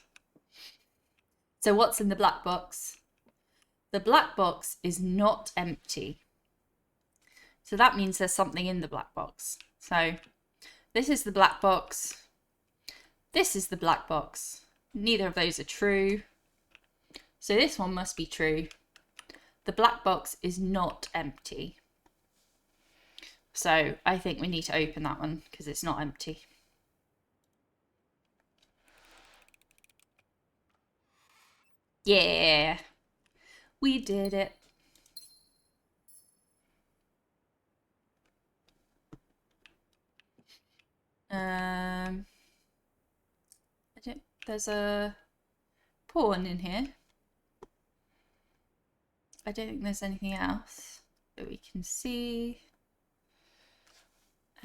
So what's in the black box? The black box is not empty. So that means there's something in the black box. So this is the black box. This is the black box. Neither of those are true. So this one must be true. The black box is not empty. So I think we need to open that one because it's not empty. Yeah, we did it. There's a pawn in here. I don't think there's anything else that we can see.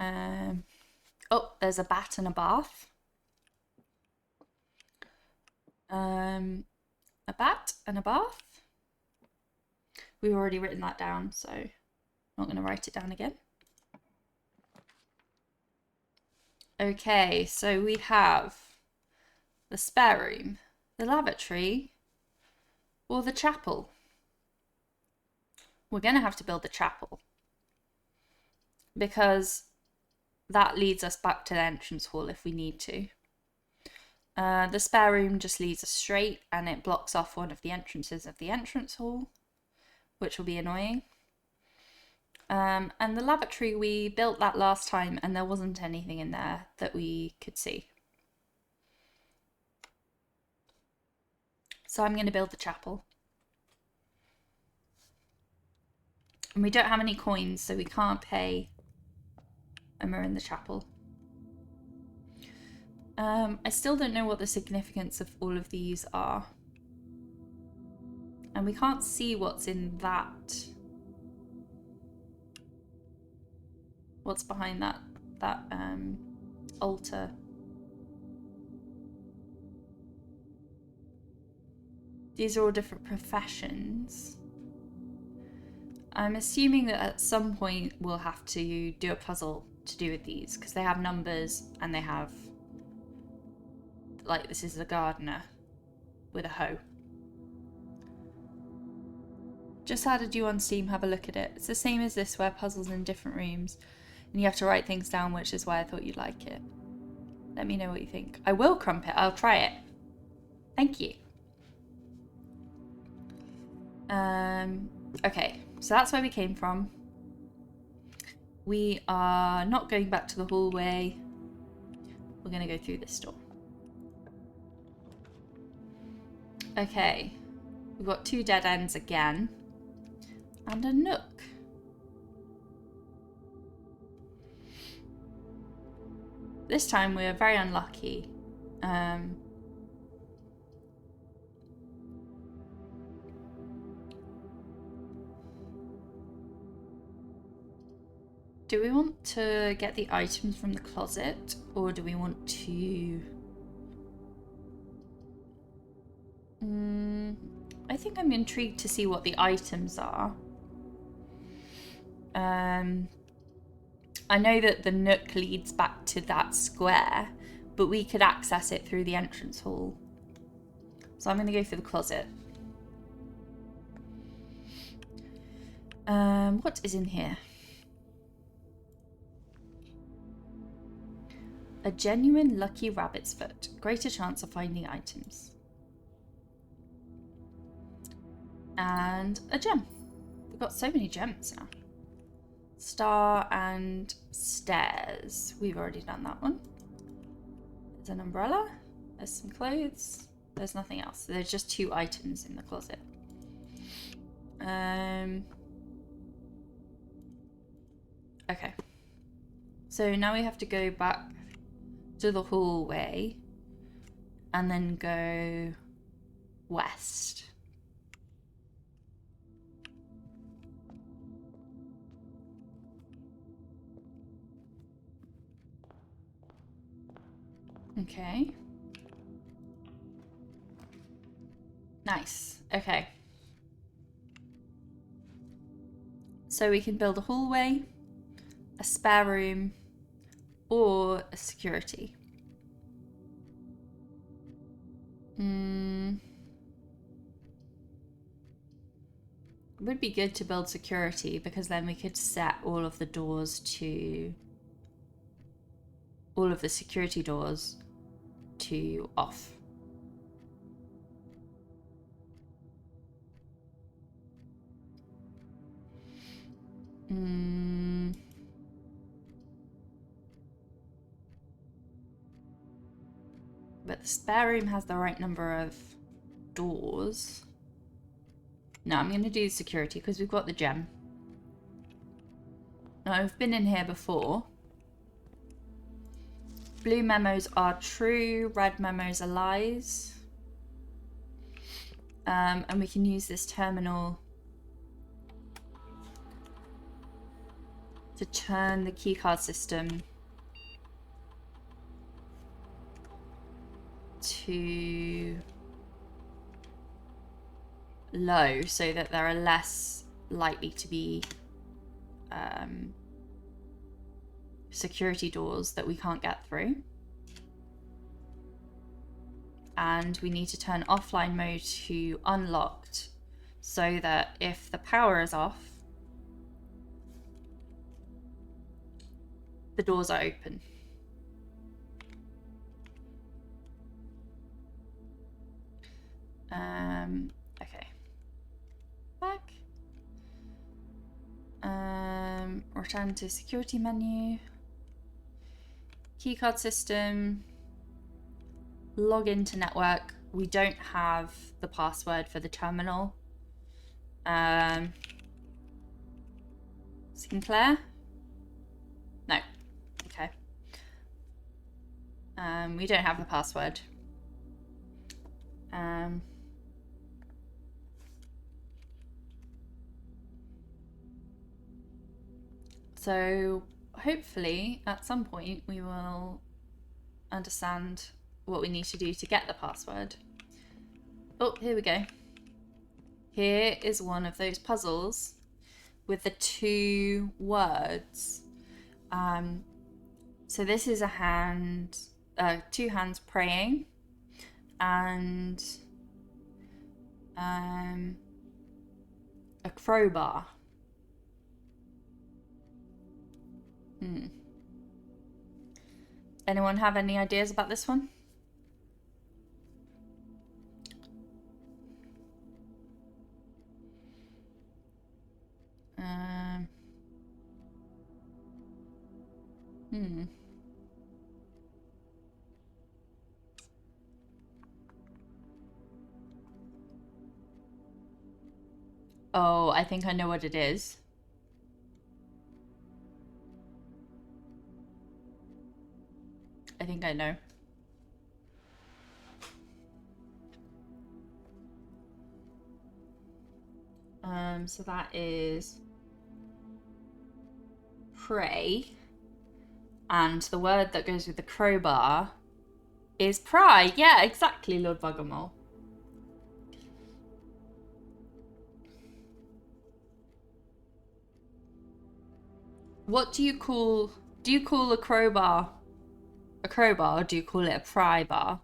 Oh, there's a bat and a bath. A bat and a bath. We've already written that down, so I'm not going to write it down again. Okay, so we have the spare room, the lavatory, or the chapel. We're going to have to build the chapel because that leads us back to the entrance hall if we need to. The spare room just leads us straight and it blocks off one of the entrances of the entrance hall, which will be annoying. And the lavatory, we built that last time and there wasn't anything in there that we could see. So I'm going to build the chapel. And we don't have any coins, so we can't pay. And we're in the chapel. I still don't know what the significance of all of these are. And we can't see what's in that. What's behind that altar. These are all different professions. I'm assuming that at some point we'll have to do a puzzle to do with these because they have numbers and they have, like, this is a gardener with a hoe. Just added you on Steam, have a look at it. It's the same as this where puzzles in different rooms and you have to write things down, which is why I thought you'd like it. Let me know what you think. I will, Crumpet, I'll try it. Thank you. Okay, so that's where we came from. We are not going back to the hallway. We're going to go through this door. Okay, we've got 2 dead ends again. And a nook. This time we're very unlucky. Do we want to get the items from the closet, or do we want to... I think I'm intrigued to see what the items are. I know that the nook leads back to that square, but we could access it through the entrance hall. So I'm going to go for the closet. What is in here? A genuine lucky rabbit's foot. Greater chance of finding items. And a gem. We've got so many gems now. Star and stairs. We've already done that one. There's an umbrella. There's some clothes. There's nothing else. There's just 2 items in the closet. Okay. So now we have to go back to the hallway and then go west. Okay. Nice. Okay. So we can build a hallway, a spare room, or a security. It would be good to build security because then we could set all of the doors to... all of the security doors to off. But the spare room has the right number of doors. No, I'm going to do security because we've got the gem. Now, I've been in here before. Blue memos are true, red memos are lies. And we can use this terminal to turn the keycard system to low so that there are less likely to be security doors that we can't get through. And we need to turn offline mode to unlocked so that if the power is off, the doors are open. Okay. Back. Return to security menu. Keycard system. Log into network. We don't have the password for the terminal. Sinclair? No. Okay. We don't have the password. So hopefully at some point we will understand what we need to do to get the password. Oh, here we go. Here is one of those puzzles with the 2 words. So this is a hand, 2 hands praying, and a crowbar. Anyone have any ideas about this one? Oh, I think I know what it is. I think I know. So that is pray. And the word that goes with the crowbar is pry. Yeah, exactly, Lord Buggermore. What do you call a crowbar a crowbar, or do you call it a pry bar?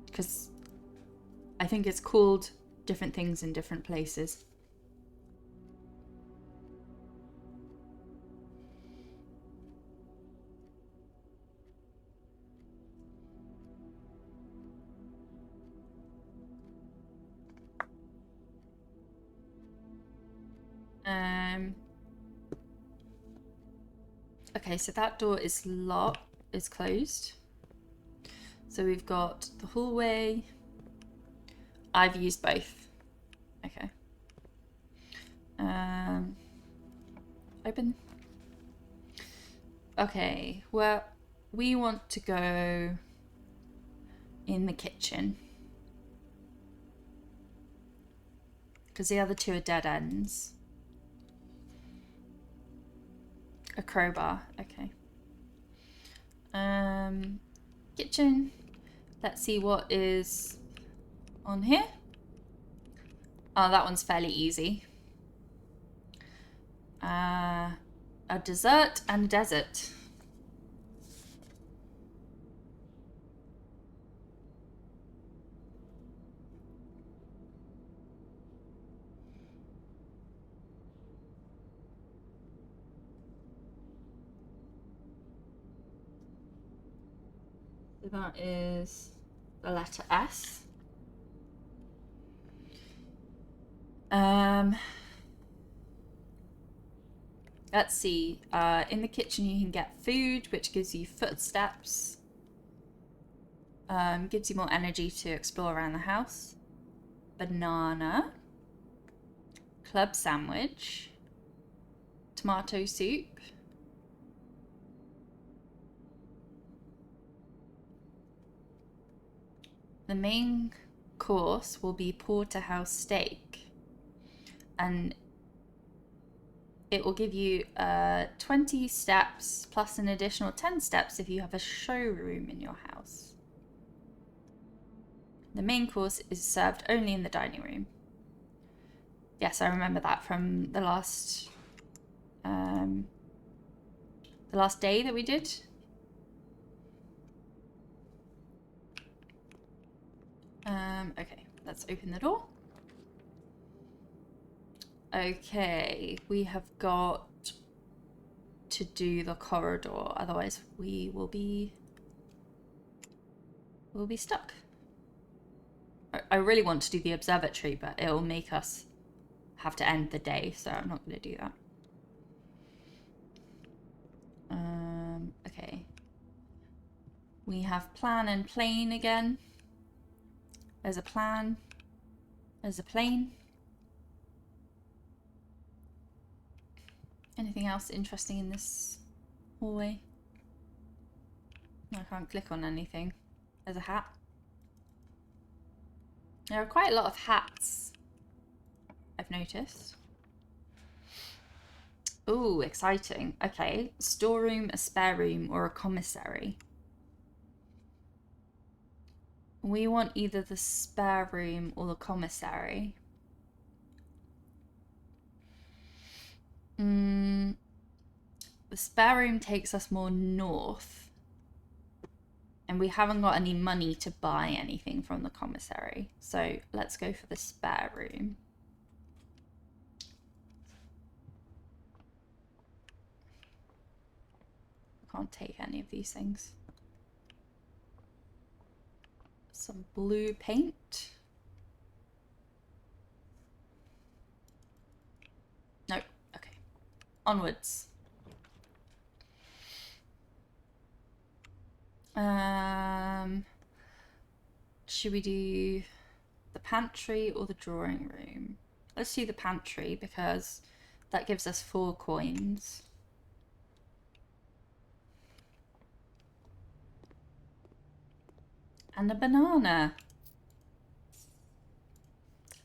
Because I think it's called different things in different places. Okay, so that door is locked, is closed. So we've got the hallway. I've used both. Okay. Open. Okay, well, we want to go in the kitchen. Because the other two are dead ends. A crowbar, okay. Kitchen. Let's see what is on here. Oh, that one's fairly easy. A dessert and a desert. So that is the letter S. Let's see. In the kitchen you can get food, which gives you footsteps. Gives you more energy to explore around the house. Banana. Club sandwich. Tomato soup. The main course will be porterhouse steak. And it will give you 20 steps plus an additional 10 steps if you have a showroom in your house. The main course is served only in the dining room. Yes, I remember that from the last day that we did. Okay, let's open the door. Okay, we have got to do the corridor, otherwise we will be stuck. I really want to do the observatory, but it'll make us have to end the day, so I'm not going to do that. Okay. We have plan and plane again. There's a plan. There's a plane. Anything else interesting in this hallway? I can't click on anything. There's a hat. There are quite a lot of hats, I've noticed. Ooh, exciting. Okay, storeroom, a spare room, or a commissary. We want either the spare room or the commissary. The spare room takes us more north. And we haven't got any money to buy anything from the commissary. So let's go for the spare room. I can't take any of these things. Some blue paint. Nope. Okay. Onwards. Should we do the pantry or the drawing room? Let's do the pantry because that gives us 4 coins. And a banana.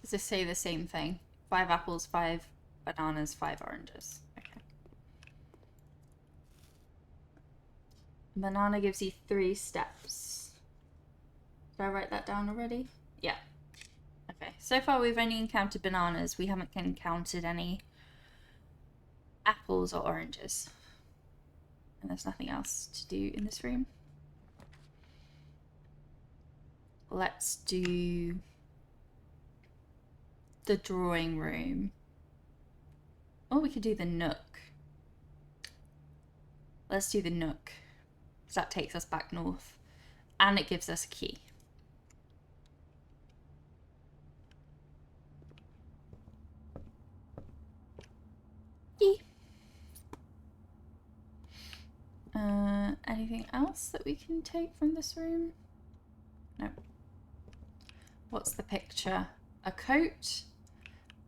Does this say the same thing? 5 apples, 5 bananas, 5 oranges. Okay. Banana gives you 3 steps. Did I write that down already? Yeah. Okay. So far we've only encountered bananas. We haven't encountered any apples or oranges. And there's nothing else to do in this room. Let's do the drawing room. Or we could do the nook. Let's do the nook. Because that takes us back north. And it gives us a key. Key. Anything else that we can take from this room? No. What's the picture? A coat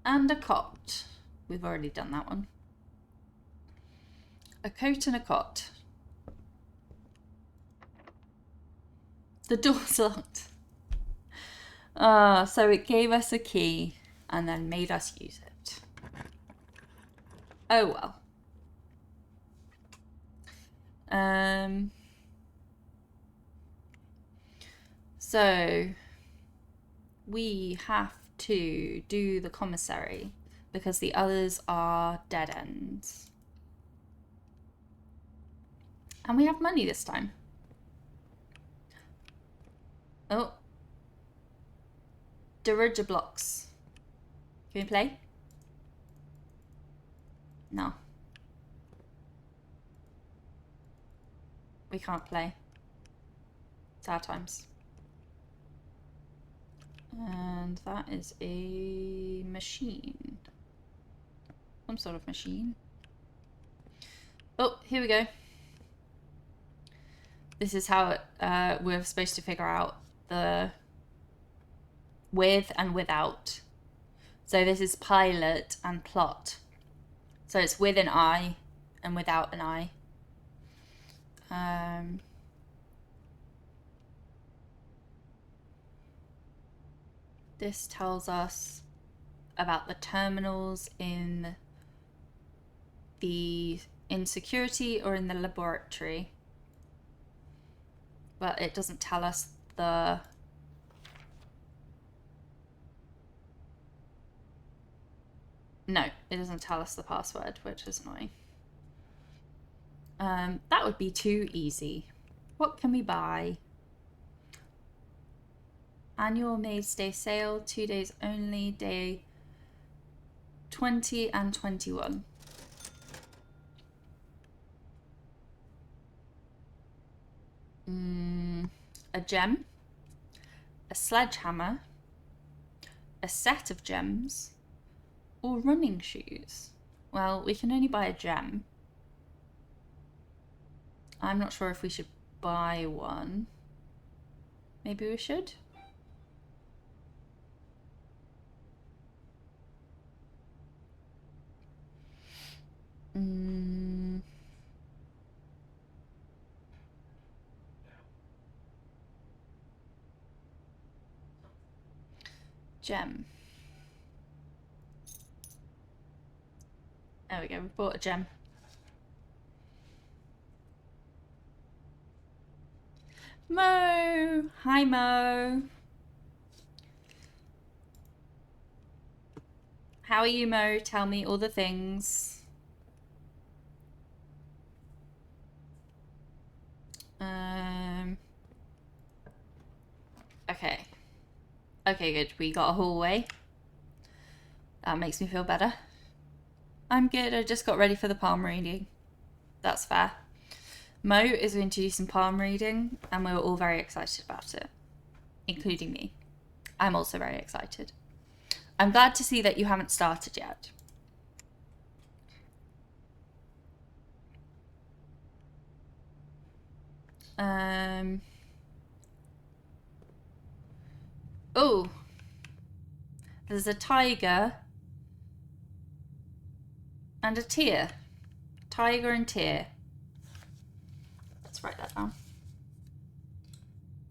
and a cot. We've already done that one. A coat and a cot. The door's locked. So it gave us a key and then made us use it. Oh well. So we have to do the commissary because the others are dead ends. And we have money this time. Oh. Diriger blocks. Can we play? No. We can't play. It's our times. And that is a machine. Some sort of machine. Oh, here we go. This is how we're supposed to figure out the with and without. So this is pilot and plot. So it's with an I and without an I. This tells us about the terminals in security or in the laboratory. But it doesn't tell us the no, it doesn't tell us the password, which is annoying. That would be too easy. What can we buy? Annual Maid's Day sale, 2 days only, day 20 and 21. A gem, a sledgehammer, a set of gems, or running shoes. Well, we can only buy a gem. I'm not sure if we should buy one. Maybe we should. Gem. There we go, we bought a gem. Mo! Hi, Mo. How are you, Mo? Tell me all the things. Okay. Okay, good. We got a hallway. That makes me feel better. I'm good. I just got ready for the palm reading. That's fair. Mo is going to do some palm reading, and we're all very excited about it, including me. I'm also very excited. I'm glad to see that you haven't started yet. Um. Oh, there's a tiger and a tear. Tiger and tear. Let's write that down.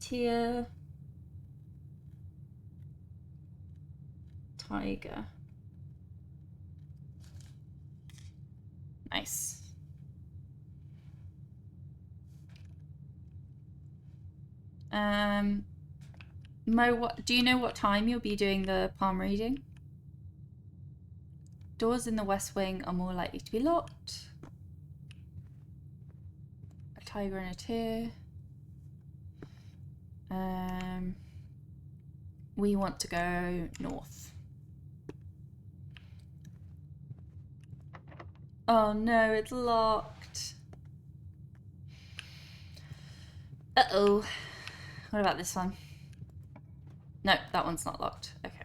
Tear. Tiger. Nice. Mo, do you know what time you'll be doing the palm reading? Doors in the west wing are more likely to be locked. A tiger and a tear. We want to go north. Oh no, it's locked. Uh-oh. What about this one? No, that one's not locked. Okay.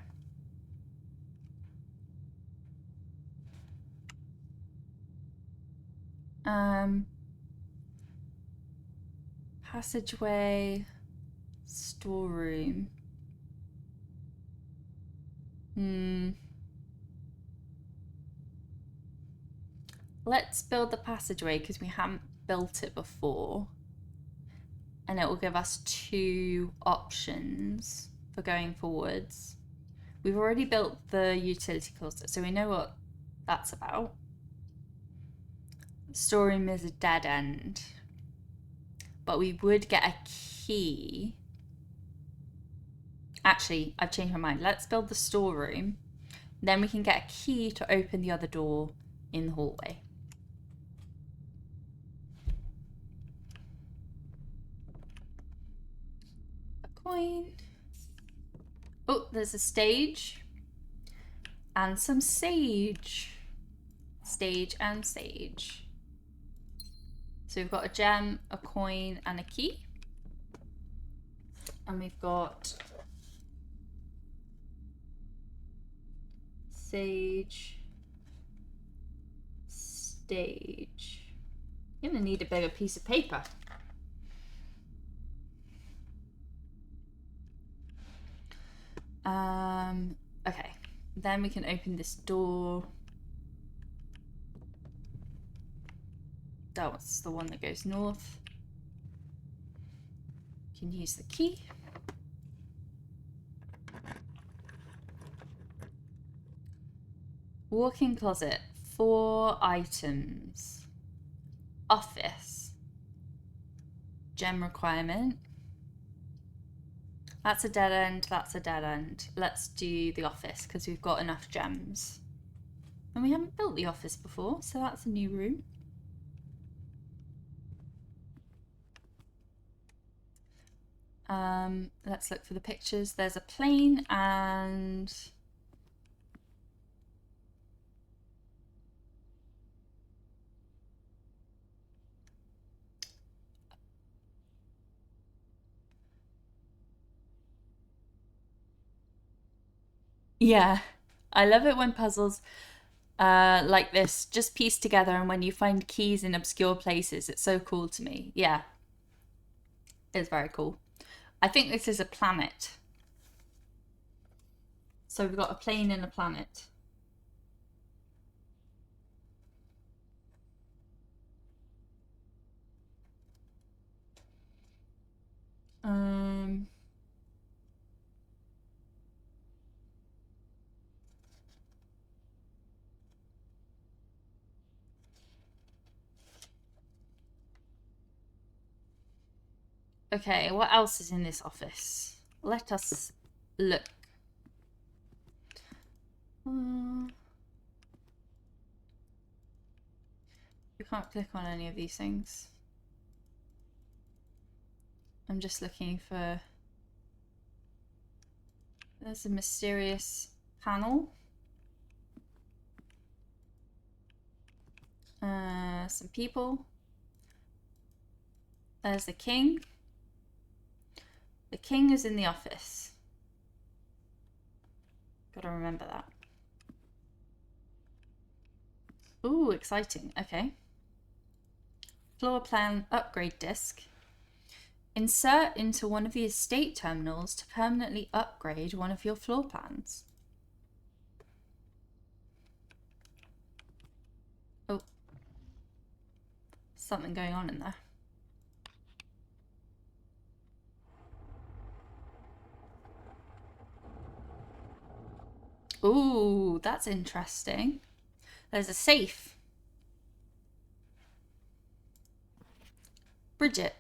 Passageway, storeroom. Let's build the passageway because we haven't built it before. And it will give us 2 options for going forwards. We've already built the utility closet, so we know what that's about. Storeroom is a dead end. But we would get a key. Actually, I've changed my mind. Let's build the storeroom. Then we can get a key to open the other door in the hallway. A coin. Oh, there's a stage. And some sage. Stage and sage. So we've got a gem, a coin, and a key. And we've got sage, stage. You're gonna need a bigger piece of paper. Okay. Then we can open this door. That's the one that goes north. You can use the key. Walk-in closet, 4 items. Office. Gem requirement. That's a dead end, that's a dead end. Let's do the office because we've got enough gems. And we haven't built the office before, so that's a new room. Let's look for the pictures. There's a plane and yeah, I love it when puzzles like this just piece together, and when you find keys in obscure places, it's so cool to me. Yeah, it's very cool. I think this is a planet. So we've got a plane and a planet. Okay, what else is in this office? Let us look. You can't click on any of these things. I'm just looking for... There's a mysterious panel. Some people. There's the king. The king is in the office. Gotta remember that. Ooh, exciting. Okay. Floor plan upgrade disc. Insert into one of the estate terminals to permanently upgrade one of your floor plans. Oh, something going on in there. Ooh, that's interesting. There's a safe. Bridget,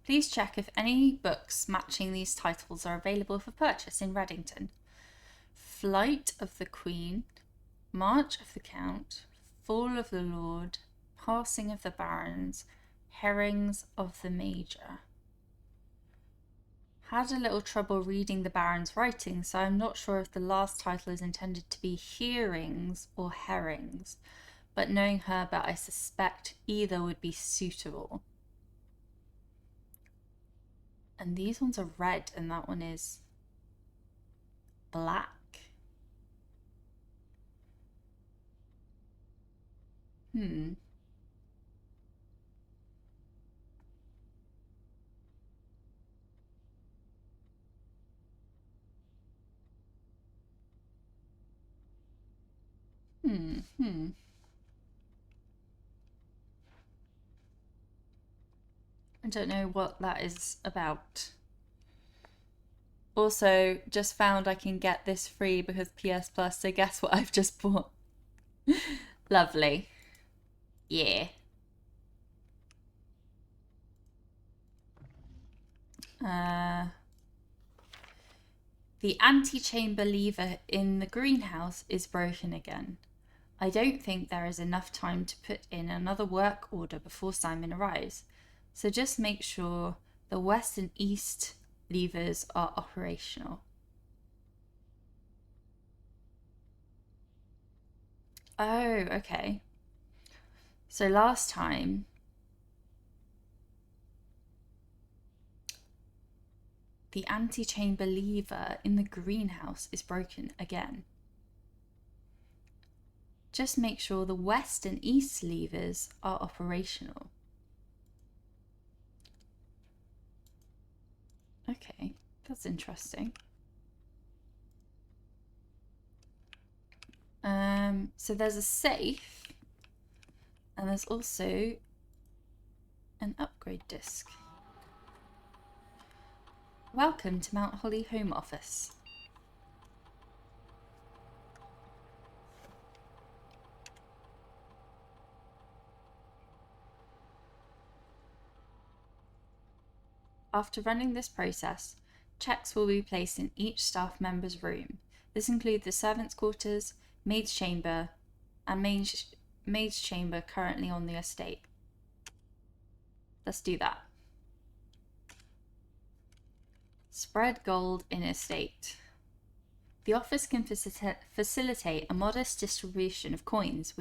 please check if any books matching these titles are available for purchase in Reddington. Flight of the Queen, March of the Count, Fall of the Lord, Passing of the Barons, Herrings of the Major. Had a little trouble reading the Baron's writing, so I'm not sure if the last title is intended to be hearings or herrings, but knowing Herbert, I suspect either would be suitable. And these ones are red, and that one is black. Hmm. I don't know what that is about. Also, just found I can get this free because PS Plus, so guess what I've just bought? Lovely. Yeah. The antechamber lever in the greenhouse is broken again. I don't think there is enough time to put in another work order before Simon arrives, so just make sure the west and east levers are operational. Oh, okay. So last time, the antechamber lever in the greenhouse is broken again. Just make sure the west and east levers are operational. Okay, that's interesting. So there's a safe, and there's also an upgrade disc. Welcome to Mount Holly Home Office. After running this process, checks will be placed in each staff member's room. This includes the servants' quarters, maid's chamber, and maid's chamber currently on the estate. Let's do that. Spread gold in estate. The office can facilitate a modest distribution of coins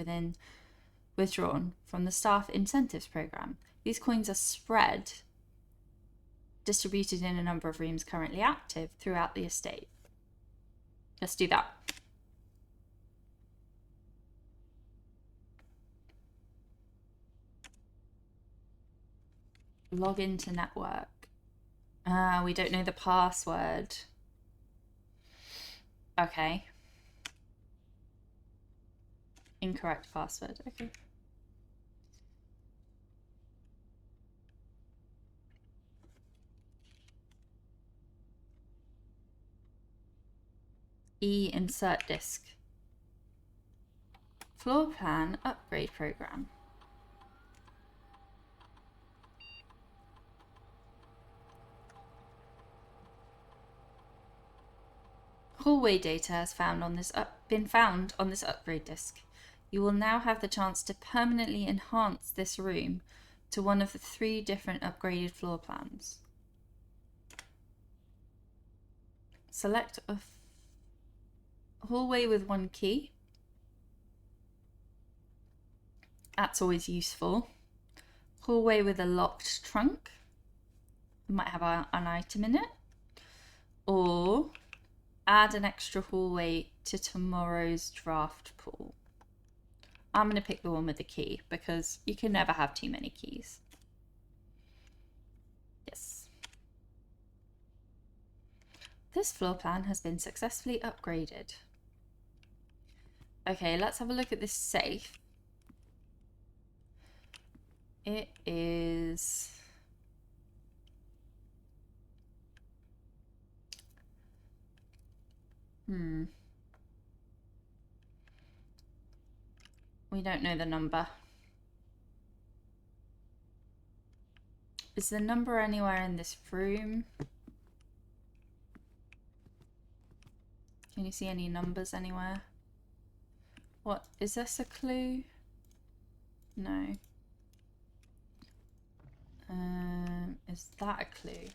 withdrawn from the staff incentives program. These coins are spread, distributed in a number of rooms currently active throughout the estate. Let's do that. Log into network. We don't know the password. Okay. Incorrect password. Okay. Insert disk. Floor plan upgrade program. Hallway data has been found on this upgrade disk. You will now have the chance to permanently enhance this room to one of the 3 different upgraded floor plans. Select a hallway with 1 key. That's always useful. Hallway with a locked trunk. Might have an item in it. Or add an extra hallway to tomorrow's draft pool. I'm going to pick the one with the key because you can never have too many keys. Yes. This floor plan has been successfully upgraded. Okay, let's have a look at this safe. It is... We don't know the number. Is the number anywhere in this room? Can you see any numbers anywhere? What, is this a clue? No. Is that a clue?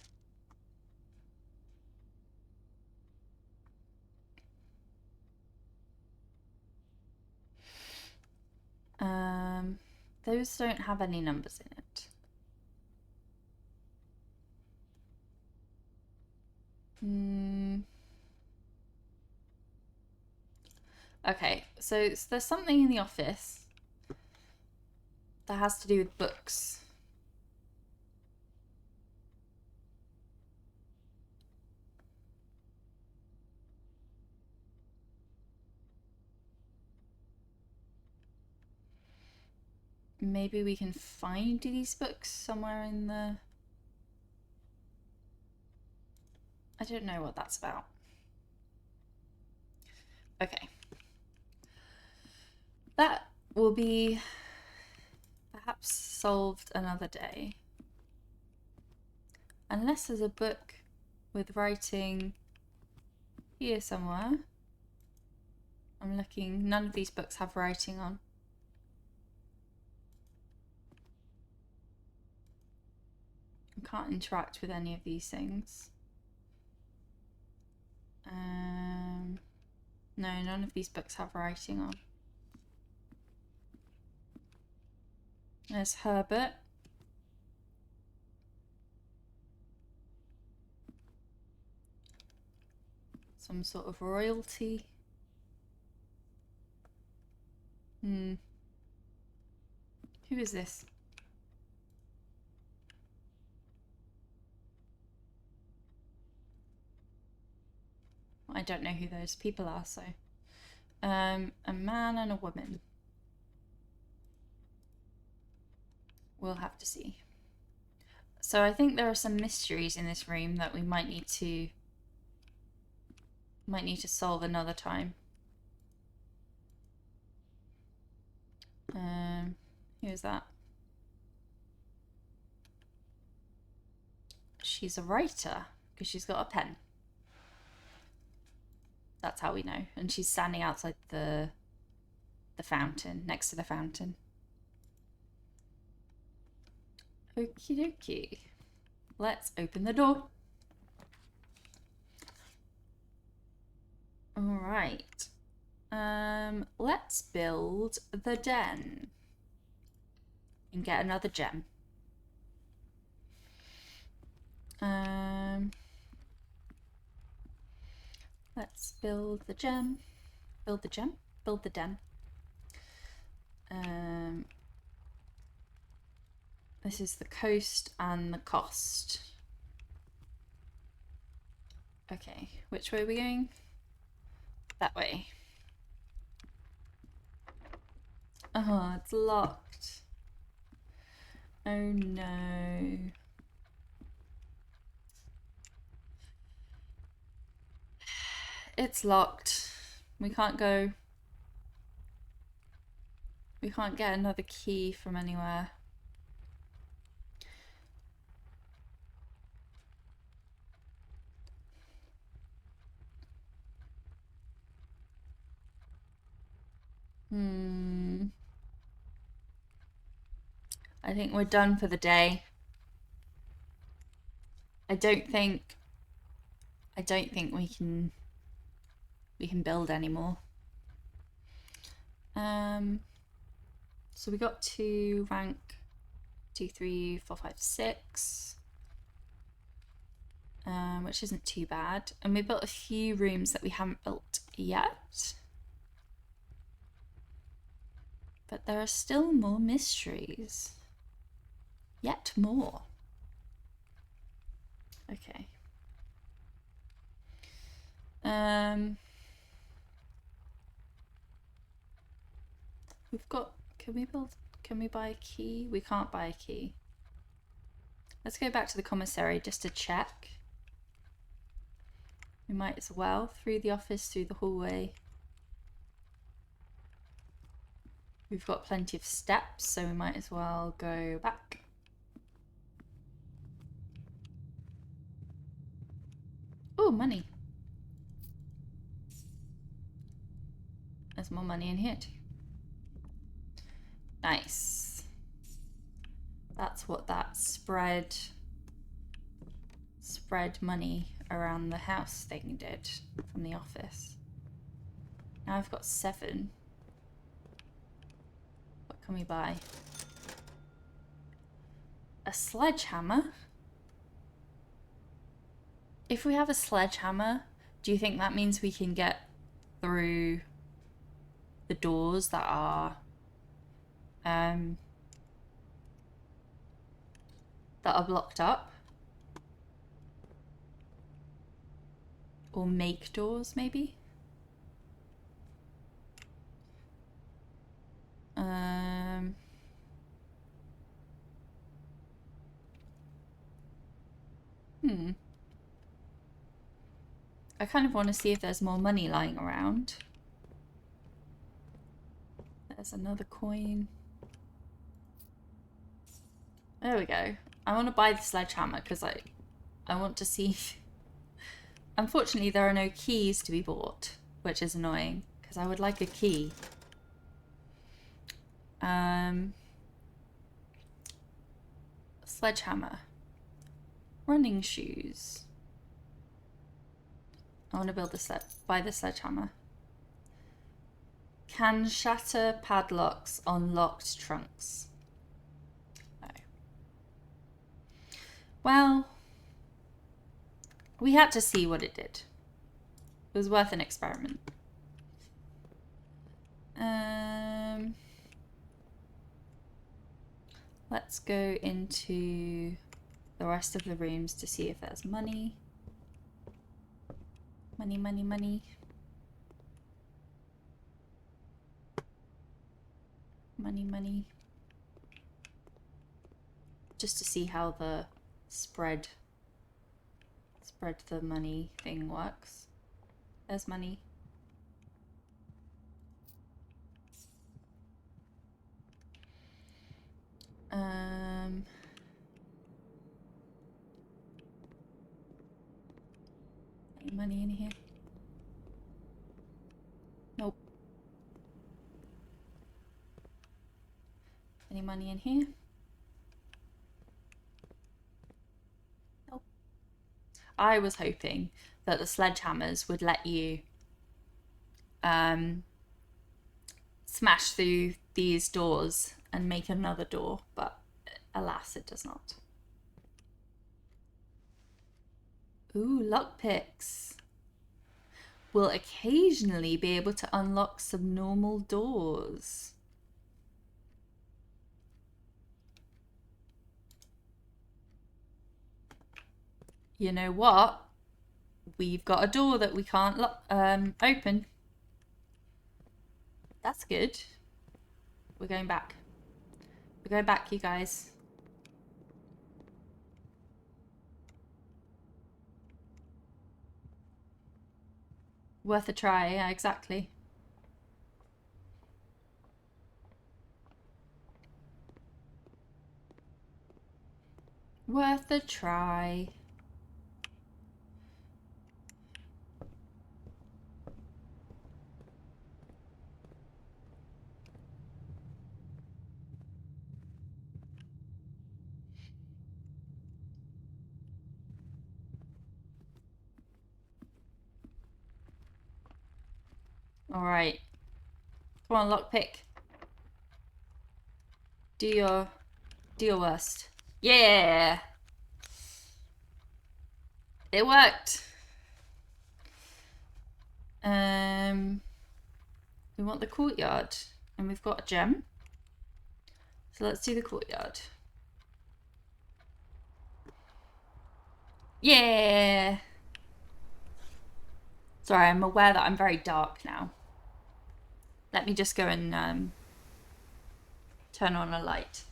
Those don't have any numbers in it. Okay, so there's something in the office that has to do with books. Maybe we can find these books somewhere in the... I don't know what that's about. Okay. That will be perhaps solved another day. Unless there's a book with writing here somewhere. I'm looking, none of these books have writing on. I can't interact with any of these things. No, none of these books have writing on. There's Herbert. Some sort of royalty. Who is this? I don't know who those people are, so. A man and a woman. We'll have to see. So I think there are some mysteries in this room that we might need to solve another time. Who's that? She's a writer because she's got a pen. That's how we know. And she's standing outside the fountain, next to the fountain. Okie dokie. Let's open the door. All right. Let's build the den and get another gem. Let's build the gem. Build the gem. Build the den. This is the coast and the cost. Okay, which way are we going? That way. Oh, it's locked. Oh no. It's locked. We can't go. We can't get another key from anywhere. I think we're done for the day. I don't think we can build anymore. So we got to rank 2, 3, 4, 5, 6, which isn't too bad. And we built a few rooms that we haven't built yet. But there are still more mysteries. Yet more. Okay. We've got, can we buy a key? We can't buy a key. Let's go back to the commissary just to check. We might as well, through the office, through the hallway. We've got plenty of steps, so we might as well go back. Oh, money. There's more money in here too. Nice. That's what that spread money around the house thing did from the office. Now I've got 7. What can we buy? A sledgehammer? If we have a sledgehammer, do you think that means we can get through the doors that are blocked up? Or make doors, maybe? I kind of want to see if there's more money lying around. There's another coin. There we go. I want to buy the sledgehammer because I want to see. Unfortunately, there are no keys to be bought, which is annoying because I would like a key. Sledgehammer. Running shoes. I want to buy the sledgehammer. Can shatter padlocks on locked trunks. No. Well, we had to see what it did. It was worth an experiment. Let's go into the rest of the rooms to see if there's money. Money, money, money. Money, money. Just to see how the spread the money thing works. There's money. Any money in here? Nope. Any money in here? Nope. I was hoping that the sledgehammers would let you smash through these doors and make another door, but alas, it does not. Ooh, lockpicks. We'll occasionally be able to unlock subnormal doors. You know what? We've got a door that we can't open. That's good. We're going back. We're going back, you guys. Worth a try, yeah, exactly. Worth a try. All right. Come on, lockpick. Do your worst. Yeah. It worked. We want the courtyard, and we've got a gem. So let's do the courtyard. Yeah. Sorry, I'm aware that I'm very dark now. Let me just go and turn on a light.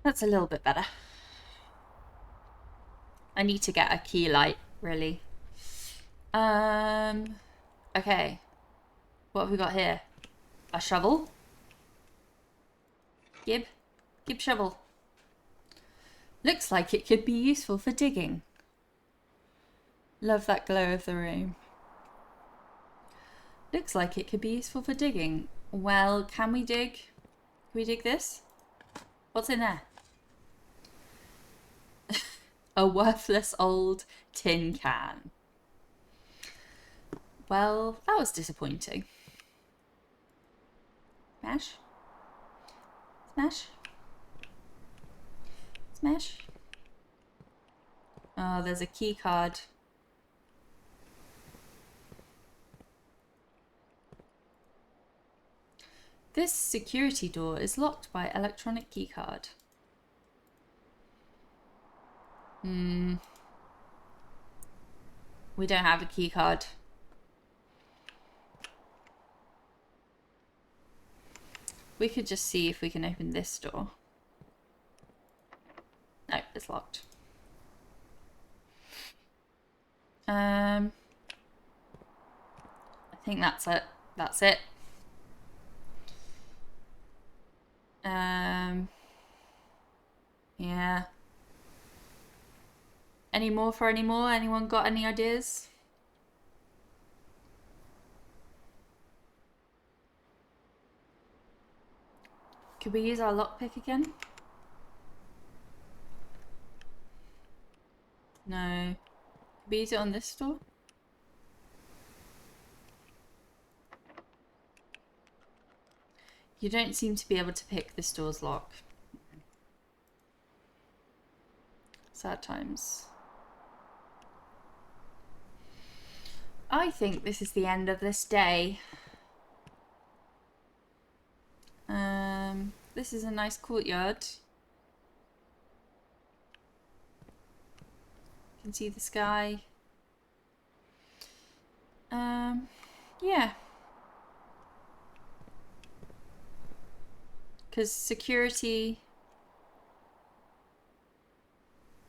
That's a little bit better. I need to get a key light, really. Okay. What have we got here? A shovel? Gib shovel. Looks like it could be useful for digging. Love that glow of the room. Looks like it could be useful for digging. Well, can we dig? Can we dig this? What's in there? A worthless old tin can. Well, that was disappointing. Smash? Smash? Smash? Oh, there's a key card. This security door is locked by electronic keycard. We don't have a keycard. We could just see if we can open this door. No, it's locked. I think that's it. That's it. Yeah. Any more for any more? Anyone got any ideas? Could we use our lockpick again? No. Could we use it on this door? You don't seem to be able to pick this door's lock. Sad times. I think this is the end of this day. This is a nice courtyard. You can see the sky. Yeah. Because security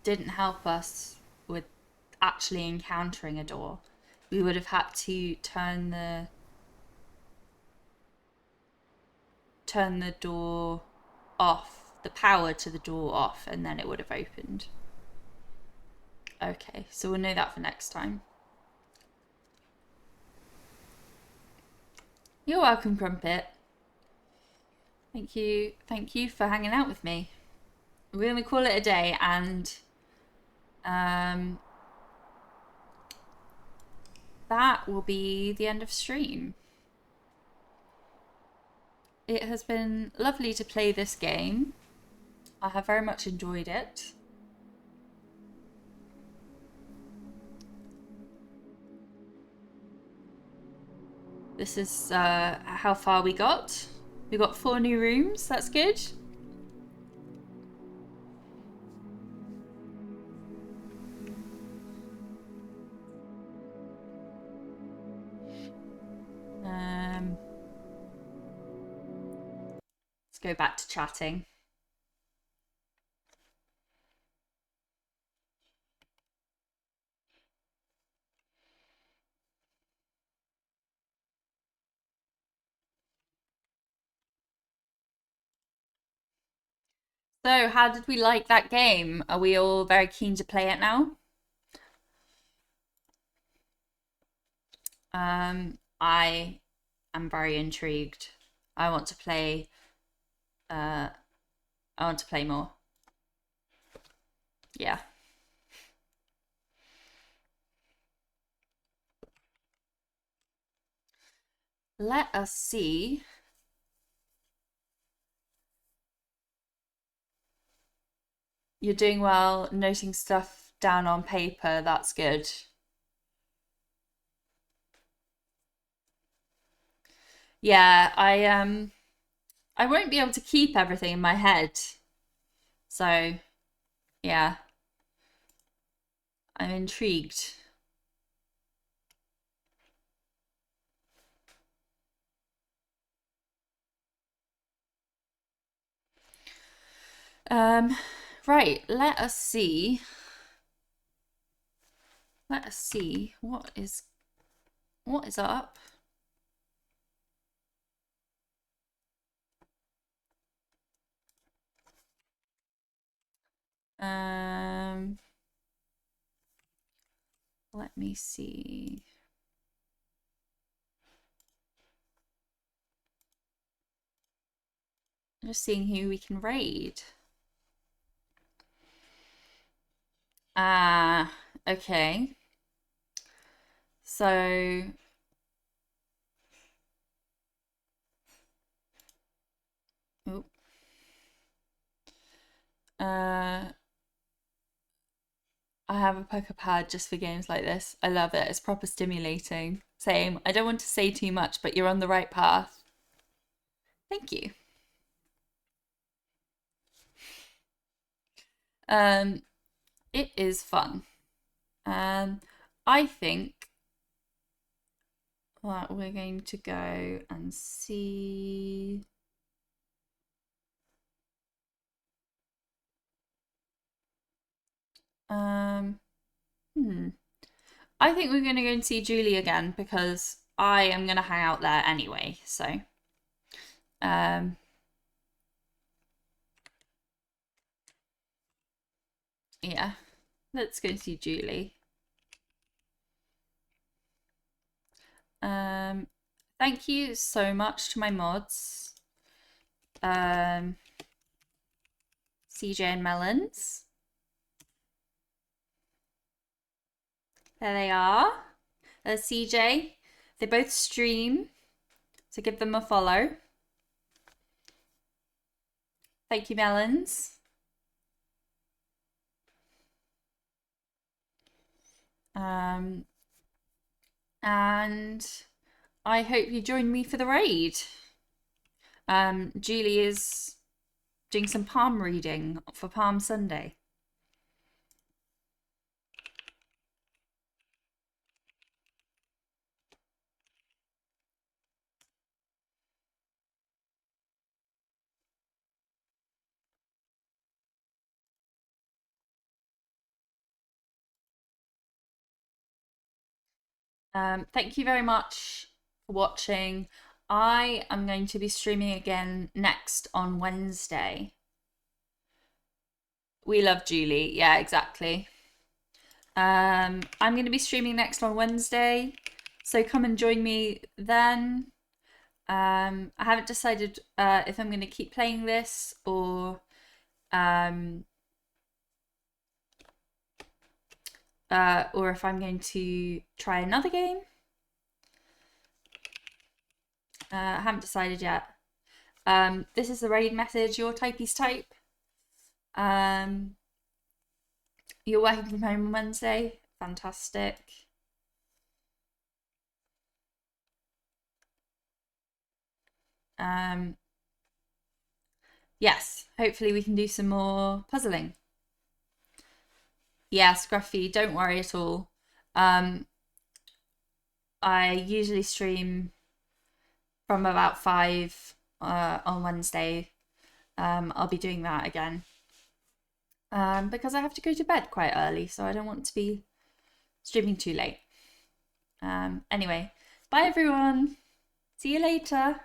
didn't help us with actually encountering a door. We would have had to turn the door off, the power to the door off, and then it would have opened. Okay, so we'll know that for next time. You're welcome, Crumpet. Thank you for hanging out with me. We're gonna call it a day, and that will be the end of stream. It has been lovely to play this game. I have very much enjoyed it. This is how far we got. We got 4 new rooms, that's good. Let's go back to chatting. So, how did we like that game? Are we all very keen to play it now? I am very intrigued. I want to play. I want to play more. Yeah. Let us see You're doing well, noting stuff down on paper. That's good. Yeah, I won't be able to keep everything in my head. So, yeah, I'm intrigued. Um, right, let us see what is up. Um, let me see. Just seeing who we can raid. Ah, okay. So, oop, uh, I have a poker pad just for games like this. I love it. It's proper stimulating. Same. I don't want to say too much, but you're on the right path. Thank you. Um, it is fun. I think that we're going to go and see. Um, hmm. I think we're going to go and see Julie again because I am going to hang out there anyway. So, um, yeah, let's go see Julie. Thank you so much to my mods, CJ and Melons. There they are. There's CJ. They both stream, so give them a follow. Thank you, Melons. And I hope you join me for the raid. Julie is doing some palm reading for Palm Sunday. Thank you very much for watching. I am going to be streaming again next on Wednesday. We love Julie. Yeah, exactly. I'm going to be streaming next on Wednesday, so come and join me then. I haven't decided if I'm going to keep playing this or if I'm going to try another game. I haven't decided yet. This is the raid message. Your TypeyType. You're working from home on Wednesday. Fantastic. Yes, hopefully we can do some more puzzling. Yeah, Scruffy, don't worry at all. I usually stream from about 5 on Wednesday. I'll be doing that again. Because I have to go to bed quite early, so I don't want to be streaming too late. Anyway, bye everyone. See you later.